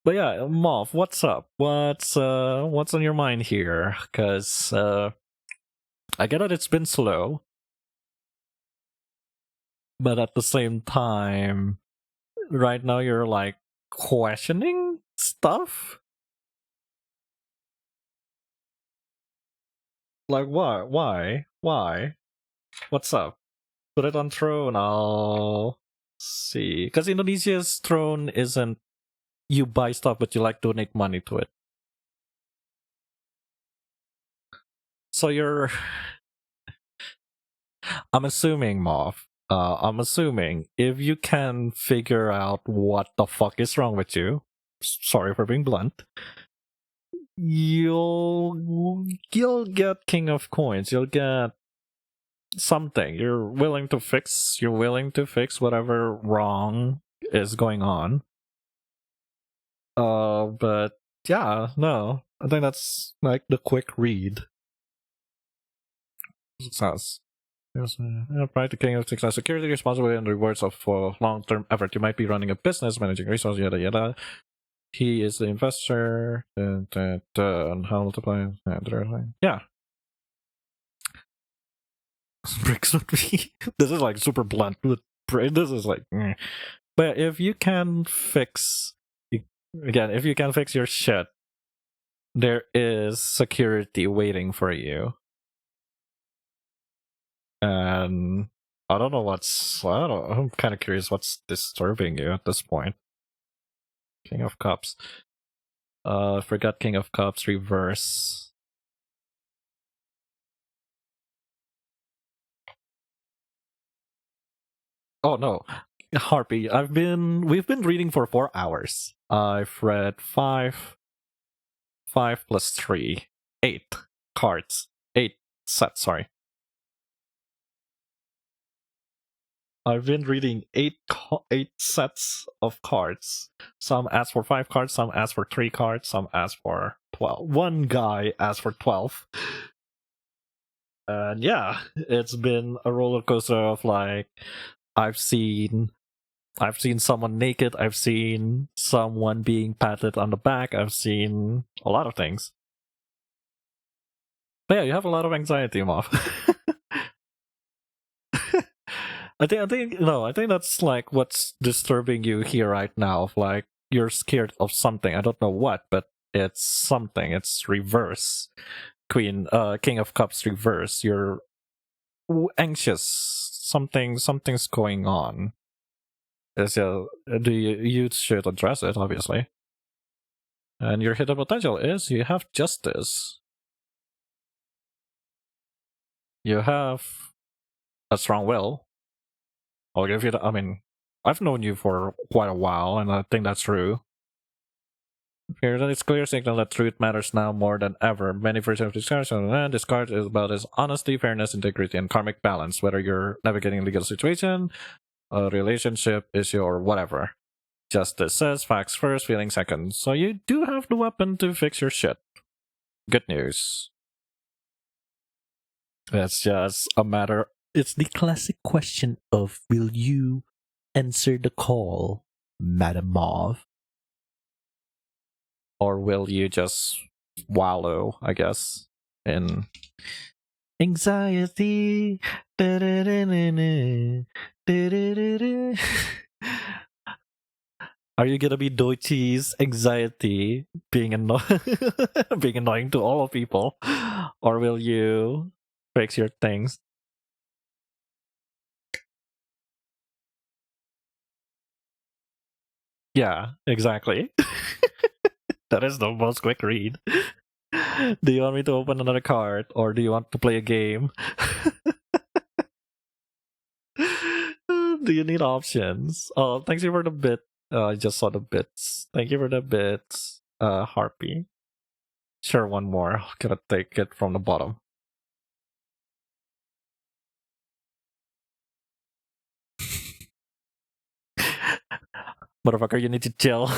But yeah, Moth, what's up? What's on your mind here? Because I get that it's been slow, but at the same time, right now you're like questioning stuff. Like why? What's up? Put it on throne. I'll see. Because Indonesia's throne isn't you buy stuff, but you like donate money to it. So you're... I'm assuming, Moth. I'm assuming if you can figure out what the fuck is wrong with you, sorry for being blunt, you'll get King of Coins. You'll get something. You're willing to fix whatever wrong is going on. But yeah, no. I think that's like the quick read. Success. There's pride to King of Success. Security, responsibility, and rewards of long-term effort. You might be running a business, managing resources, yada yada. He is the investor. And how multiply. Yeah. Bricks would be. This is like super blunt. This is like. But if you can fix. Again, if you can fix your shit, there is security waiting for you. And I don't know I'm kind of curious what's disturbing you at this point. King of Cups. Forgot King of Cups, reverse. Oh no, Harpy, we've been reading for 4 hours. I've read 5 plus 3, 8 cards. 8 sets, sorry. I've been reading 8 sets of cards. Some ask for 5 cards, some ask for 3 cards, some ask for 12. One guy asked for 12. And yeah, it's been a roller coaster of like, I've seen someone naked, I've seen someone being patted on the back, I've seen a lot of things. But yeah, you have a lot of anxiety, Moth. I think that's like what's disturbing you here right now. Like you're scared of something. I don't know what, but it's something. It's reverse. King of Cups reverse. You're anxious. Something's going on. You should address it, obviously. And your hidden potential is you have justice. You have a strong will. I'll give you I mean, I've known you for quite a while, and I think that's true. It's clear signal that truth matters now more than ever. Many versions of discussion, and this card is about his honesty, fairness, integrity, and karmic balance, whether you're navigating a legal situation, a relationship issue, or whatever. Justice says facts first, feelings second. So you do have the weapon to fix your shit. Good news. It's just a matter it's the classic question of will you answer the call, Madam Mauve? Or will you just wallow, I guess, in anxiety? Are you gonna be Doichi's anxiety being being annoying to all people? Or will you fix your things? Yeah, exactly. That is the most quick read. Do you want me to open another card or do you want to play a game? Do you need options? Oh, thanks you for the bit. I just saw the bits. Thank you for the bits, Harpy. Sure, one more. Gotta take it from the bottom. Motherfucker, you need to chill.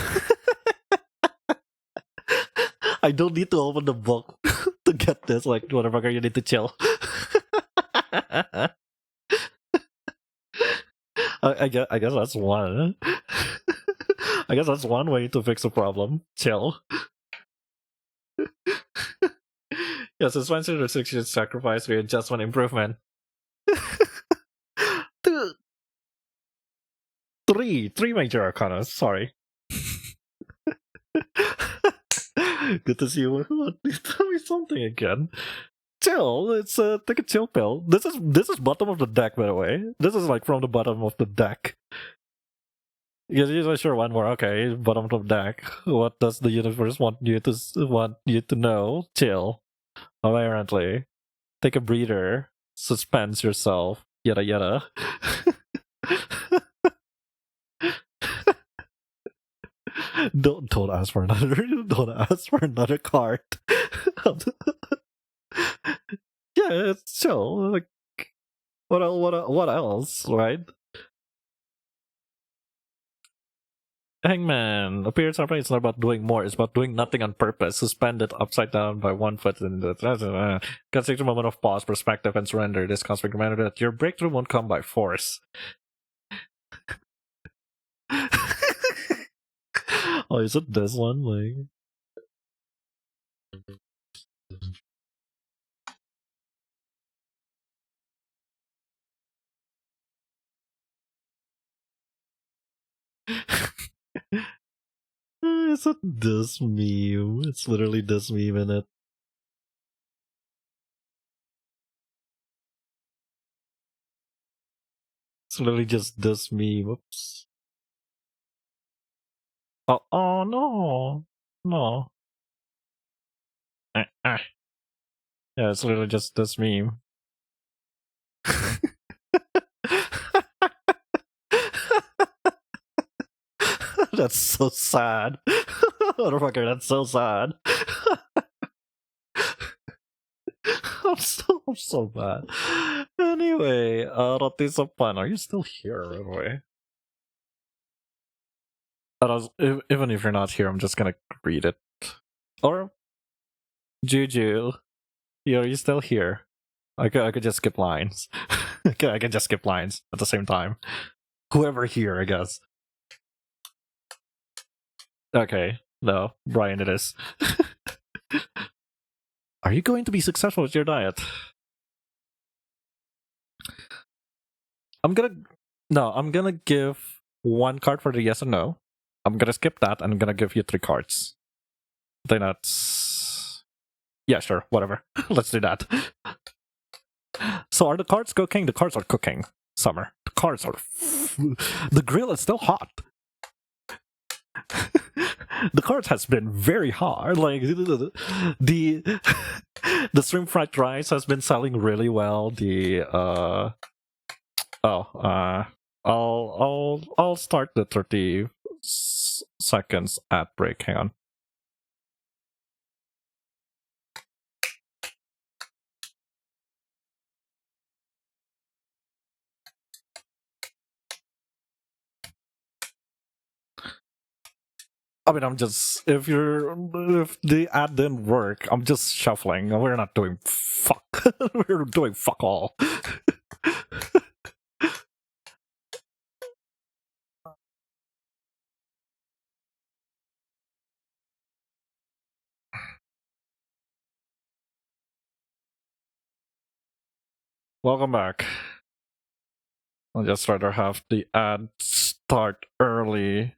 I don't need to open the book to get this. Like, motherfucker, you need to chill. I guess that's one. I guess that's one way to fix a problem. Chill. Yes, suspension restriction sacrifice readjustment improvement. Three major arcana. Sorry. Good to see you. Tell me something again. Chill. It's take a chill pill. This is bottom of the deck, by the way. This is like from the bottom of the deck. Yes, sure. One more. Okay, bottom of the deck. What does the universe want you to know? Chill. Apparently, take a breather. Suspense yourself. Yada yada. Don't ask for another. Don't ask for another card. Yeah, it's chill. Like, what else, right? Hangman appears after it's not about doing more, it's about doing nothing on purpose. Suspended upside down by one foot in the can take a moment of pause, perspective, and surrender. This cosmic reminder that your breakthrough won't come by force. Oh, is it this one? Like, is it this meme? It's literally this meme in it. It's literally just this meme. Oops. Oh no. No. Yeah, it's literally just this meme. That's so sad. Motherfucker, that's so sad. I'm so bad. Anyway, Rotisapan, are you still here, by the way? Even if you're not here, I'm just gonna read it. Or Juju, are you still here? I could just skip lines. I could just skip lines at the same time. Whoever here, I guess. Okay, no, Brian it is. Are you going to be successful with your diet? I'm gonna give one card for the yes or no. I'm gonna skip that and I'm gonna give you 3 cards. I think that's... Yeah, sure, whatever. Let's do that. So are the cards cooking? The cards are cooking, Summer. The cards are... The grill is still hot. The cards has been very hard. Like the shrimp fried rice has been selling really well. I'll start the 30 seconds ad break. Hang on. I mean, I'm just if the ad didn't work, I'm just shuffling. We're not doing fuck. We're doing fuck all. Welcome back. I'll just rather have the ad start early.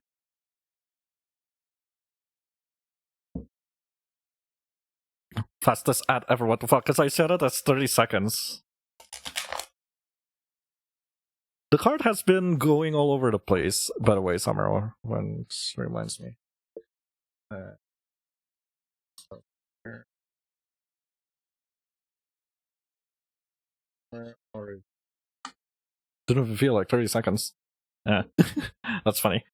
Fastest ad ever, what the fuck? Because I said it, that's 30 seconds. The card has been going all over the place, by the way, Summer, when it reminds me. So here. Didn't even feel like 30 seconds. Yeah, that's funny.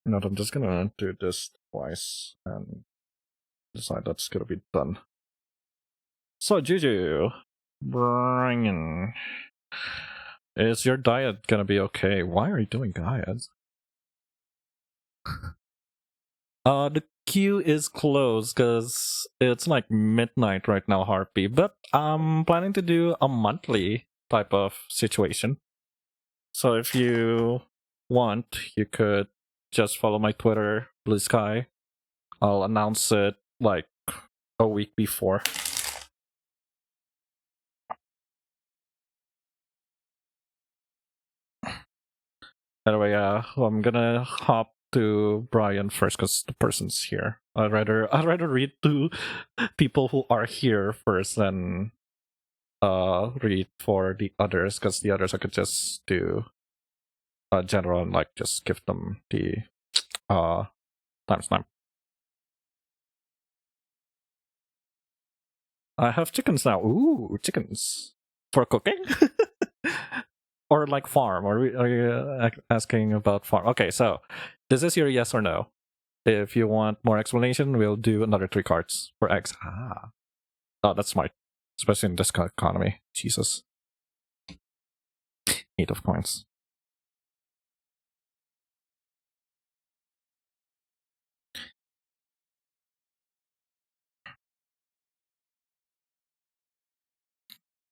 No, I'm just gonna do this twice and decide that's gonna be done. So, Juju, Brian, is your diet gonna be okay? Why are you doing diet? The queue is closed because it's like midnight right now, Harpy. But I'm planning to do a monthly type of situation. So if you want, you could just follow my Twitter, Blue Sky. I'll announce it like a week before. Anyway, I'm gonna hop to Brian first because the person's here. I'd rather read to people who are here first than read for the others, because the others I could just do general and like just give them the timestamp. I have chickens now. Ooh, chickens for cooking. Or like farm? Are you asking about farm? Okay, so this is your yes or no. If you want more explanation, we'll do another 3 cards for eggs. Oh, that's smart, especially in this economy. Jesus, 8 of coins.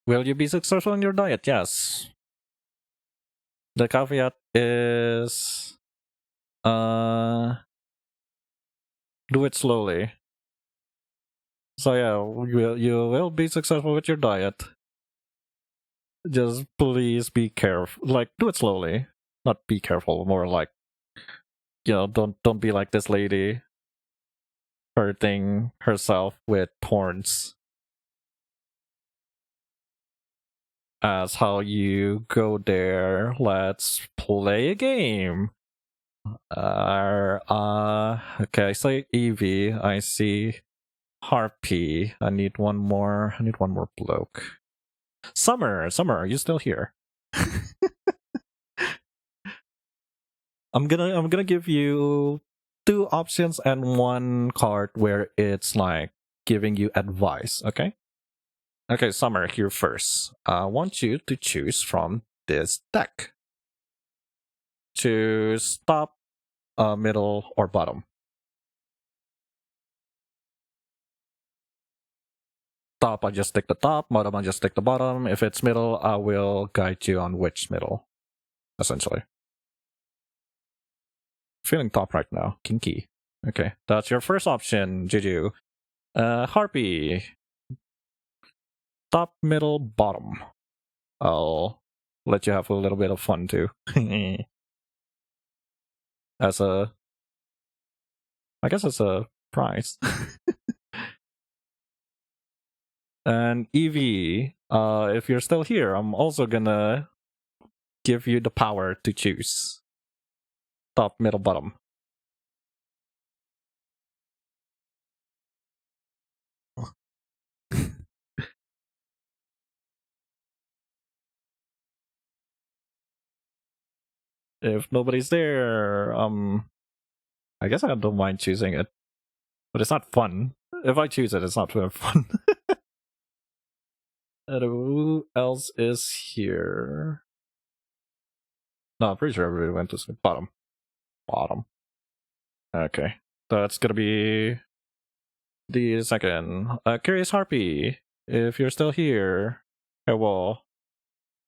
Will you be successful in your diet? Yes. The caveat is do it slowly. So yeah, you will be successful with your diet. Just please be careful. Like, do it slowly. Not be careful, more like, you know, don't be like this lady hurting herself with thorns as how you go there. Let's play a game. Okay, I say Evie, I see Harpy. I need one more bloke. Summer, are you still here? I'm gonna give you 2 options and 1 card where it's like giving you advice, okay? Okay, Summer, here first. I want you to choose from this deck. Choose top, middle, or bottom. Top, I just take the top. Bottom, I just take the bottom. If it's middle, I will guide you on which middle, essentially. Feeling top right now. Kinky. Okay, that's your first option, Juju. Harpy. Top, middle, bottom. I'll let you have a little bit of fun too. I guess it's a prize. And Evie, if you're still here, I'm also gonna give you the power to choose top, middle, bottom. If nobody's there, I guess I don't mind choosing it, but it's not fun. If I choose it, it's not really fun. And who else is here? No, I'm pretty sure everybody went to sleep. Bottom. Okay, that's gonna be the second. Curious Harpy, if you're still here, hello.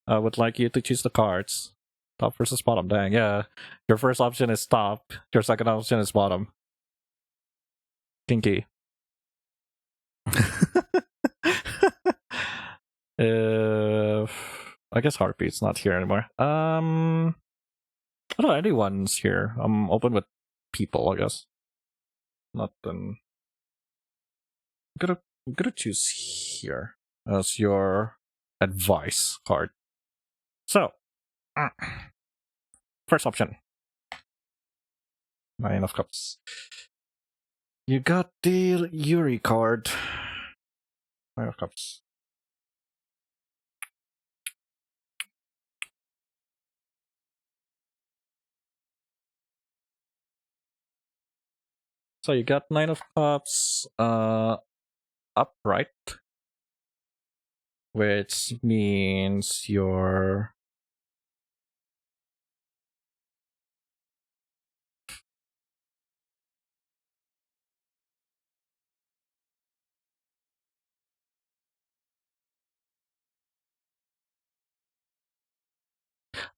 I would like you to choose the cards. Top versus bottom. Dang, yeah. Your first option is top. Your second option is bottom. Kinky. I guess Heartbeat's not here anymore. I don't know, anyone's here. I'm open with people, I guess. Nothing. I'm gonna choose here as your advice card. So, first option. 9 of Cups. You got the Yuri card. 9 of Cups. So you got 9 of Cups upright, which means you're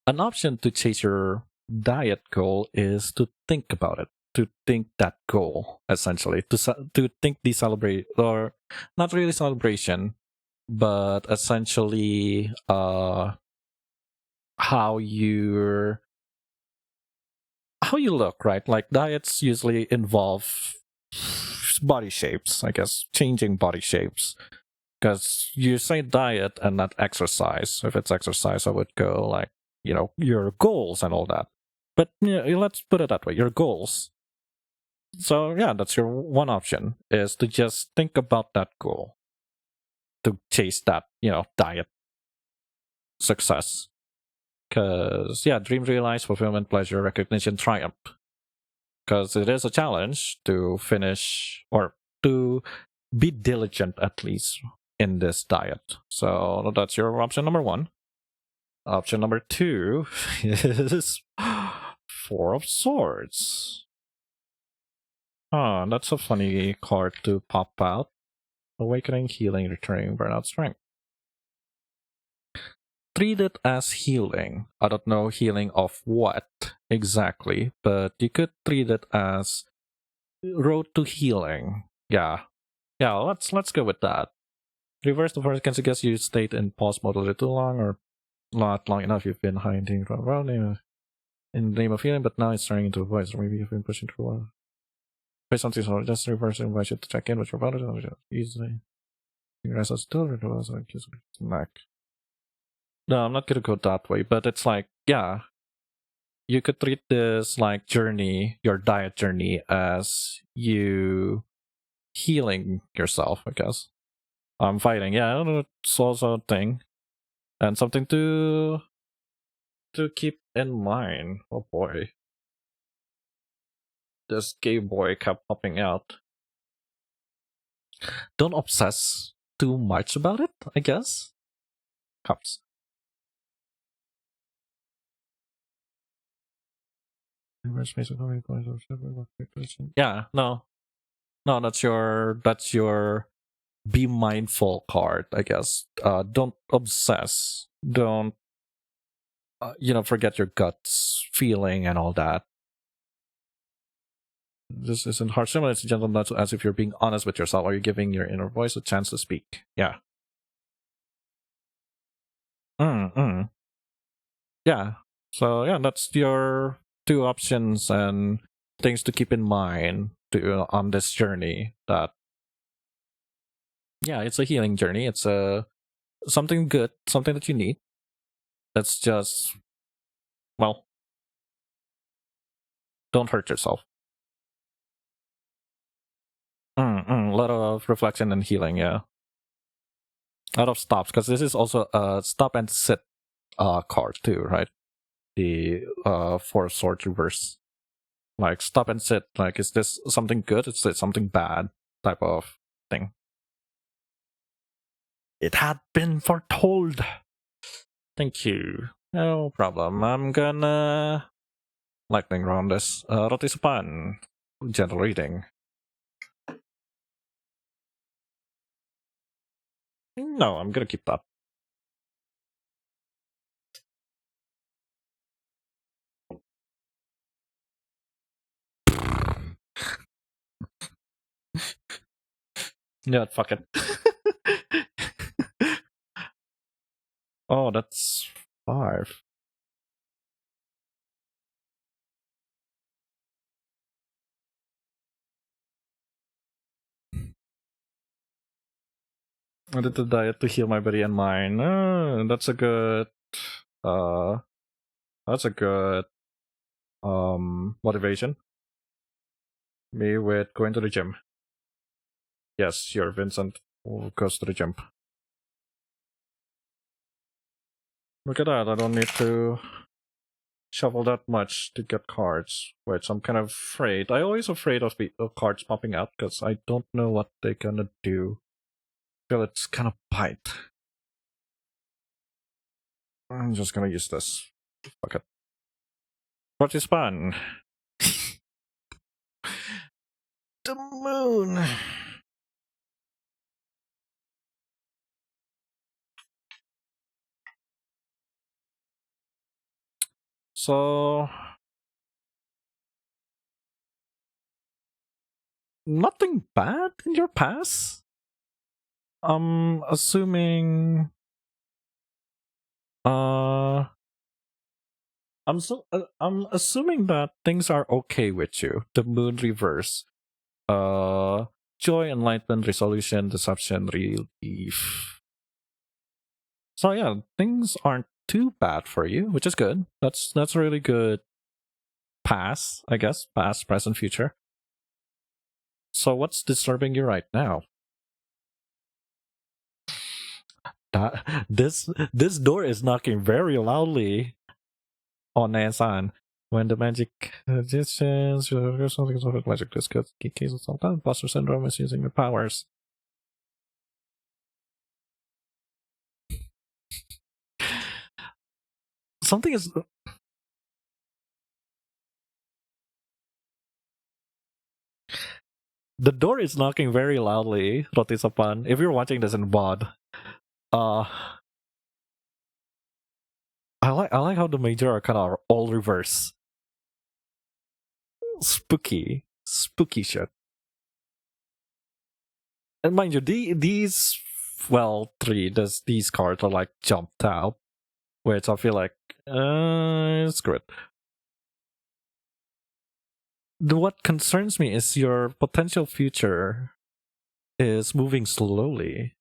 an option to chase your diet goal is to think about it, to think that goal, essentially, to think the celebrate, or not really celebration, but essentially how you look, right? Like diets usually involve body shapes, I guess, changing body shapes. Because you say diet and not exercise. If it's exercise, I would go like, your goals and all that. But let's put it that way, your goals. So yeah, that's your one option, is to just think about that goal, to chase that, diet success. Because yeah, dream realized, fulfillment, pleasure, recognition, triumph. Because it is a challenge to finish, or to be diligent at least in this diet. So that's your option number 1. Option number 2 is 4 of Swords. That's a funny card to pop out. Awakening, healing, returning, burnout, strength. Treat it as healing. I don't know healing of what exactly, but you could treat it as road to healing. Yeah, let's go with that. Reverse the first can suggest you stayed in pause mode a little too long, or not long enough. You've been hiding from around in the name of healing, but now it's turning into a voice. Or maybe you've been pushing through one. Play something, so just reverse and invite you to check in with your brother. Easily. You guys are still neck. No, I'm not gonna go that way, but it's like, yeah, you could treat this like journey, your diet journey, as you healing yourself, I guess. Fighting, yeah, I don't know, it's also a thing. And something to keep in mind. Oh boy. This gay boy kept popping out. Don't obsess too much about it, I guess. Cups. Yeah, no, that's your be mindful card, I guess. Don't obsess. Don't forget your guts feeling and all that. This isn't harsh. Similar to gentle nudge, as if you're being honest with yourself. Are you giving your inner voice a chance to speak? Yeah. Yeah. So yeah, that's your 2 options and things to keep in mind on this journey. That yeah, it's a healing journey. It's something good, something that you need. That's just, well, don't hurt yourself. A lot of reflection and healing, yeah. A lot of stops, because this is also a stop and sit card too, right? The 4 sword reverse. Like, stop and sit. Like, is this something good? Is it something bad? Type of thing. It had been foretold. Thank you. No problem. I'm gonna lightning round this. Roti Sepan. Gentle reading. No, I'm gonna keep that. Yeah, fuck it. Oh, that's 5. I did the diet to heal my body and mind. That's a good uh that's a good motivation. Me with going to the gym. Yes, you're Vincent who goes to the gym. Look at that, I don't need to shuffle that much to get cards, which I'm kind of afraid. I always afraid of cards popping out because I don't know what they're gonna do. I feel it's kind of bite. I'm just gonna use this. Fuck it. Participant. The moon. So nothing bad in your past? I'm assuming I'm assuming that things are okay with you. The moon reverse. Joy, enlightenment, resolution, deception, relief. So yeah, things aren't too bad for you, which is good. That's a really good pass, I guess. Past, present, future. So what's disturbing you right now? This door is knocking very loudly on Nansan. When the magic magicians something sort of magic discuss cases sometimes imposter syndrome is using your powers. Something is the door is knocking very loudly, Rotisapan. If you're watching this in VOD. I like how the major arcana are all reverse. Spooky shit. And mind you, these these cards are like jumped out, which I feel like screw it. What concerns me is your potential future is moving slowly.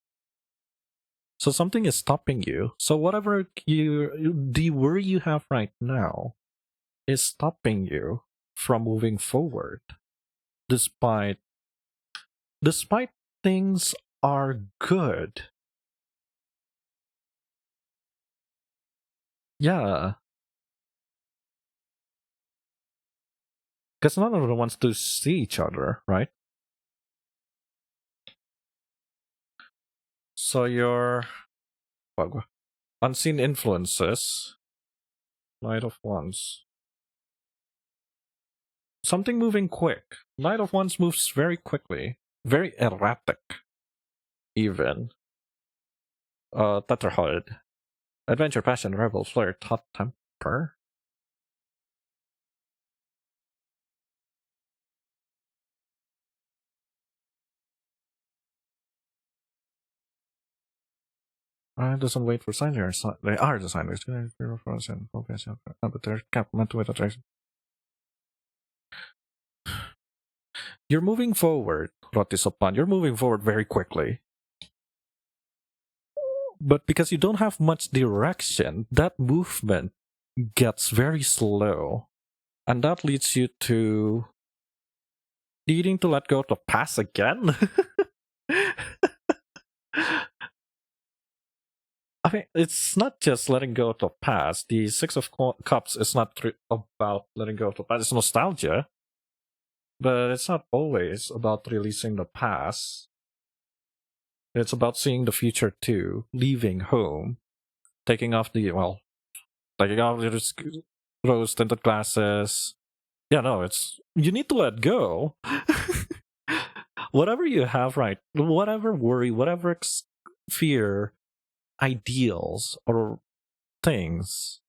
So something is stopping you. So whatever the worry you have right now is stopping you from moving forward. Despite things are good. Yeah. Because none of them wants to see each other, right? So your unseen influences, Knight of Wands. Something moving quick. Knight of Wands moves very quickly, very erratic, even. Tetherhood. Adventure, passion, rebel, flirt, hot temper. Doesn't wait for signers. They are the signers. But they're complemented with attraction. You're moving forward, Rotisopan. You're moving forward very quickly. But because you don't have much direction, that movement gets very slow. And that leads you to needing to let go to pass again. I mean, it's not just letting go to pass. The Six of Cups is not about letting go to pass. It's nostalgia. But it's not always about releasing the past. It's about seeing the future too. Leaving home. Taking off your rose-tinted glasses. Yeah, no, it's... You need to let go. Whatever you have, right? Whatever worry, whatever fear, ideals, or things,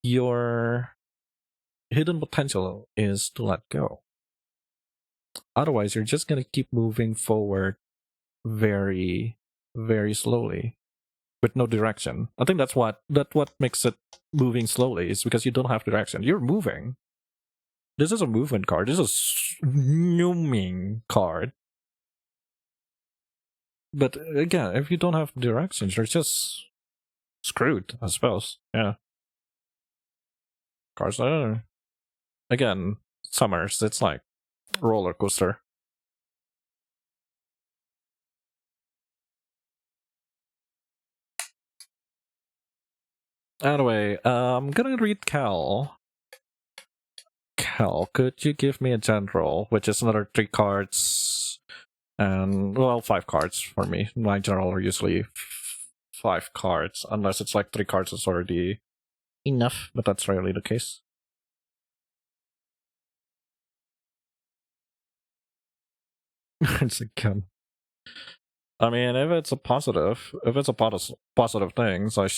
your hidden potential is to let go. Otherwise, you're just gonna keep moving forward very, very slowly with no direction. I think that's what makes it moving slowly, is because you don't have direction. You're moving. This is a movement card. This is a zooming card. But again, if you don't have directions, you're just screwed, I suppose. Yeah. Cars, again, summers, it's like roller coaster. Anyway, I'm gonna read Cal. Cal, could you give me a general, which is another 3 cards, and, well, 5 cards for me. My general are usually 5 cards, unless it's like 3 cards is already enough, but that's rarely the case. It's a gun. I mean, if it's a positive thing, so I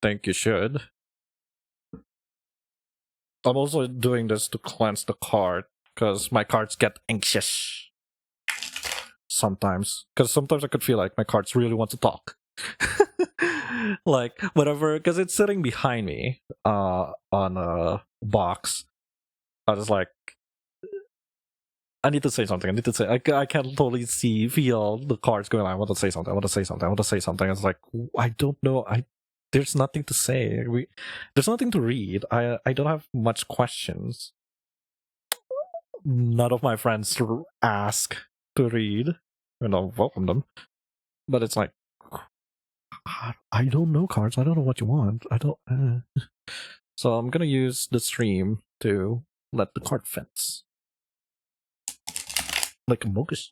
think you should. I'm also doing this to cleanse the card, because my cards get anxious sometimes. Because sometimes I could feel like my cards really want to talk. Like, whatever, because it's sitting behind me on a box. I was like, I need to say something. I can totally feel the cards going, I want to say something. It's like, I don't know. There's nothing to say. There's nothing to read. I don't have much questions. None of my friends ask to read, and I'll welcome them. But it's like, I don't know cards. I don't know what you want. I don't. So I'm gonna use the stream to let the card fence. Like a mogus.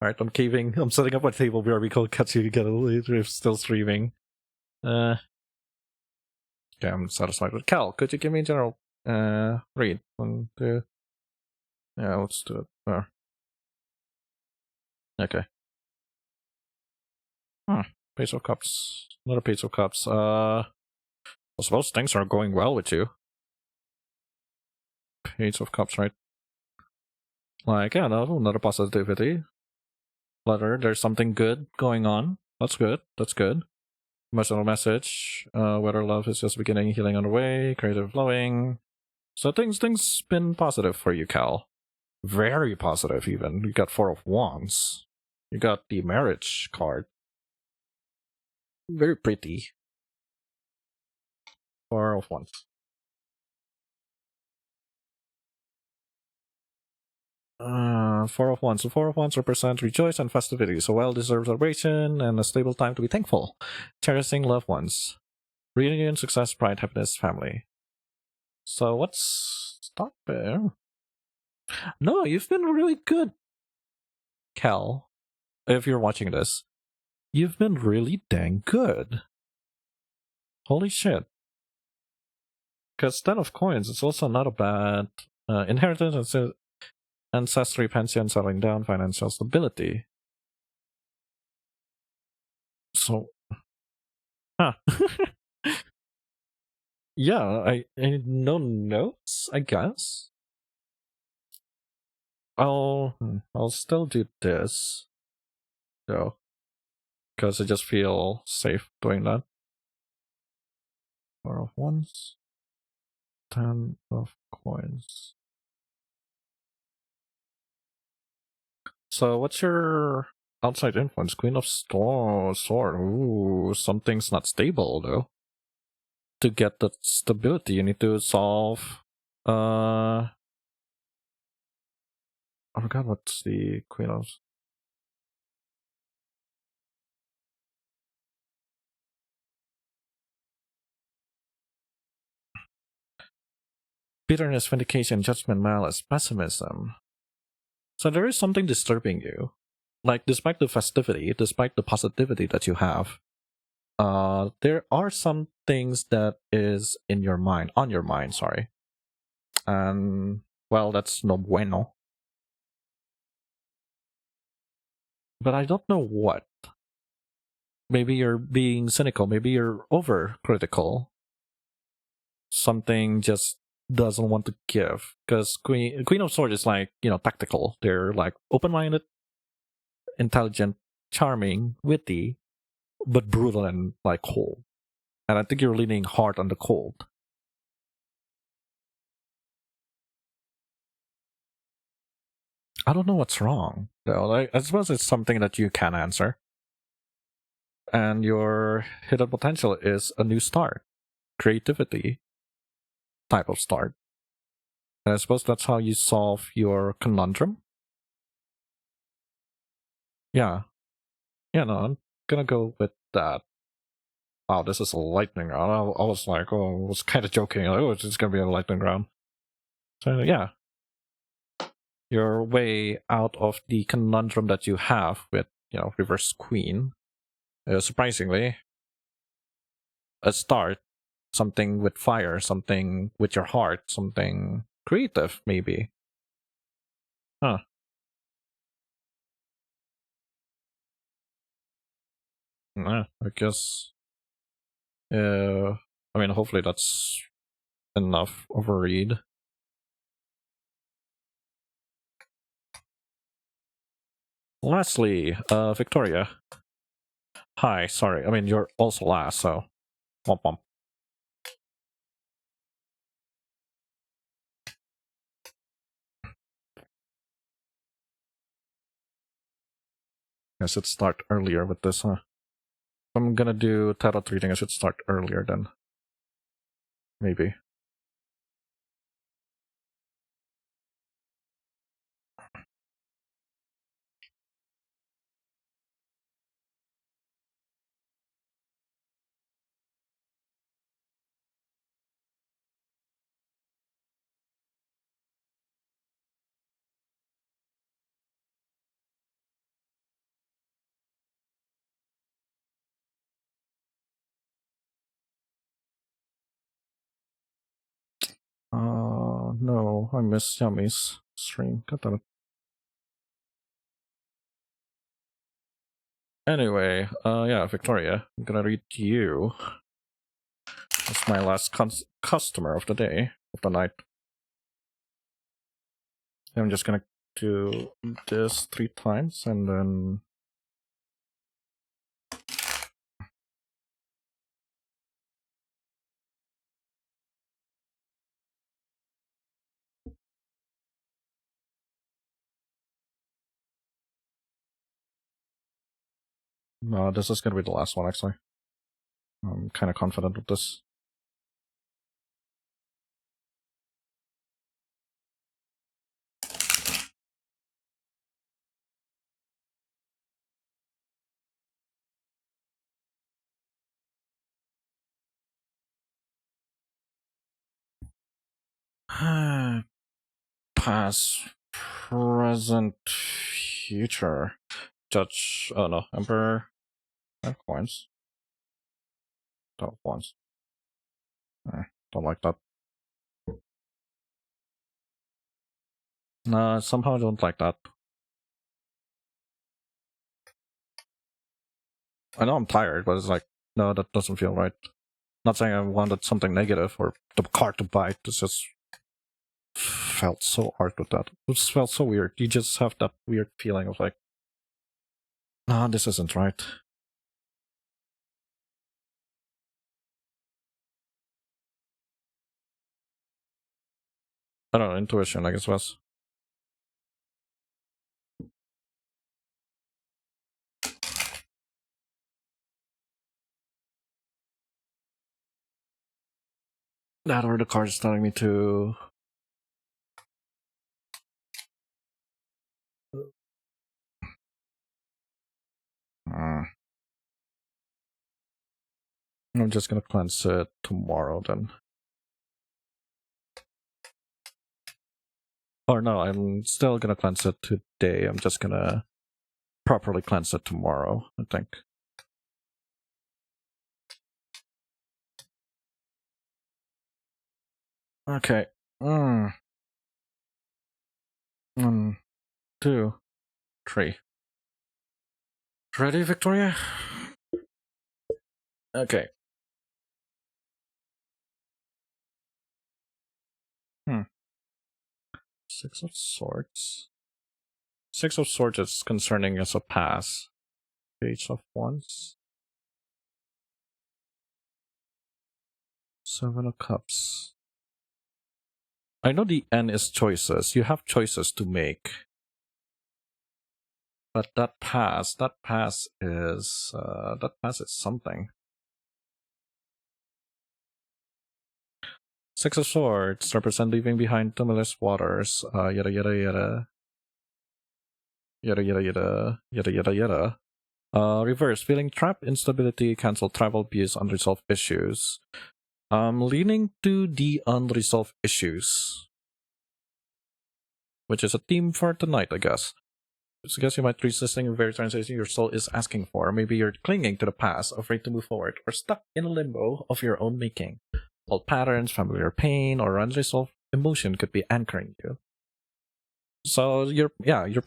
Alright, I'm caving. I'm setting up my table where we call Katsu together later if still streaming. Okay, I'm satisfied with Cal. Could you give me a general read? 1, 2. Yeah, let's do it. Okay. Page of Cups. Another Page of Cups. I suppose things are going well with you. Page of Cups, right? Like, yeah, no, another positivity. Letter, there's something good going on. That's good. Emotional message. Whether love is just beginning, healing on the way, creative flowing. So things been positive for you, Cal. Very positive, even. You got 4 of Wands. You got the marriage card. Very pretty. 4 of Wands. Four of Wands. So 4 of Wands represent rejoice and festivity. So well-deserved celebration and a stable time to be thankful. Cherishing loved ones. Reunion, success, pride, happiness, family. So what's stop there? No, you've been really good, Cal. If you're watching this, you've been really dang good. Holy shit. Because 10 of coins is also not a bad inheritance, ancestry, pension, settling down, financial stability. So, yeah, I no notes, I guess. I'll still do this, though, because I just feel safe doing that. 4 of Wands, 10 of coins. So what's your outside influence? Queen of Sword. Ooh, something's not stable, though. To get that stability, you need to solve... I forgot what's the Queen of... Bitterness, vindication, judgment, malice, pessimism. So there is something disturbing you. Like, despite the festivity, despite the positivity that you have, there are some things that is in your mind, on your mind, sorry. And, well, that's no bueno. But I don't know what. Maybe you're being cynical, maybe you're overcritical. Something just doesn't want to give. Because Queen of Swords is like, tactical. They're like open-minded intelligent, charming, witty, but brutal and like cold. And I think you're leaning hard on the cold. I don't know what's wrong, though. Like, I suppose it's something that you can answer. And your hidden potential is a new start, creativity type of start. And I suppose that's how you solve your conundrum. Yeah. Yeah, no, I'm gonna go with that. Wow, this is a lightning round. I was like, oh, I was kind of joking. Like, oh, it's just gonna be a lightning round. So, yeah. Your way out of the conundrum that you have with, reverse queen. Surprisingly, a start, something with fire, something with your heart, something creative, maybe. Huh. I guess. I mean, hopefully that's enough of a read. Lastly, Victoria. Hi, sorry. I mean, you're also last, so. Womp womp. I should start earlier with this, huh? If I'm gonna do tarot reading, I should start earlier then. Maybe. No, I miss Yummy's stream. God damn it. Anyway, yeah, Victoria, I'm gonna read to you. That's my last customer of the day, of the night. I'm just gonna do this 3 times and then. No, this is gonna be the last one, actually. I'm kind of confident with this. Past, present, future. Judge. Oh no, Emperor. Coins. Don't coins. Don't like that. No, somehow I don't like that. I know I'm tired, but it's like, no, that doesn't feel right. Not saying I wanted something negative or the card to bite. It's just felt so hard with that. It just felt so weird. You just have that weird feeling of like, nah, this isn't right. I don't know, intuition, I guess was. That or the card is telling me to. I'm just gonna cleanse it tomorrow then. Or no, I'm still gonna cleanse it today. I'm just gonna properly cleanse it tomorrow, I think. Okay. 1, 2, 3. Ready, Victoria? Okay. 6 of Swords. Six of Swords is concerning as a pass. Page of Wands. Seven of Cups. I know the end is choices. You have choices to make. But that pass is something. Six of Swords represent leaving behind tumultuous waters. Yada yada yada. Yada yada yada. Yada yada yada. Reverse, feeling trapped, instability, cancel travel, abuse, unresolved issues. Leaning to the unresolved issues, which is a theme for tonight, I guess. So I guess you might be resisting a very transition your soul is asking for. Maybe you're clinging to the past, afraid to move forward, or stuck in a limbo of your own making. Old patterns, familiar pain, or unresolved emotion could be anchoring you. So your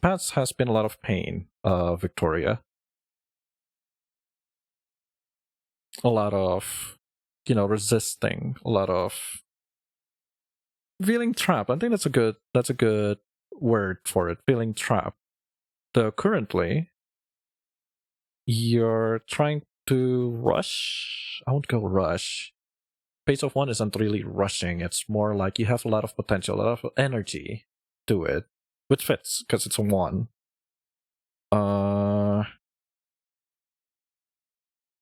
past has been a lot of pain, Victoria. A lot of, resisting, a lot of feeling trapped. I think that's a good word for it, feeling trapped. Though currently, you're trying to rush. I won't go rush. Pace of One isn't really rushing. It's more like you have a lot of potential, a lot of energy to it, which fits because it's a 1.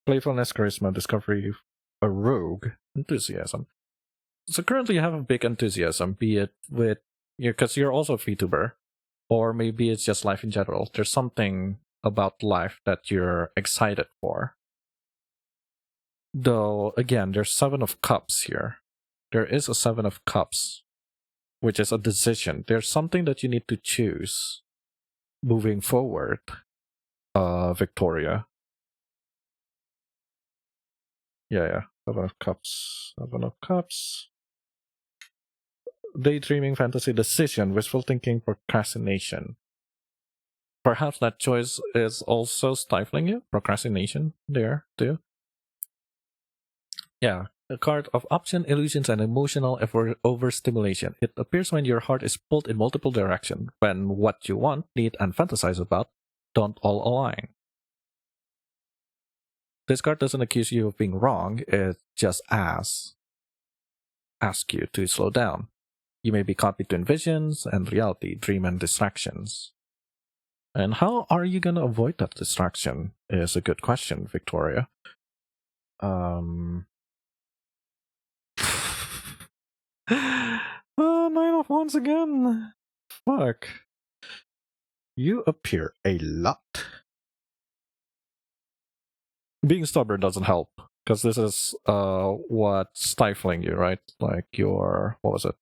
Playfulness, charisma, discovery, a rogue, enthusiasm. So currently you have a big enthusiasm, be it with because you're also a VTuber, or maybe it's just life in general. There's something about life that you're excited for. Though, again, there's 7 of Cups here. There is a 7 of Cups, which is a decision. There's something that you need to choose moving forward, Victoria. Yeah. 7 of Cups. 7 of Cups. Daydreaming, fantasy, decision, wishful thinking, procrastination. Perhaps that choice is also stifling you. Procrastination there, too. Yeah, a card of option, illusions, and emotional overstimulation. It appears when your heart is pulled in multiple directions, when what you want, need, and fantasize about don't all align. This card doesn't accuse you of being wrong, it just asks you to slow down. You may be caught between visions and reality, dream and distractions. And how are you going to avoid that distraction is a good question, Victoria. 9 of Wands again. Fuck. You appear a lot. Being stubborn doesn't help, because this is what's stifling you, right? Like your, what was it?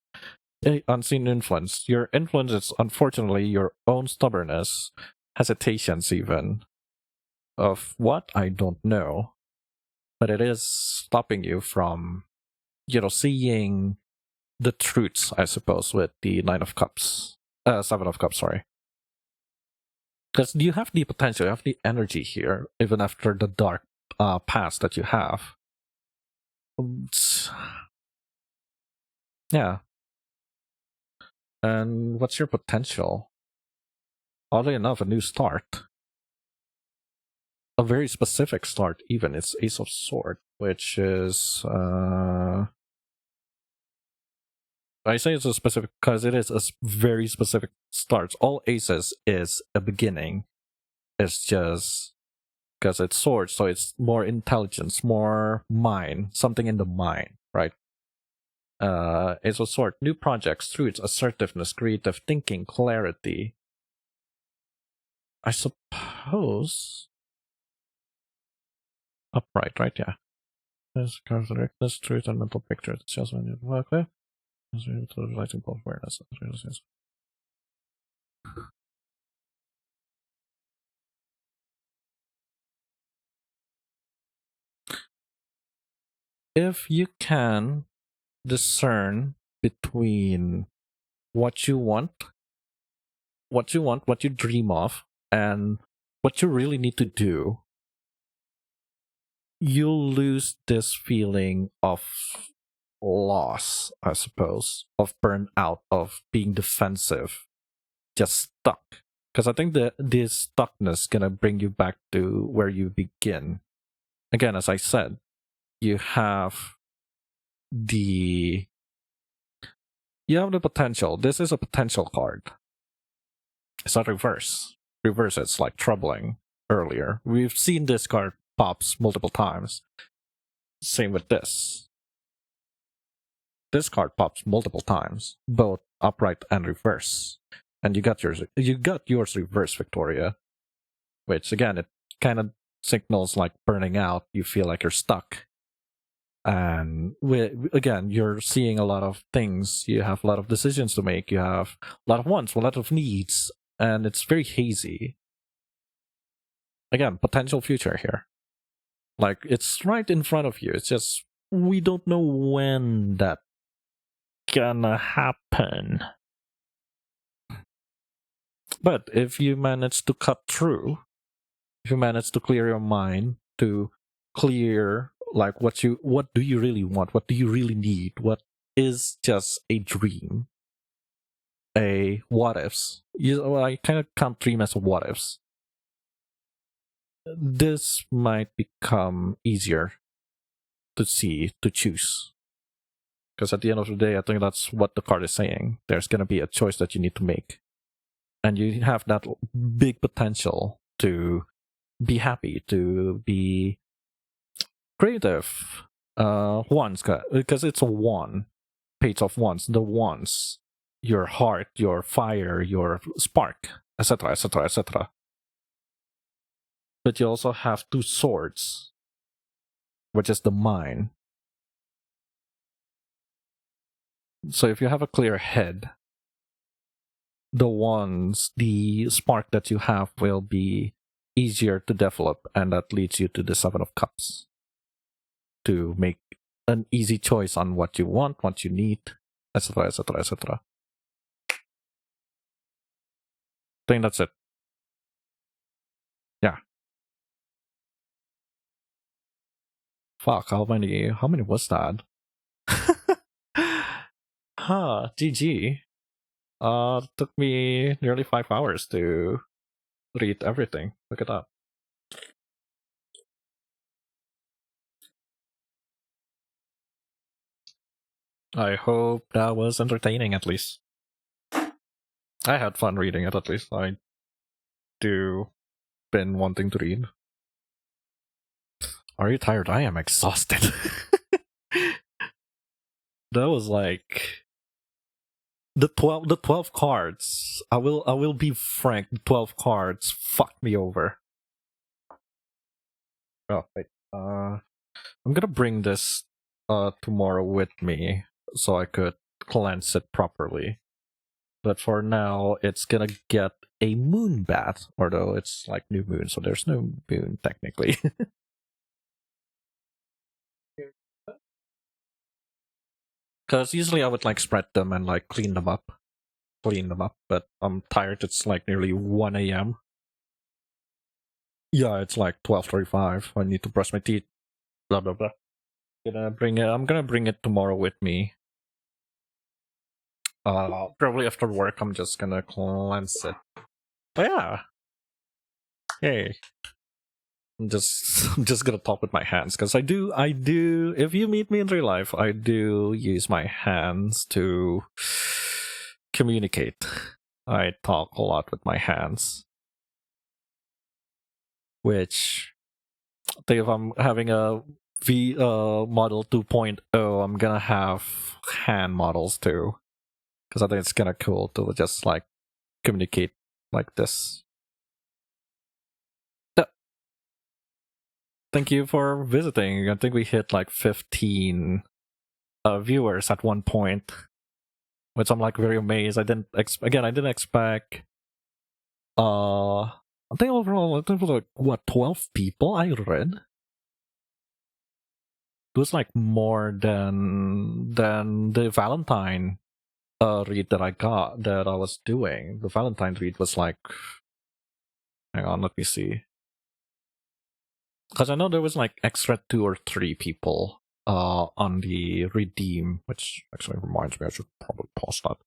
Unseen influence. Your influence is unfortunately your own stubbornness, hesitations even, of what I don't know, but it is stopping you from, seeing the truths, I suppose, with the 9 of Cups. 7 of Cups, sorry. Because you have the potential, you have the energy here, even after the dark past that you have. Yeah. And what's your potential? Oddly enough, a new start. A very specific start, even. It's Ace of Swords, which is... I say it's a specific because it is a very specific start. All aces is a beginning. It's just because it's swords, so it's more intelligence, more mind, something in the mind, right? Ace of Swords, new projects, truths, assertiveness, creative thinking, clarity. I suppose upright, right? Yeah. This characteristics, truth, and mental picture. It's just when you work there. Lighting both awareness. If you can discern between what you want, what you dream of, and what you really need to do, you'll lose this feeling of loss, I suppose, of burnout, of being defensive, just stuck. Because I think this stuckness gonna bring you back to where you begin. Again, as I said, you have the potential. This is a potential card. It's not reverse. Reverse, it's like troubling earlier. We've seen this card pops multiple times. Same with this. This card pops multiple times, both upright and reverse. And you got yours reverse, Victoria. Which again, it kind of signals like burning out. You feel like you're stuck. And again, you're seeing a lot of things. You have a lot of decisions to make. You have a lot of wants, a lot of needs, and it's very hazy. Again, potential future here. Like, it's right in front of you. It's just, we don't know when that gonna happen. But if you manage to cut through, if you manage to clear your mind, to clear like what do you really want, what do you really need, what is just a dream, a what ifs. I kind of count dream as what ifs. This might become easier to see, to choose. Because at the end of the day, I think that's what the card is saying. There's going to be a choice that you need to make. And you have that big potential to be happy, to be creative. Wands, because it's a wand. Page of Wands. The wands. Your heart, your fire, your spark, etc., etc., etc. But you also have two swords, which is the mind. So if you have a clear head, the spark that you have will be easier to develop, and that leads you to the Seven of Cups. To make an easy choice on what you want, what you need, etc., etc., etc. I think that's it. Yeah. Fuck, how many was that? GG. Took me nearly 5 hours to read everything. Look at that. I hope that was entertaining at least. I had fun reading it at least. I do been wanting to read. Are you tired? I am exhausted. That was like the 12 cards. I will be frank, the 12 cards fucked me over. Oh wait. I'm gonna bring this tomorrow with me so I could cleanse it properly. But for now, it's gonna get a moon bath, although it's like new moon, so there's no moon technically. Because usually I would like spread them and like clean them up, but I'm tired. It's like nearly 1 a.m. Yeah, it's like 12:35. I need to brush my teeth. Blah blah blah. I'm gonna bring it tomorrow with me. Probably after work. I'm just gonna cleanse it. But yeah. Hey. I'm just gonna talk with my hands, because I do, if you meet me in real life, I do use my hands to communicate. I talk a lot with my hands. Which, I think if I'm having a model 2.0, I'm gonna have hand models too. Because I think it's kinda cool to just like communicate like this. Thank you for visiting. I think we hit like 15 viewers at one point, which I'm like very amazed. I didn't expect. I think overall, I think it was like what, 12 people I read. It was like more than the Valentine read that I was doing. The Valentine read was like, hang on, let me see. Because I know there was like extra 2 or 3 people on the redeem, which actually reminds me I should probably pause that.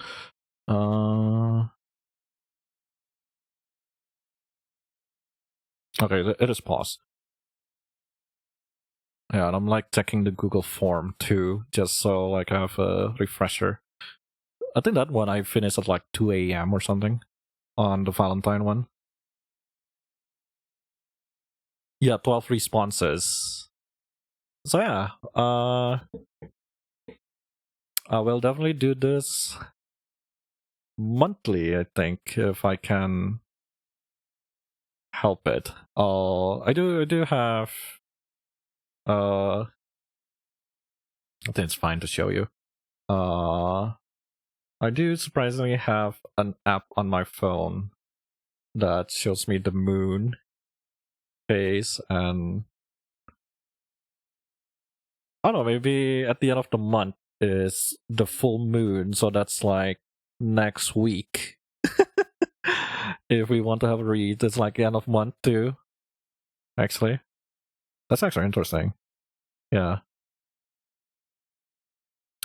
Okay, it is paused. Yeah, and I'm like checking the Google form too, just so like I have a refresher. I think that one I finished at like 2 a.m. or something on the Valentine one. Yeah, 12 responses. So yeah, I will definitely do this monthly, I think, if I can help it. I do have I think it's fine to show you. I do surprisingly have an app on my phone that shows me the moon phase, and I don't know, maybe at the end of the month is the full moon, so that's like next week. If we want to have a read, it's like the end of month too. Actually, that's actually interesting. Yeah.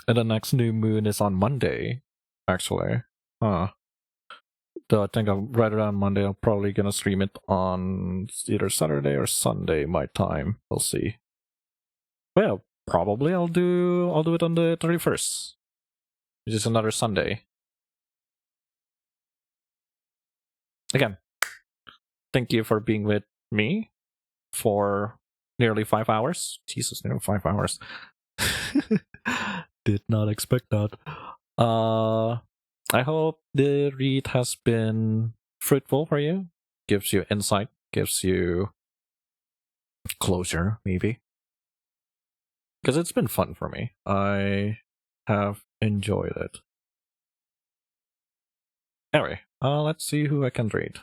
And the next new moon is on Monday, actually. Huh. So I think right around Monday, I'm probably gonna stream it on either Saturday or Sunday, my time. We'll see. Well, probably I'll do it on the 31st, which is another Sunday. Again, thank you for being with me for nearly 5 hours. Jesus, nearly 5 hours. Did not expect that. I hope the read has been fruitful for you. Gives you insight, gives you closure, maybe. Because it's been fun for me. I have enjoyed it. Anyway, let's see who I can read.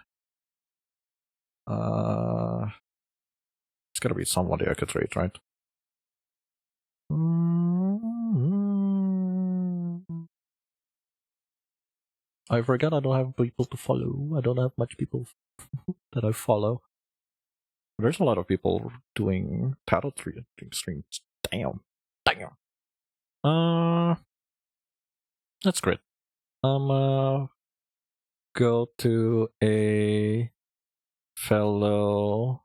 It's gotta be somebody I could read, right? I forgot I don't have people to follow. I don't have much people that I follow. There's a lot of people doing paddle reading streams. Damn. That's great. Go to a fellow.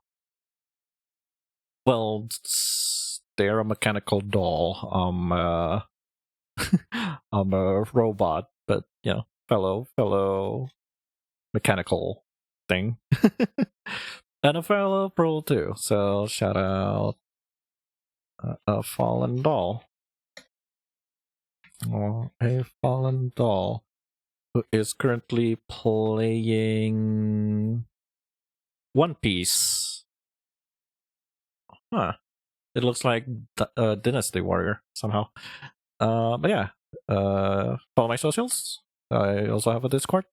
Well, they're a mechanical doll. I'm a robot, but you know, fellow mechanical thing. And a fellow pro too. So shout out a fallen doll. A fallen doll who is currently playing One Piece. Huh. It looks like Dynasty Warrior somehow. But yeah, follow my socials. I also have a Discord.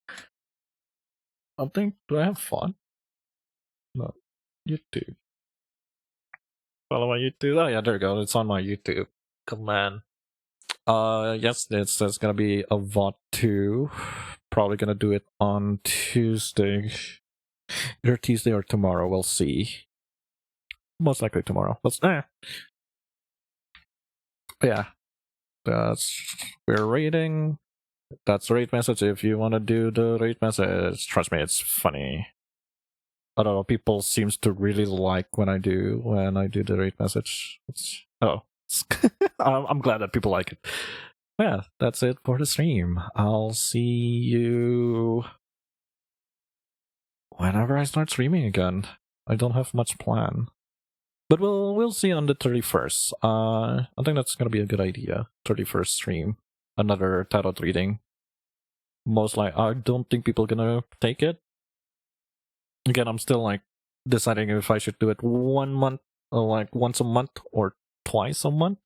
I think, do I have fun? No, YouTube. Follow my YouTube. Oh yeah, there you go. It's on my YouTube. Come on. Yes, it's gonna be a VOD 2. Probably gonna do it on Tuesday. Either Tuesday or tomorrow. We'll see. Most likely tomorrow. Yeah. We're rating. That's the rate message. If you want to do the rate message, trust me, it's funny. I don't know. People seems to really like when I do the rate message. I'm glad that people like it. Yeah, that's it for the stream. I'll see you whenever I start streaming again. I don't have much plan. But we'll see on the 31st. I think that's gonna be a good idea. 31st stream. Another tarot reading. Most likely, I don't think people are gonna take it. Again, I'm still like deciding if I should do it 1 month, or like once a month, or twice a month.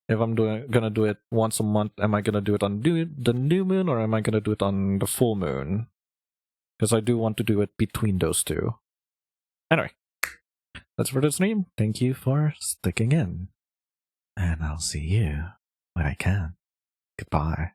If I'm gonna do it once a month, am I gonna do it on the new moon, or am I gonna do it on the full moon? Because I do want to do it between those two. Anyway, that's for the stream. Thank you for sticking in. And I'll see you when I can. Goodbye.